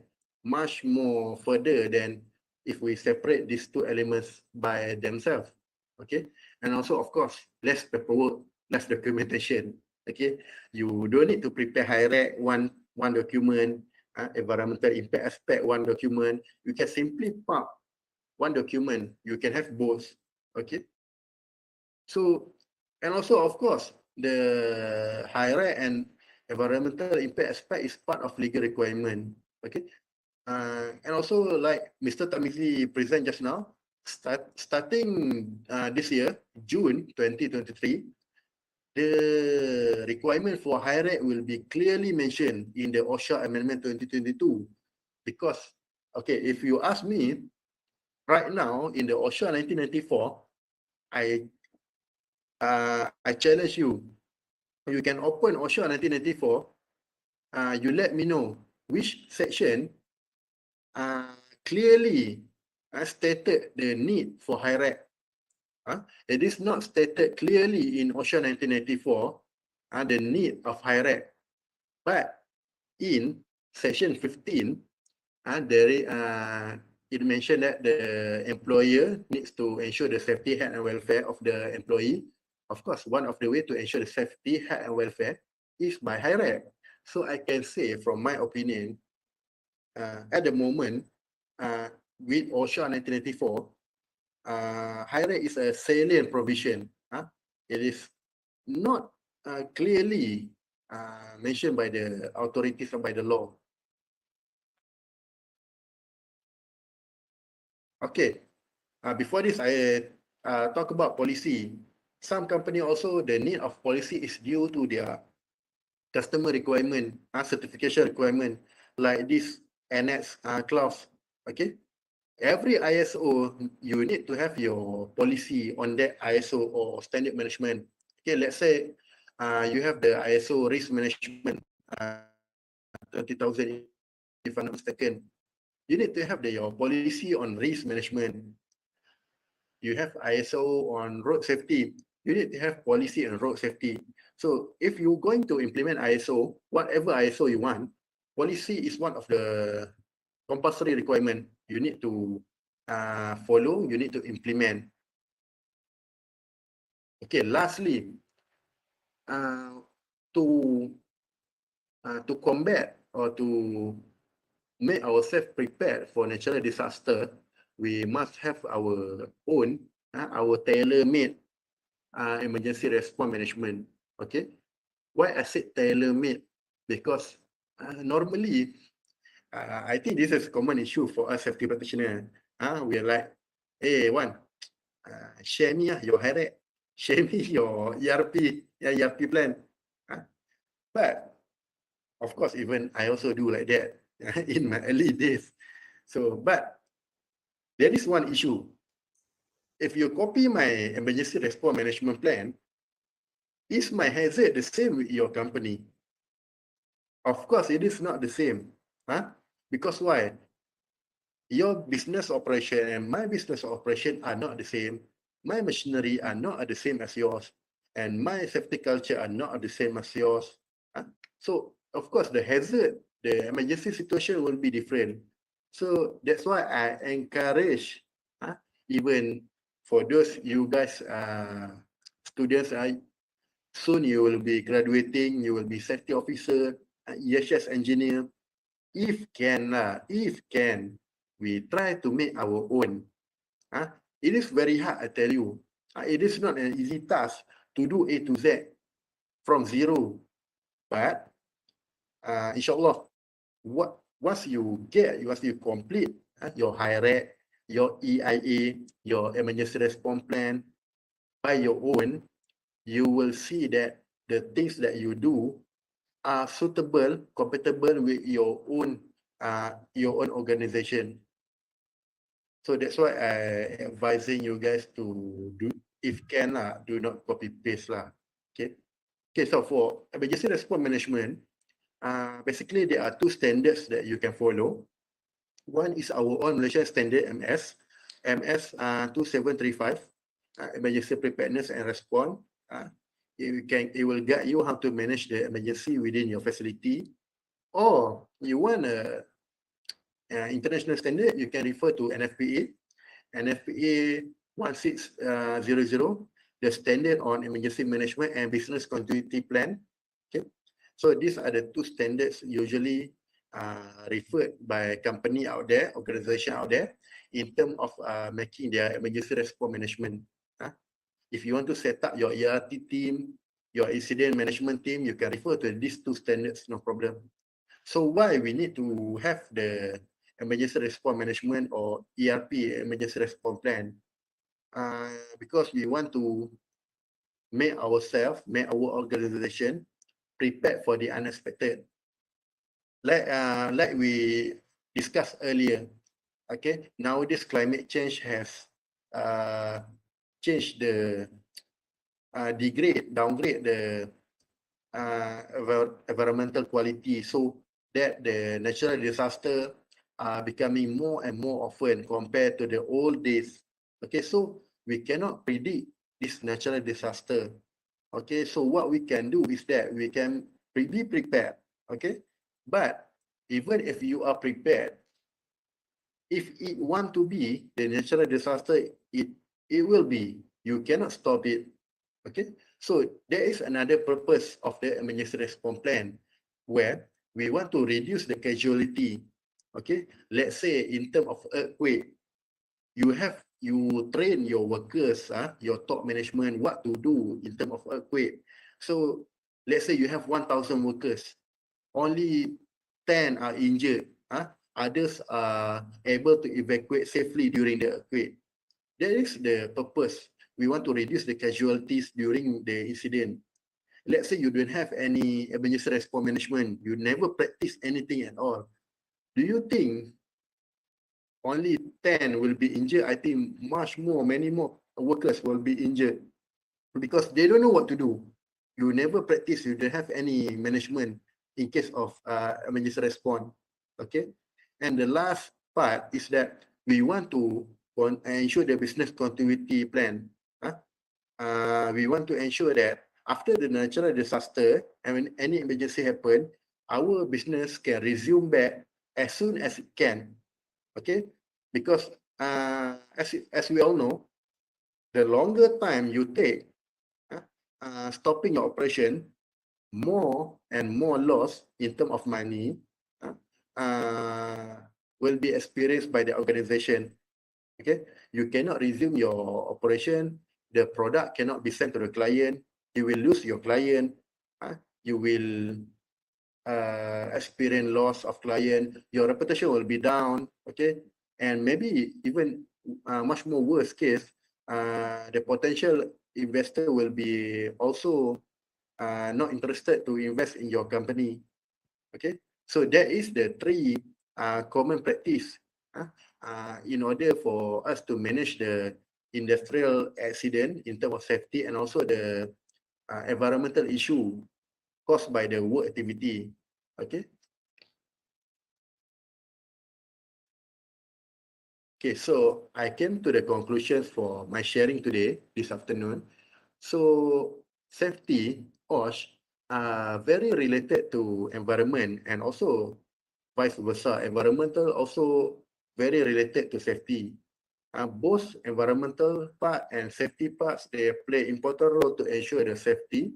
much more further than if we separate these two elements by themselves. Okay. And also, of course, less paperwork, less documentation. Okay. You don't need to prepare HIRAC one document, environmental impact aspect one document. You can simply pump one document. You can have both. Okay. So, and also, of course, the HIRAC and environmental impact aspect is part of legal requirement. Okay. And also, like Mr. Tamizi present just now, starting this year, June 2023, the requirement for HIRAC will be clearly mentioned in the OSHA Amendment 2022. Because, okay, if you ask me, right now in the OSHA 1994, I challenge you. You can open OSHA 1994. You let me know which section clearly stated the need for HIRAC. It is not stated clearly in OSHA 1994 the need of HIRAC, but in section 15, it mentioned that the employer needs to ensure the safety, health, and welfare of the employee. Of course, one of the way to ensure the safety, health, and welfare is by HIRAC. So I can say, from my opinion, at the moment, with OSHA 1994, HIRAC is a salient provision. It is not clearly mentioned by the authorities or by the law. Okay. Before this, I talk about policy. Some company also, the need of policy is due to their customer requirement, certification requirement, like this annex clause. Okay. Every ISO, you need to have your policy on that ISO or standard management. Okay, let's say you have the ISO risk management 30,000, if I'm not mistaken. You need to have your policy on risk management. You have ISO on road safety. You need to have policy on road safety. So if you're going to implement ISO, whatever ISO you want, policy is one of the compulsory requirement you need to follow, you need to implement. Okay, lastly, to combat or to make ourselves prepared for natural disaster, we must have our own, our tailor-made emergency response management. Okay, why I said tailor-made? Because normally, I think this is a common issue for us safety practitioners. We're like, hey, share me your HREC, share me your ERP plan. But of course, even I also do like that in my early days. So, but there is one issue. If you copy my emergency response management plan, is my hazard the same with your company? Of course, it is not the same. Because why? Your business operation and my business operation are not the same. My machinery are not the same as yours. And my safety culture are not the same as yours. So, of course, the hazard, the emergency situation will be different. So, that's why I encourage, even for those you guys, students, soon you will be graduating, you will be safety officer, EHS engineer. If can, we try to make our own. It is very hard, I tell you. It is not an easy task to do A to Z from zero. But inshallah, once you complete your HIREC, your EIA, your emergency response plan by your own, you will see that the things that you do are suitable, compatible with your own organization. So that's why I advising you guys to do, if can, do not copy paste lah. Okay. Okay. So for emergency response management, basically there are two standards that you can follow. One is our own Malaysian standard MS 2735, emergency preparedness and response. It will guide you how to manage the emergency within your facility. Or you want a international standard, you can refer to NFPA 1600, the standard on emergency management and business continuity plan. Okay, so these are the two standards usually referred by company out there, organization out there, in terms of making their emergency response management. If you want to set up your ERT team, your incident management team, you can refer to these two standards, no problem. So why we need to have the emergency response management or ERP, emergency response plan? Because we want to make ourselves, make our organization prepared for the unexpected. Like we discussed earlier, okay, nowadays climate change has changed the downgrade the environmental quality, so that the natural disaster are becoming more and more often compared to the old days. Okay, so we cannot predict this natural disaster. Okay, so what we can do is that we can be prepared. Okay, but even if you are prepared, if it want to be the natural disaster, it will be. You cannot stop it. Okay, so there is another purpose of the emergency response plan, where we want to reduce the casualty. Okay, let's say in terms of earthquake, you train your workers, your top management, what to do in terms of earthquake. So let's say you have 1,000 workers, only 10 are injured, others are able to evacuate safely during the earthquake. That is the purpose. We want to reduce the casualties during the incident. Let's say you don't have any emergency response management, you never practice anything at all. Do you think only 10 will be injured? I think many more workers will be injured because they don't know what to do. You never practice, you don't have any management in case of emergency response. Okay, and the last part is that we want to ensure the business continuity plan. We want to ensure that after the natural disaster and when any emergency happen, our business can resume back as soon as it can. Okay, because as we all know, the longer time you take stopping your operation, more and more loss in terms of money will be experienced by the organization. Okay, you cannot resume your operation. The product cannot be sent to the client. You will lose your client. You will experience loss of client. Your reputation will be down. Okay, and maybe even much more worst case, the potential investor will be also not interested to invest in your company. Okay, so that is the three common practice in order for us to manage the industrial accident in terms of safety and also the environmental issue caused by the work activity. Okay. Okay, so I came to the conclusions for my sharing today, this afternoon. So safety, OSH, are very related to environment and also vice versa. Environmental also very related to safety. Both environmental part and safety parts, they play important role to ensure the safety,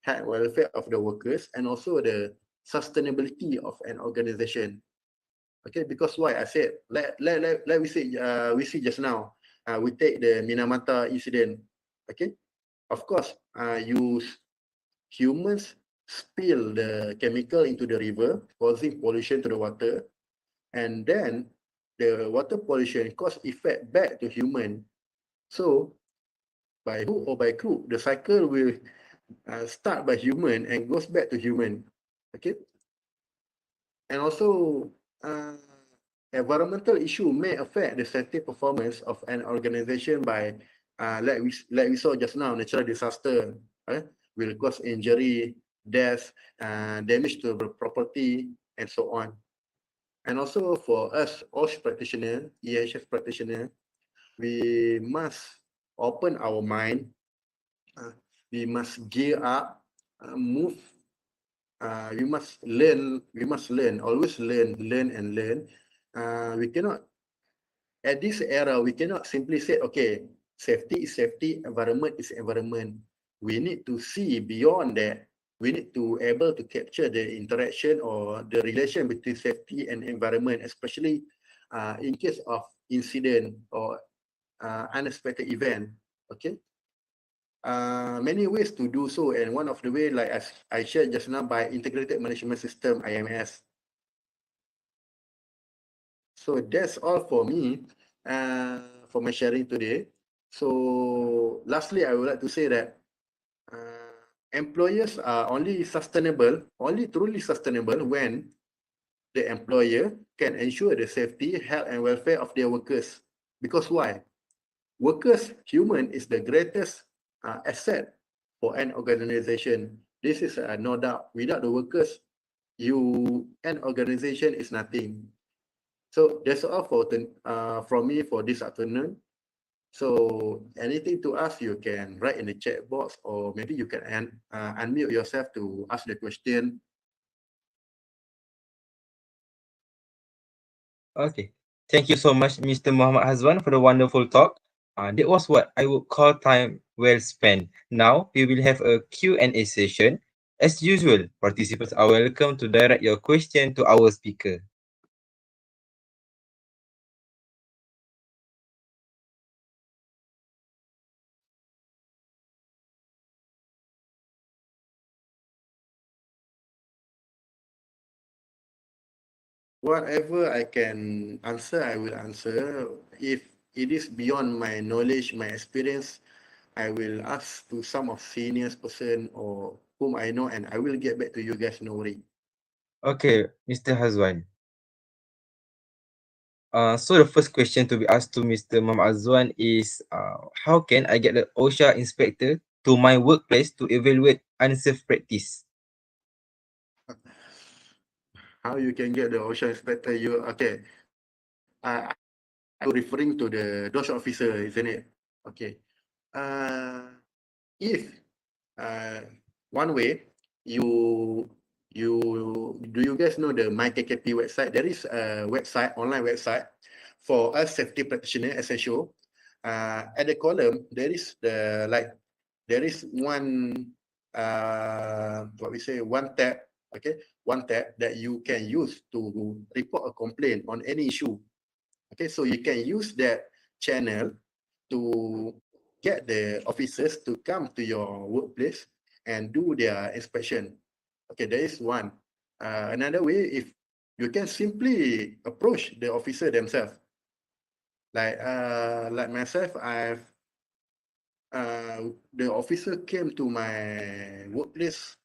health, welfare of the workers, and also the sustainability of an organization. Okay, because why I said, let we see just now, we take the Minamata incident. Okay, of course, humans spill the chemical into the river, causing pollution to the water, and then the water pollution cause effect back to human. So by hook or by crook, the cycle will start by human and goes back to human. Okay, and also environmental issue may affect the safety performance of an organization by like we saw just now, natural disaster will cause injury, death, damage to the property, and so on. And also for us OSH practitioner, EHS practitioner, we must open our mind. We must gear up, move. We must learn, always learn and learn. We cannot, at this era, we cannot simply say, okay, safety is safety, environment is environment. We need to see beyond that. We need to able to capture the interaction or the relation between safety and environment, especially in case of incident or unexpected event. Okay. Many ways to do so, and one of the way, like as I shared just now, by integrated management system, IMS. So that's all for me for my sharing today. So lastly, I would like to say that employers are only truly sustainable when the employer can ensure the safety, health, and welfare of their workers. Because why? Workers, human, is the greatest asset for an organization. This is no doubt. Without the workers, an organization is nothing. So that's all from me for this afternoon. So anything to ask, you can write in the chat box, or maybe you can unmute yourself to ask the question. Okay. Thank you so much, Mr. Muhammad Hazwan, for the wonderful talk. That was what I would call time well spent. Now we will have a Q&A session. As usual, participants are welcome to direct your question to our speaker. Whatever I can answer, I will answer. If it is beyond my knowledge, my experience, I will ask to some of seniors person or whom I know, and I will get back to you guys, no worry. Okay, Mr. Hazwan. So the first question to be asked to Mr. Muhammad Hazwan is, how can I get the OSHA inspector to my workplace to evaluate unsafe practice? How you can get the OSHA inspector? Okay. I'm referring to the DOSH officer, isn't it? Okay. If one way do you guys know the MyKKP website? There is a website, online website for us safety practitioner SSO. At the column there is one one tab, okay, one tab that you can use to report a complaint on any issue. Okay, so you can use that channel to get the officers to come to your workplace and do their inspection. Okay, there is one. Another way, if you can simply approach the officer themselves. Like myself, the officer came to my workplace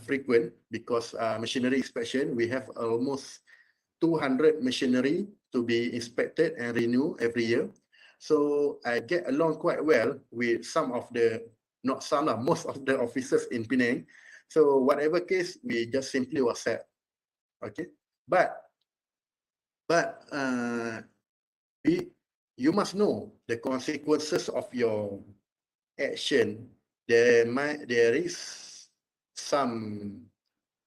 frequent because machinery inspection. We have almost 200 machinery to be inspected and renewed every year. So I get along quite well with some of the, not some, most of the officers in Penang. So whatever case, we just simply WhatsApp. Okay, but you must know the consequences of your action. There is some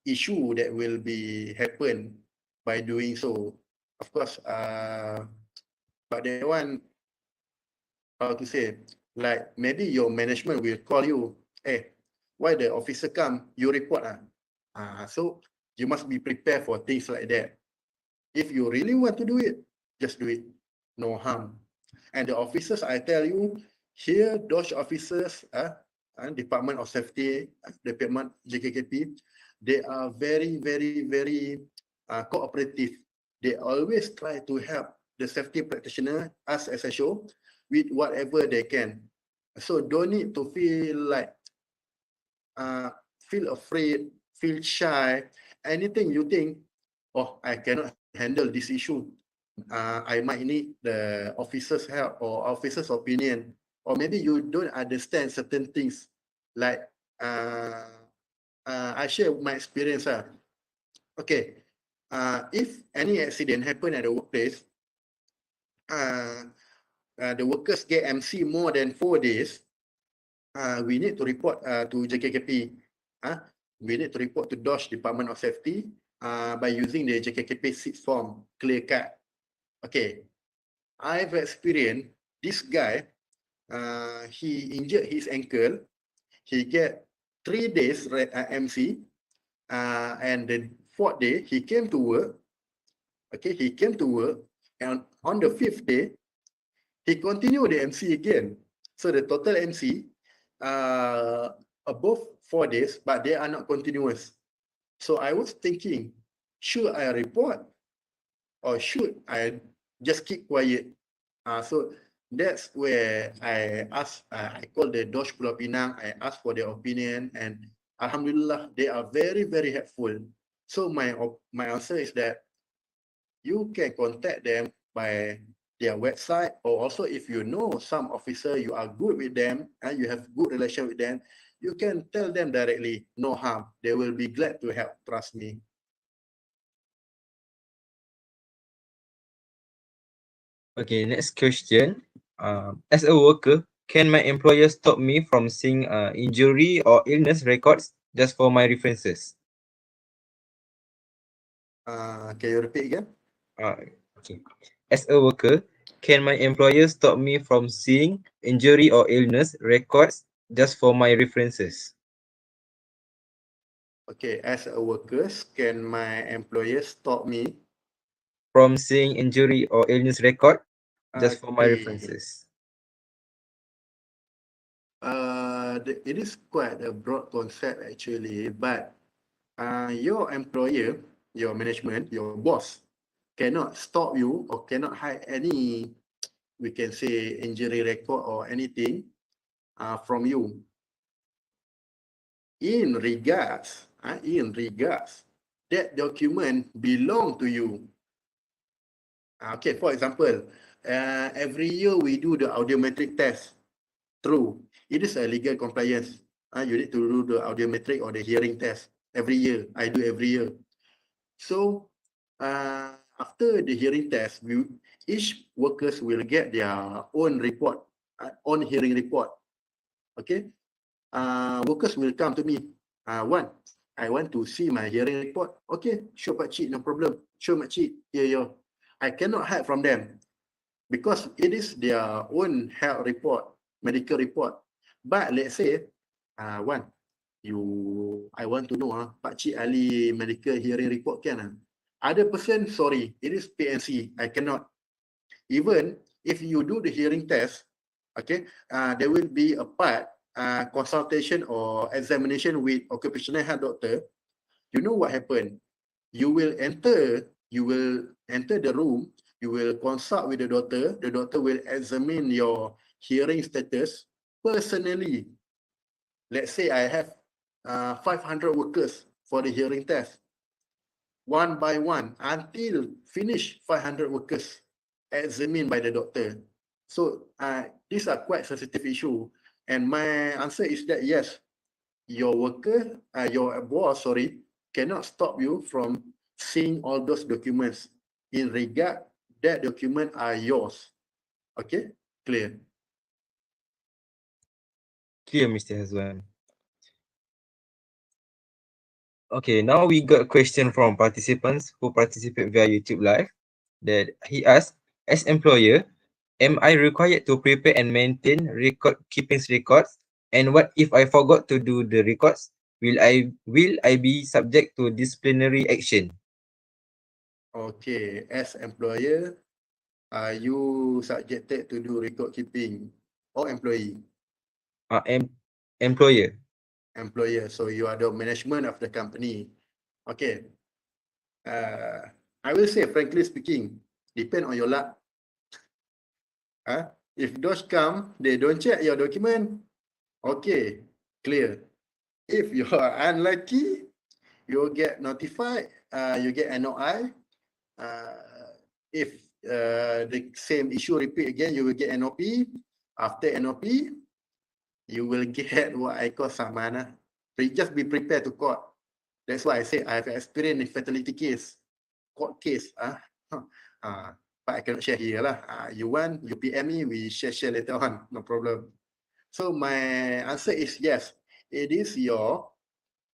issue that will be happen by doing so. Of course, but that one, how to say, like maybe your management will call you, hey, why the officer come, you report. So you must be prepared for things like that. If you really want to do it, just do it, no harm. And the officers, I tell you, here, those officers, Department of Safety, Department JKKP, they are very, very, very cooperative. They always try to help the safety practitioner, us as a show, with whatever they can. So don't need to feel like, feel afraid, feel shy, anything you think, oh, I cannot handle this issue. I might need the officer's help or officer's opinion, or maybe you don't understand certain things. Like I share my experience. Okay, if any accident happen at the workplace, the workers get MC more than 4 days, we need to report to JKKP. We need to report to DOSH, Department of Safety, by using the JKKP 6 form, clear cut. Okay, I've experienced this guy, he injured his ankle, he get 3 days MC, and the 4th day, he came to work. Okay, he came to work, and on the 5th day, he continued the MC again. So the total MC, above 4 days, but they are not continuous. So I was thinking, should I report or should I just keep quiet? So that's where I asked, I called the DOSH Pulau Pinang, I asked for their opinion, and Alhamdulillah, they are very, very helpful. So my answer is that you can contact them by their website, or also if you know some officer, you are good with them and you have good relation with them, you can tell them directly, no harm. They will be glad to help, trust me. Okay, next question. As a worker, can my employer stop me from seeing injury or illness records just for my references? Can you repeat again? Okay. As a worker, can my employer stop me from seeing injury or illness records just for my references? Okay, as a worker, can my employer stop me from seeing injury or illness record just for my Okay. references? It is quite a broad concept actually, but your employer, your management, your boss cannot stop you or cannot hide any, we can say, injury record or anything from you. In regards, that document belong to you. Okay, for example, every year we do the audiometric test. True, it is a legal compliance. You need to do the audiometric or the hearing test every year. I do every year. So after the hearing test, each workers will get their own report, own hearing report. Okay, workers will come to me. One, I want to see my hearing report. Okay, show Pakcik, no problem. Show Makcik, here you. I cannot hide from them because it is their own health report, medical report. But let's say, one, I want to know, Pakcik Ali medical hearing report can? Other person, sorry, it is PNC, I cannot. Even if you do the hearing test, okay, there will be a part, consultation or examination with occupational health doctor. You know what happened? You will enter the room, you will consult with the doctor will examine your hearing status personally. Let's say I have 500 workers for the hearing test. One by one, until finish 500 workers examined by the doctor. So these are quite sensitive issue. And my answer is that yes, your worker, your boss, sorry, cannot stop you from seeing all those documents in regard that document are yours. Okay, clear? Clear, Mr. Hazwan. Okay, now we got a question from participants who participate via YouTube Live that he asked, as employer, am I required to prepare and maintain keeping records? And what if I forgot to do the records? Will I be subject to disciplinary action? Okay, as employer, are you subjected to do record keeping or employee? Employer. Employer, so you are the management of the company. Okay. I will say, frankly speaking, depend on your luck. If those come, they don't check your document, okay, clear. If you are unlucky, you'll get notified, you get NOI. If the same issue repeat again, you will get NOP. After NOP, you will get what I call samana. Just be prepared to court. That's why I say I have experienced in fatality case, court case. But I cannot share here lah. You want, you PM me, we share later on, no problem. So my answer is yes, it is your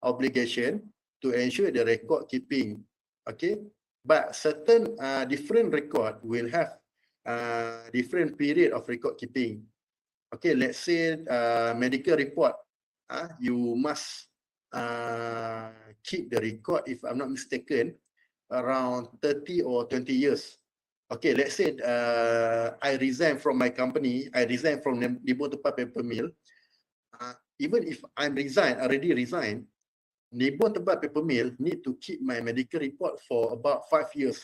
obligation to ensure the record keeping, okay? But certain different record will have different period of record keeping. Okay, let's say medical report, you must keep the record, if I'm not mistaken, around 30 or 20 years. Okay, let's say I resign from my company, I resign from Nibong Tempat Paper Mill. Even if I'm already resigned, Nibong Tempat Paper Mill need to keep my medical report for about 5 years.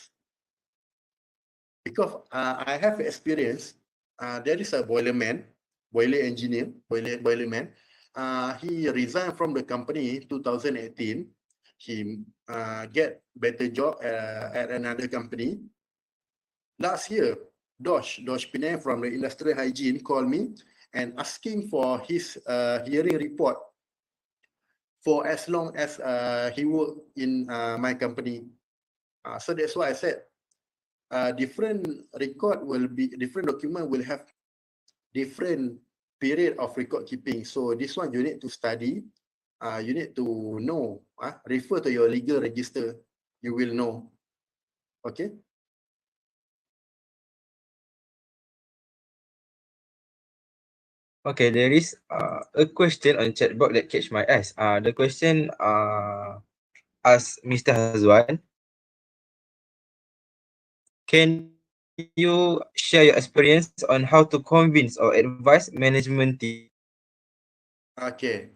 Because I have experience, there is a boiler engineer, boilerman. He resigned from the company in 2018. He get better job at another company. Last year, Dosh Penang from the industrial hygiene called me and asking for his hearing report for as long as he worked in my company. So that's why I said different record will be, different document will have different period of record keeping. So this one you need to study, you need to know, refer to your legal register, you will know. Okay. Okay, there is a question on chat box that catch my eyes. The question asks Mr. Hazwan, can you share your experience on how to convince or advise management team? Okay.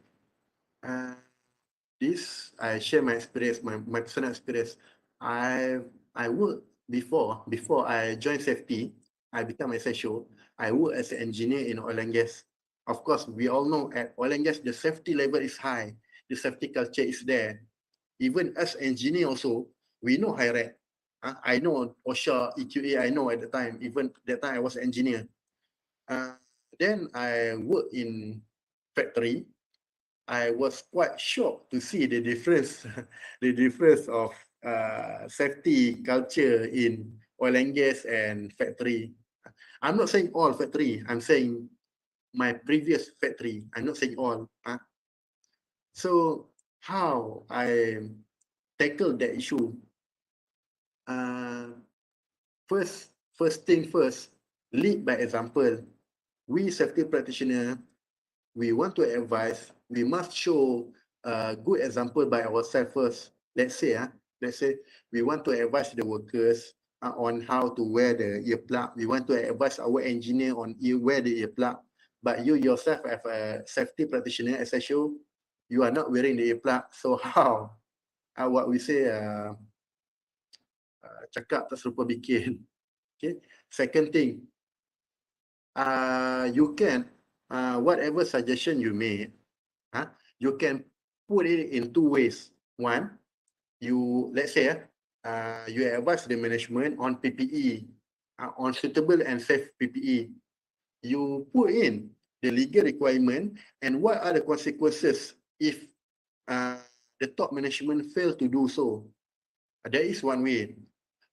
This I share my experience, my personal experience. I work before I joined safety, I become SSO. I work as an engineer in oil and gas. Of course, we all know at oil and gas the safety level is high, the safety culture is there. Even as engineer also, we know high rate. I know OSHA, EQA, I know at the time. Even that time I was engineer. Then I work in factory. I was quite shocked to see the difference, the difference of safety culture in oil and gas and factory. I'm not saying all factory. I'm saying my previous factory. I'm not saying all. So how I tackle that issue? First thing first, lead by example. We safety practitioner, we want to advise. We must show a good example by ourselves first. Let's say we want to advise the workers on how to wear the earplug. We want to advise our engineer on wear the earplug. But you yourself, as a safety practitioner, as I show, you are not wearing the earplug. So how? What we say, cakap tak serupa bikin. Okay. Second thing, you can whatever suggestion you made, you can put it in two ways. One, let's say you advise the management on PPE, on suitable and safe PPE. You put in the legal requirement and what are the consequences if the top management fail to do so. That is one way.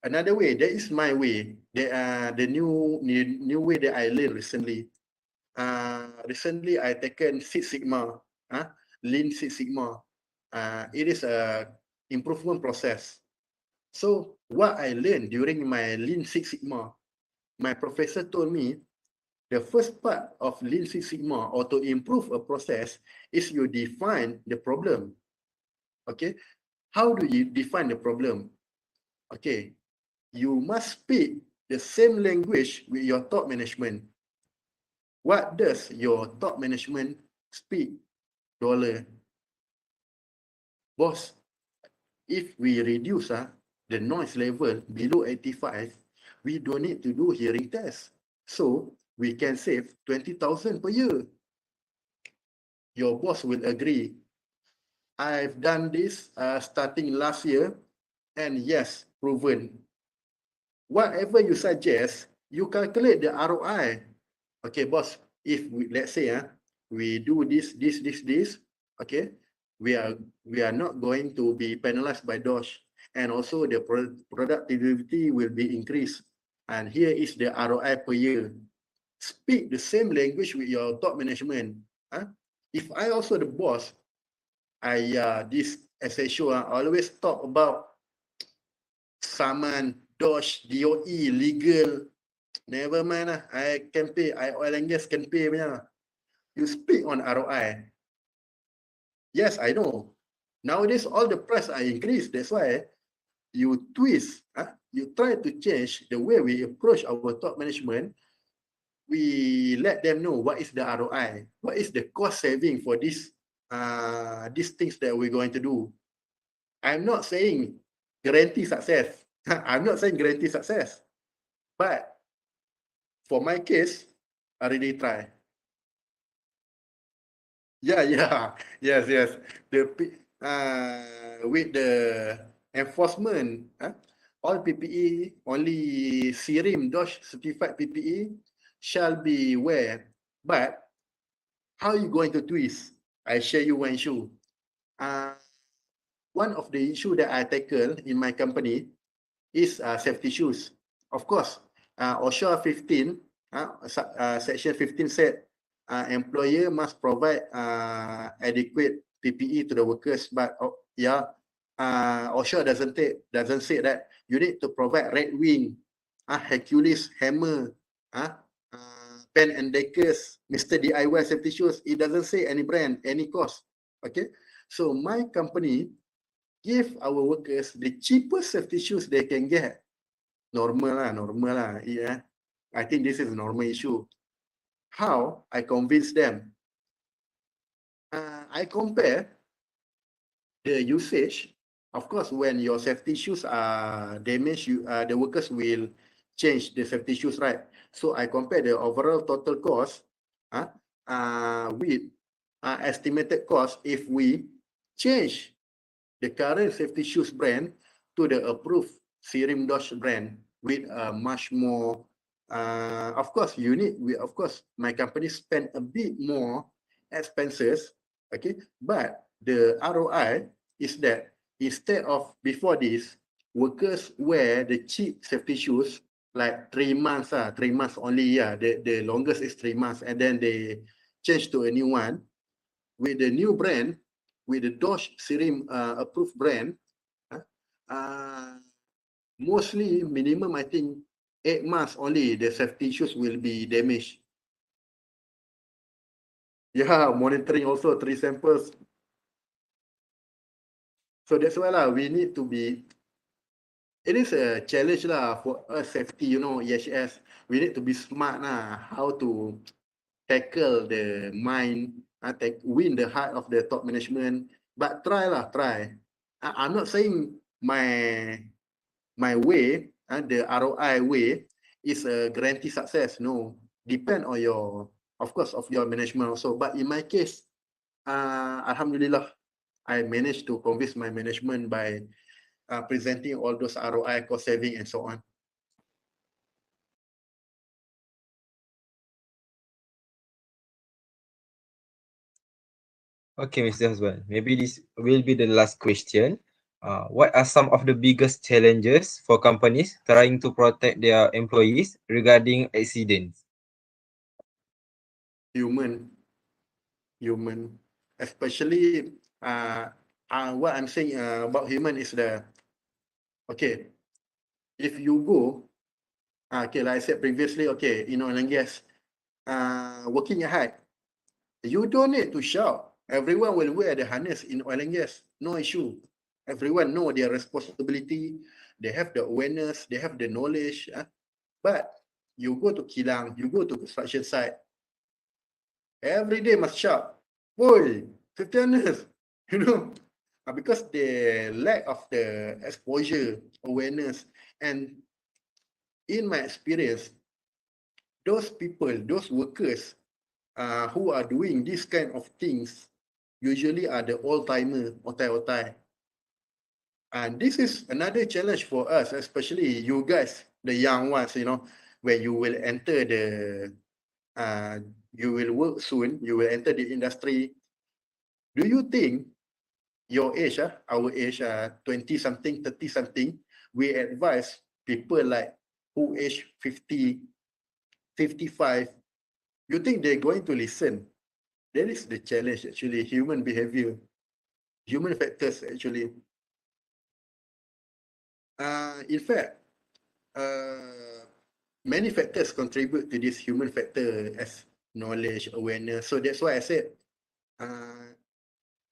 Another way, that is my way. The new way that I learned recently. Recently I taken Six Sigma, Lean Six Sigma. It is a improvement process. So what I learned during my Lean Six Sigma, my professor told me the first part of Lean Six Sigma or to improve a process is you define the problem. Okay, how do you define the problem? Okay, you must speak the same language with your top management. What does your top management speak? Dollar. Boss, if we reduce the noise level below 85, we don't need to do hearing tests. So we can save 20,000 per year. Your boss will agree. I've done this starting last year, and yes, proven. Whatever you suggest, you calculate the ROI. Okay, boss, if let's say we do this, okay, we are not going to be penalized by DOSH, and also the productivity will be increased. And here is the ROI per year. Speak the same language with your top management. If I also the boss, this SHO always talk about saman, DOSH, DOE, legal. Never mind I can pay, I oil and gas can pay. You speak on ROI. Yes, I know. Nowadays, all the price are increased. That's why you twist, you try to change the way we approach our top management. We let them know what is the ROI, what is the cost saving for these things that we're going to do. I'm not saying guarantee success. I'm not saying guarantee success. But for my case, I already try. Yeah, yes. With the enforcement, all PPE, only SIRIM DOSH certified PPE shall be wear. But how are you going to twist? I share you one issue. One of the issue that I tackle in my company is safety shoes. Of course, OSHA 15, section 15 said employer must provide adequate PPE to the workers, but OSHA doesn't say that you need to provide Red Wing, Hercules, Hammer, Pen and Deckers, Mr. DIY safety shoes. It doesn't say any brand, any cost. Okay, so my company give our workers the cheapest safety shoes they can get. Normal lah. Yeah, I think this is a normal issue. How I convince them? I compare the usage. Of course, when your safety shoes are damaged, the workers will change the safety shoes, right? So I compare the overall total cost with estimated cost if we change the current safety shoes brand to the approved SIRIM DOSH brand with a much more. Of course, my company spend a bit more expenses. Okay, but the ROI is that instead of before this, workers wear the cheap safety shoes like 3 months, 3 months only, the longest is 3 months, and then they change to a new one. With the new brand, with the DOSH Sirim approved brand, mostly minimum, I think 8 months only, the safety shoes will be damaged. Yeah, monitoring also 3 samples. So that's why we need to be, it is a challenge for us safety, EHS. We need to be smart how to tackle the mind, win the heart of the top management. But try. I'm not saying my way, the ROI way, is a guarantee success. No, depend on your, of course, of your management also. But in my case, Alhamdulillah, I managed to convince my management by presenting all those ROI, cost saving, and so on. Okay, Mr. Haswan, maybe this will be the last question. What are some of the biggest challenges for companies trying to protect their employees regarding accidents? Human, especially what I'm saying about human is okay, if you go, okay, like I said previously, okay, in oil and gas, working at height, you don't need to shout. Everyone will wear the harness in oil and gas, no issue. Everyone know their responsibility, they have the awareness, they have the knowledge. But you go to kilang, you go to construction site, every day must shout, boy, safety harness, because the lack of the exposure, awareness, and in my experience, those people, those workers who are doing this kind of things usually are the old-timer, otai-otai. And this is another challenge for us, especially you guys, the young ones, when you will enter you will work soon, you will enter the industry. Do you think your age, our age, 20-something, 30-something, we advise people like who age 50, 55, you think they're going to listen? That is the challenge, actually, human behavior, human factors, actually. In fact, many factors contribute to this human factor as knowledge, awareness. So that's why I said,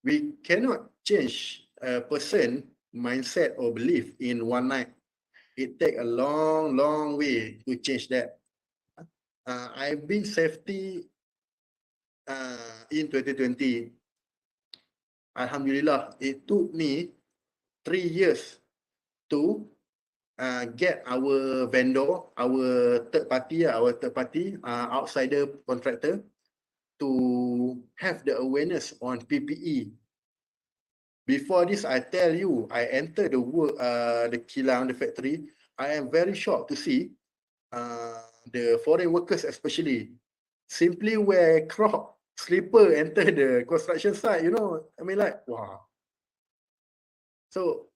we cannot change a person mindset or belief in one night. It takes a long, long way to change that. I've been safety in 2020. Alhamdulillah, it took me 3 years to get our vendor, our third party, outsider contractor, to have the awareness on PPE. Before this, I tell you, I entered the work, the kilang, the factory. I am very shocked to see the foreign workers, especially, simply wear crop slipper enter the construction site. I mean, like, wow. So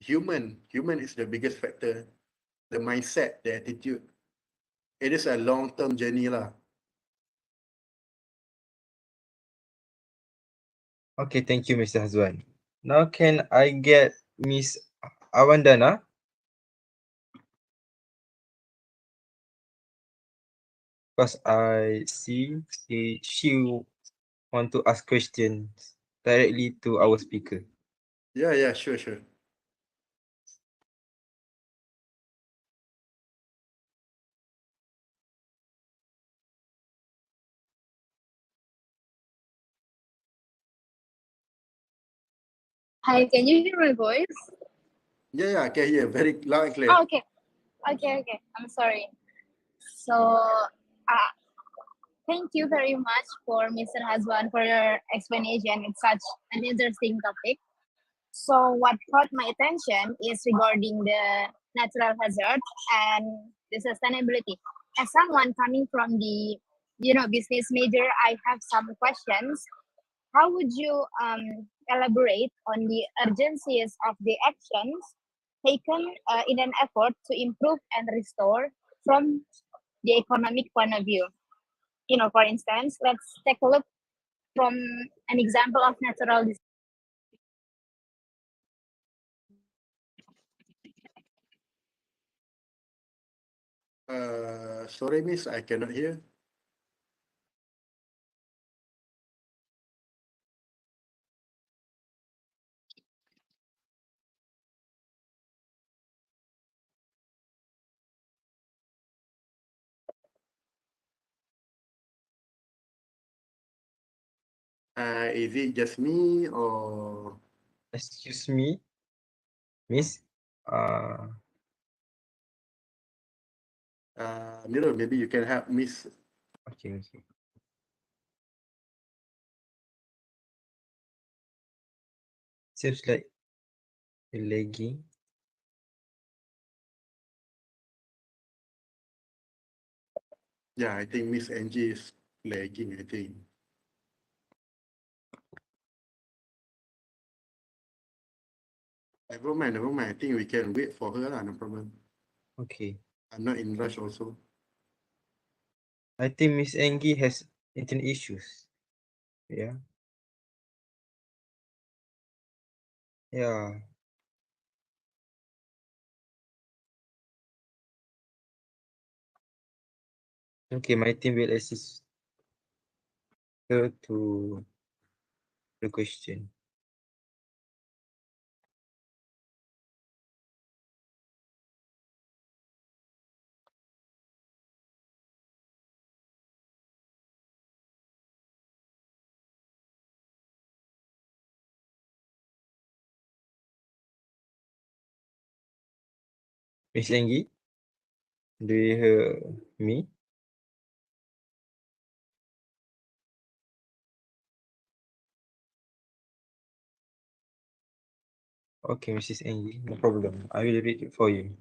human is the biggest factor. The mindset, the attitude. It is a long-term journey lah. Okay, thank you, Mr. Hazwan. Now, can I get Miss Awandana? Because I see she want to ask questions directly to our speaker. Yeah, sure. Hi, can you hear my voice? Yeah, I can hear very loud and clear. Oh, okay. I'm sorry. So, thank you very much for Mr. Hazwan for your explanation. It's such an interesting topic. So, what caught my attention is regarding the natural hazard and the sustainability. As someone coming from the business major, I have some questions. How would you elaborate on the urgencies of the actions taken in an effort to improve and restore from the economic point of view. For instance, let's take a look from an example of natural disaster. Sorry, Miss, I cannot hear. Is it just me or Excuse me, Miss. Mirul? Maybe you can help Miss. Okay. Seems like lagging. Yeah, I think Miss Angie is lagging, I think. Never mind. I think we can wait for her, no problem. Okay. I'm not in rush also. I think Miss Angie has internet issues. Yeah. Yeah. Okay, my team will assist her to the question. Miss Angie, do you hear me? Okay, Mrs. Angie, no problem. I will read it for you.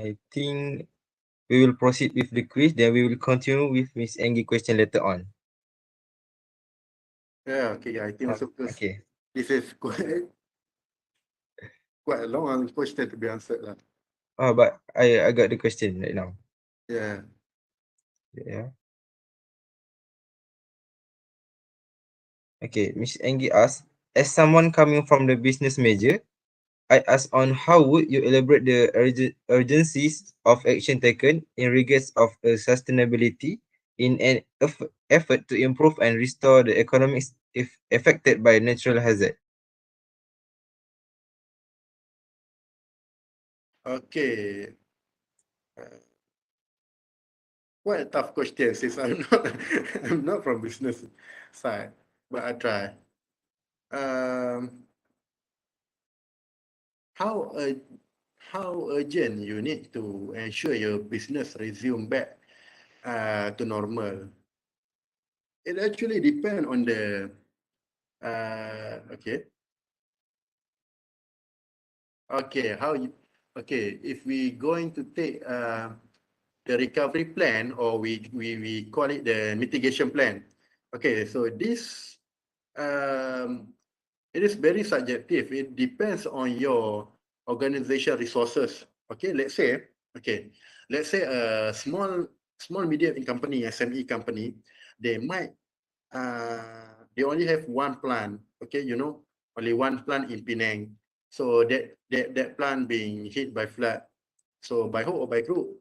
I think we will proceed with the quiz, then we will continue with Miss Angie question later on. Yeah, okay. I think so. Okay. This is quite a long question to be answered. But I got the question right now. Yeah. Yeah. Okay, Miss Angie asks, as someone coming from the business major, I ask on how would you elaborate the urgencies of action taken in regards of sustainability in an effort to improve and restore the economics if affected by natural hazard? Okay. Quite a tough question since I'm not I'm not from business side, but I try. How urgent you need to ensure your business resume back to normal? It actually depends on the okay. If we going to take the recovery plan, or we call it the mitigation plan. Okay, so this it is very subjective. It depends on your organization resources. Okay, let's say a small medium company, SME company, they might they only have one plant. Okay, only one plant in Penang. So that plant being hit by flood. So by hook or by crook,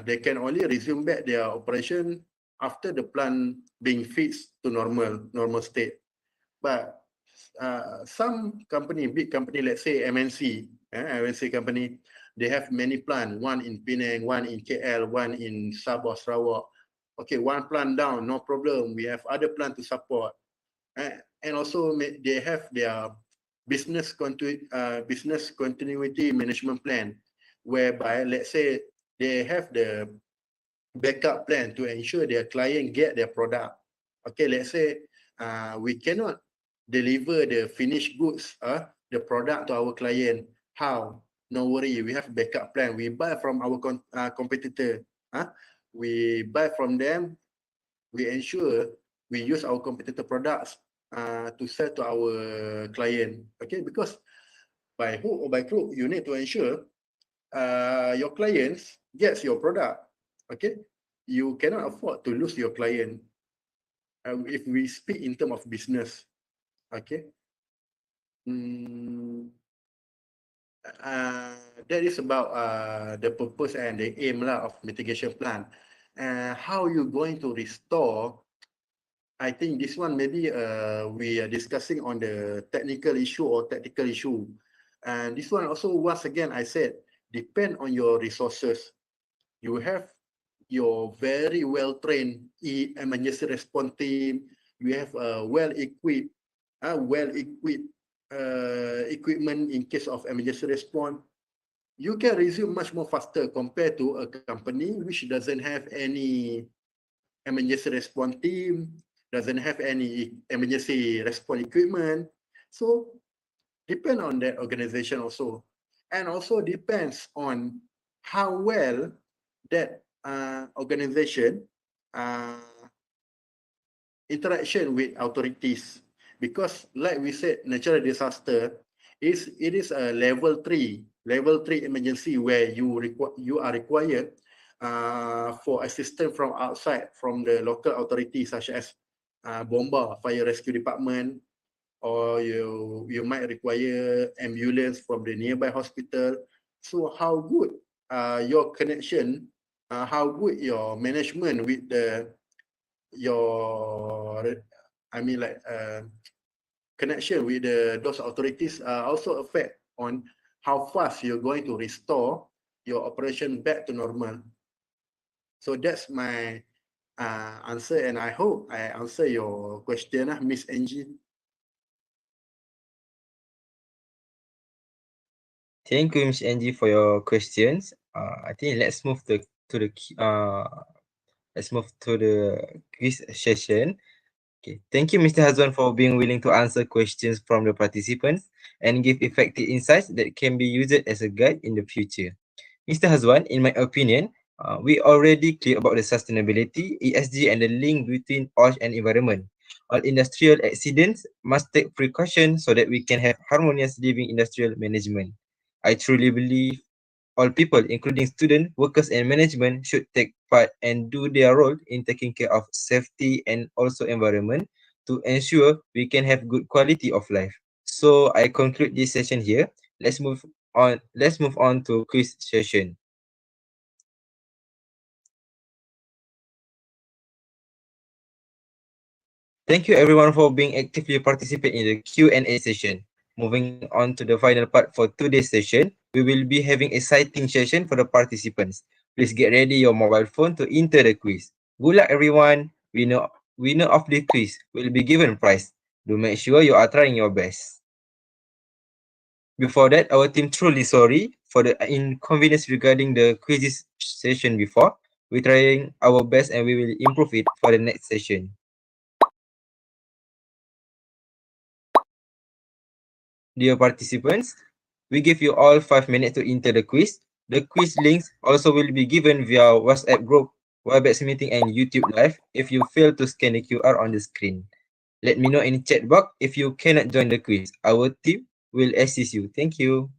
they can only resume back their operation after the plant being fixed to normal state. But some company, big company, let's say MNC, MNC company, they have many plants, one in Penang, one in KL, one in Sabah, Sarawak. Okay, one plant down, no problem. We have other plant to support. And also they have their business continuity management plan, whereby let's say they have the backup plan to ensure their client get their product. Okay, let's say we cannot deliver the finished goods, the product to our client. How? No worry, we have backup plan. We buy from our competitor. We buy from them. We ensure we use our competitor products to sell to our client. Okay, because by hook or by crook, you need to ensure your clients gets your product. Okay, you cannot afford to lose your client. If we speak in terms of business, okay. That is about the purpose and the aim of mitigation plan. How you going to restore? I think this one maybe we are discussing on the technical issue or tactical issue. And this one also, once again, I said, depend on your resources. You have your very well-trained emergency response team. You have a well-equipped equipment in case of emergency response. You can resume much more faster compared to a company which doesn't have any emergency response team, doesn't have any emergency response equipment. So depend on that organization also. And also depends on how well that organization interaction with authorities. Because like we said, natural disaster it is a level 3 emergency where you are required for assistance from outside, from the local authorities such as BOMBA, Fire Rescue Department, or you might require ambulance from the nearby hospital. So how good your connection, how good your management with connection with those authorities also affect on how fast you're going to restore your operation back to normal. So that's my answer, and I hope I answer your question, Miss Angie. Thank you, Ms. Angie, for your questions. I think let's move to the quiz session. Okay. Thank you, Mr. Hazwan, for being willing to answer questions from the participants and give effective insights that can be used as a guide in the future. Mr. Hazwan, in my opinion, we already clear about the sustainability, ESG, and the link between OSH and environment. All industrial accidents must take precautions so that we can have harmonious living industrial management. I truly believe all people, including students, workers, and management, should take part and do their role in taking care of safety and also environment to ensure we can have good quality of life. So I conclude this session here. Let's move on. Let's move on to quiz session. Thank you everyone for being actively participating in the Q&A session. Moving on to the final part for today's session, we will be having a exciting session for the participants. Please get ready your mobile phone to enter the quiz. Good luck everyone. Winner of the quiz will be given prize. Do make sure you are trying your best. Before that, our team truly sorry for the inconvenience regarding the quiz session before. We're trying our best and we will improve it for the next session. Dear participants, we give you all 5 minutes to enter the quiz. The quiz links also will be given via WhatsApp group, Webex meeting, and YouTube Live if you fail to scan the QR on the screen. Let me know in the chat box if you cannot join the quiz. Our team will assist you. Thank you.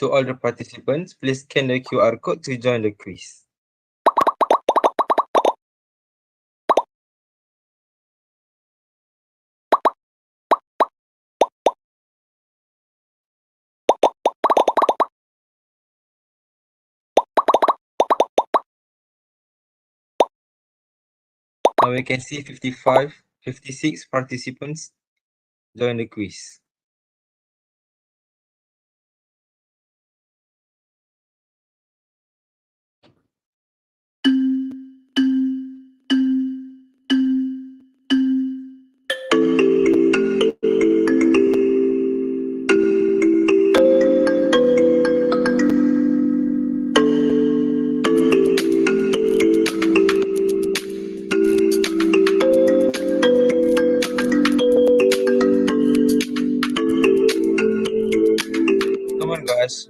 To all the participants, please scan the QR code to join the quiz. Now we can see 56 participants join the quiz. Come on, guys.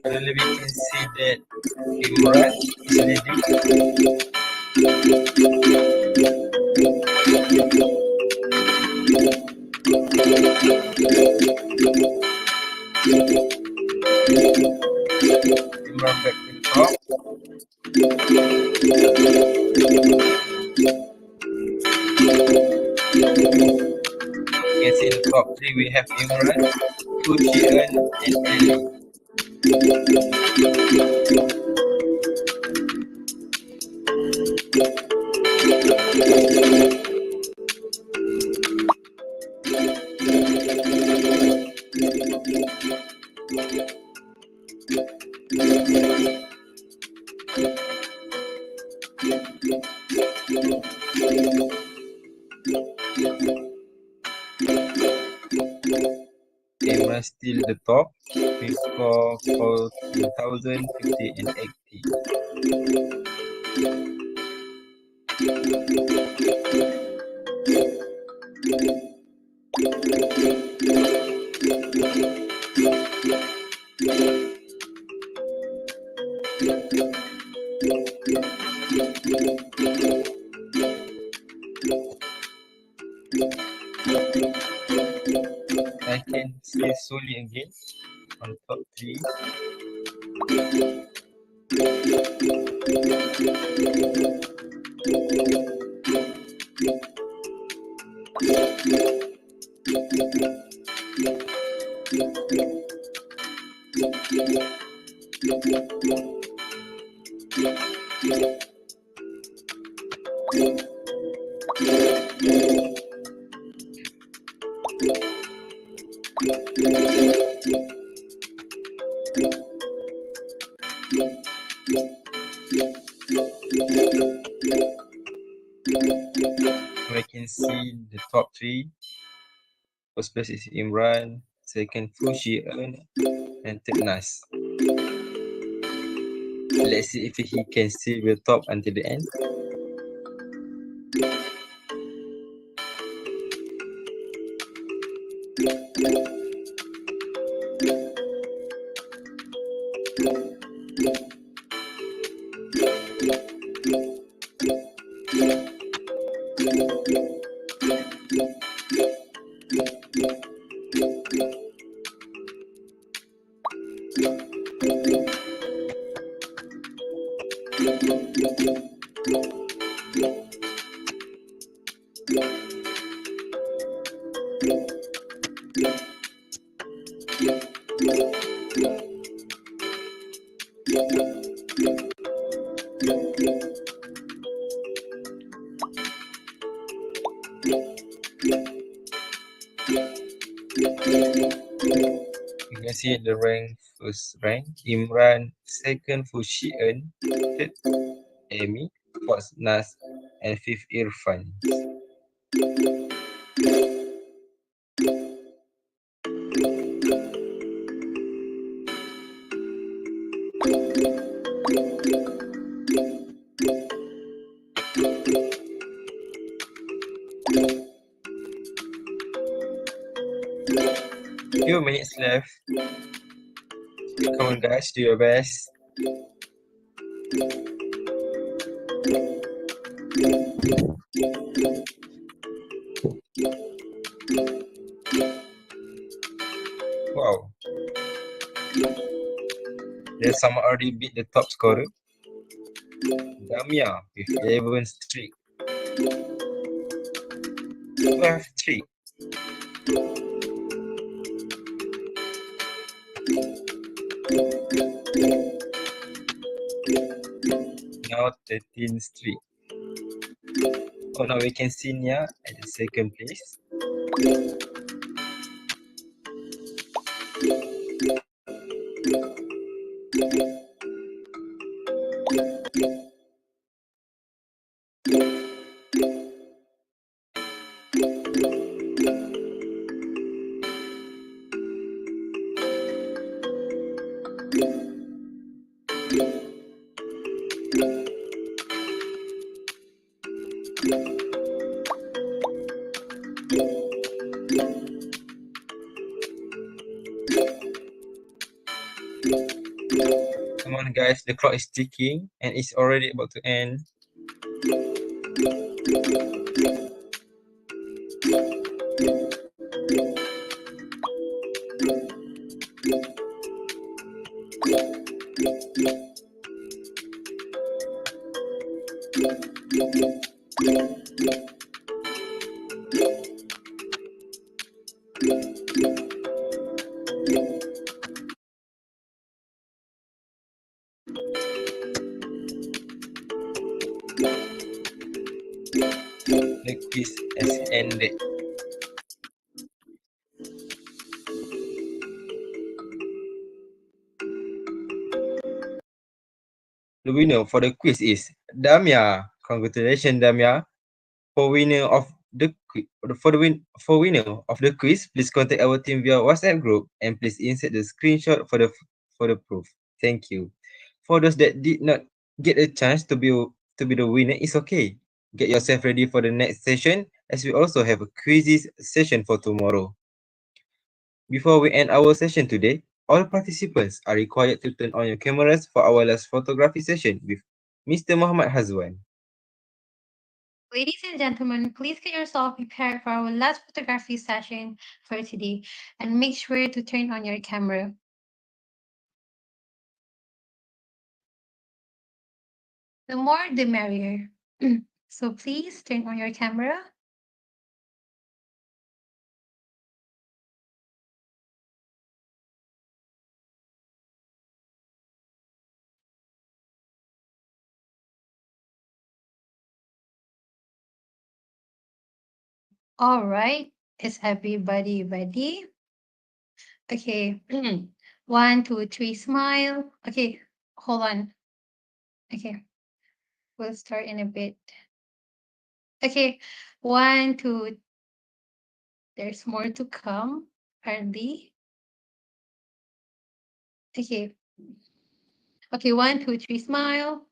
Finally, we can see that Imran is ready. Imran back to the top. You can see in the top three we have Imran, Fujian, and Ali. Imran still the top with score 14,050 and 80. I can see Soli again on top three. I can see the top three. First place is Imran, second Fushian, and third Nas. Let's see if he can see the top until the end. You can see the rank: first rank Imran, second Fushian, third Amy, fourth Nas, and fifth Irfan. Few minutes left. Come on, guys, do your best. Wow. There's someone already beat the top scorer. Damia with 11 streak. 12 streak. Now 13 streak. Oh, now we can see Nia at the second place. Come on, guys, the clock is ticking and it's already about to end. The quiz has ended. The winner for the quiz is Damia. Congratulations, Damia. For winner of the winner of the quiz, please contact our team via WhatsApp group and please insert the screenshot for the proof. Thank you. For those that did not get a chance to be the winner, it's okay. Get yourself ready for the next session, as we also have a quizzes session for tomorrow. Before we end our session today, all participants are required to turn on your cameras for our last photography session with Mr. Muhammad Hazwan. Ladies and gentlemen, please get yourself prepared for our last photography session for today and make sure to turn on your camera. The more the merrier. So please turn on your camera. All right. Is everybody ready? Okay. 1, 2, 3, smile. Okay, hold on. Okay, we'll start in a bit. Okay, 1, 2. There's more to come. Hardly. Okay. Okay, 1, 2, 3, smile.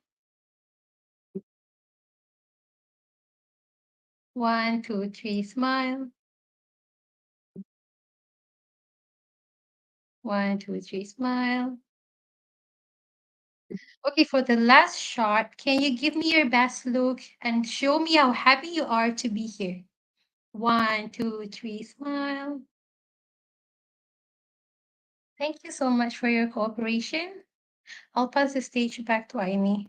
1, 2, 3, smile. 1, 2, 3, smile. Okay, for the last shot, can you give me your best look and show me how happy you are to be here? 1, 2, 3, smile. Thank you so much for your cooperation. I'll pass the stage back to Aimi.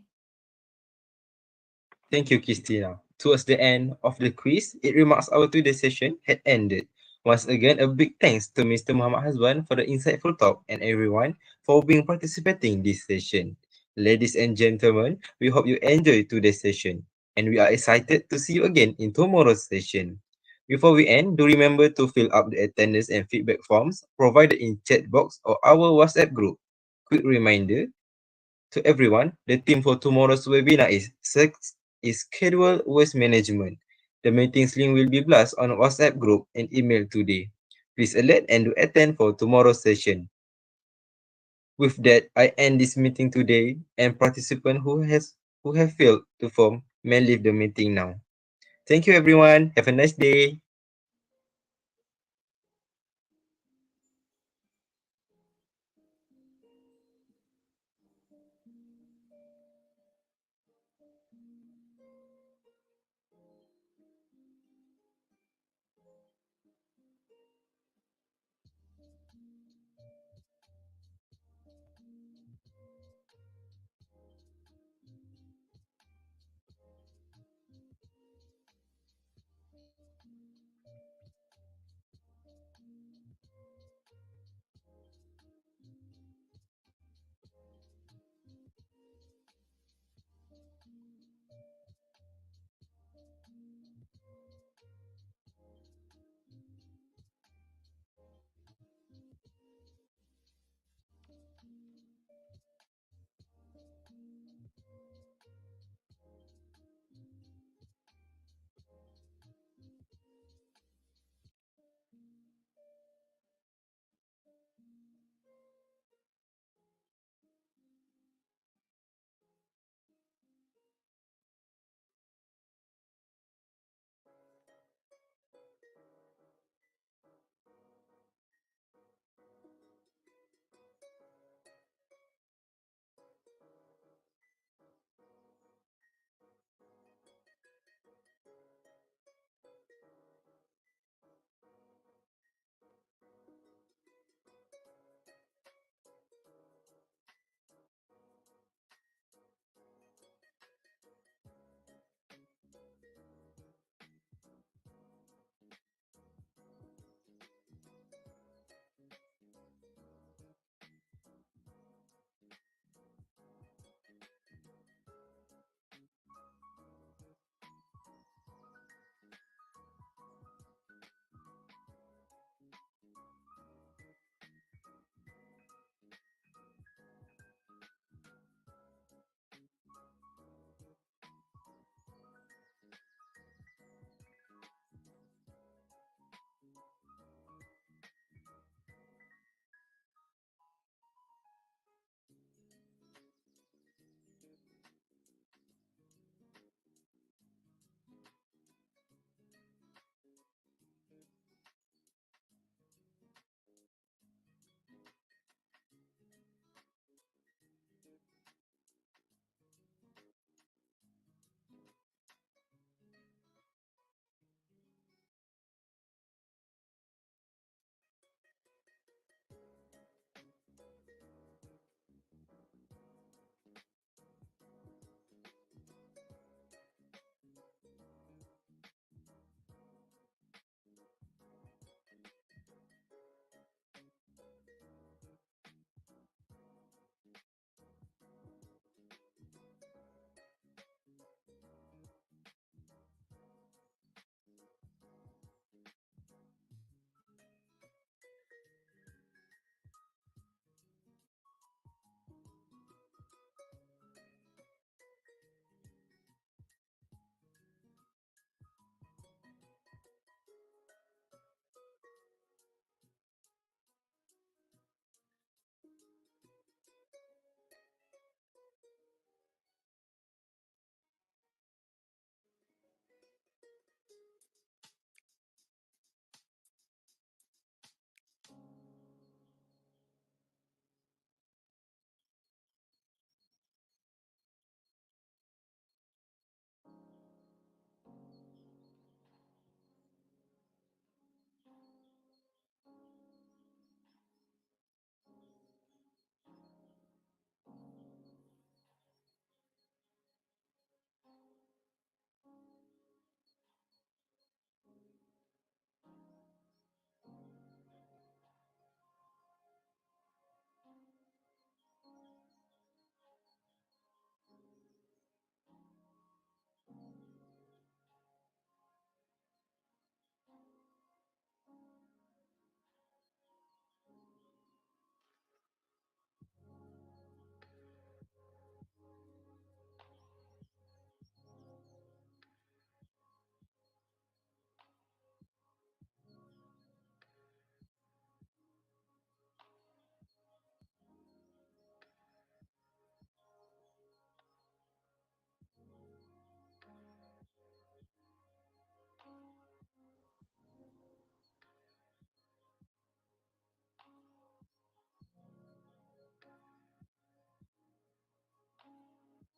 Thank you, Christina. Towards the end of the quiz, it remarks our today's session had ended. Once again, a big thanks to Mr. Muhammad Hazwan for the insightful talk and everyone for being participating this session. Ladies and gentlemen, we hope you enjoyed today's session and we are excited to see you again in tomorrow's session. Before we end, do remember to fill up the attendance and feedback forms provided in chat box or our WhatsApp group. Quick reminder, to everyone, the theme for tomorrow's webinar is schedule waste management. The meeting's link will be blast on WhatsApp group and email today. Please alert and do attend for tomorrow's session. With that, I end this meeting today and participants who have failed to form may leave the meeting now. Thank you everyone. Have a nice day.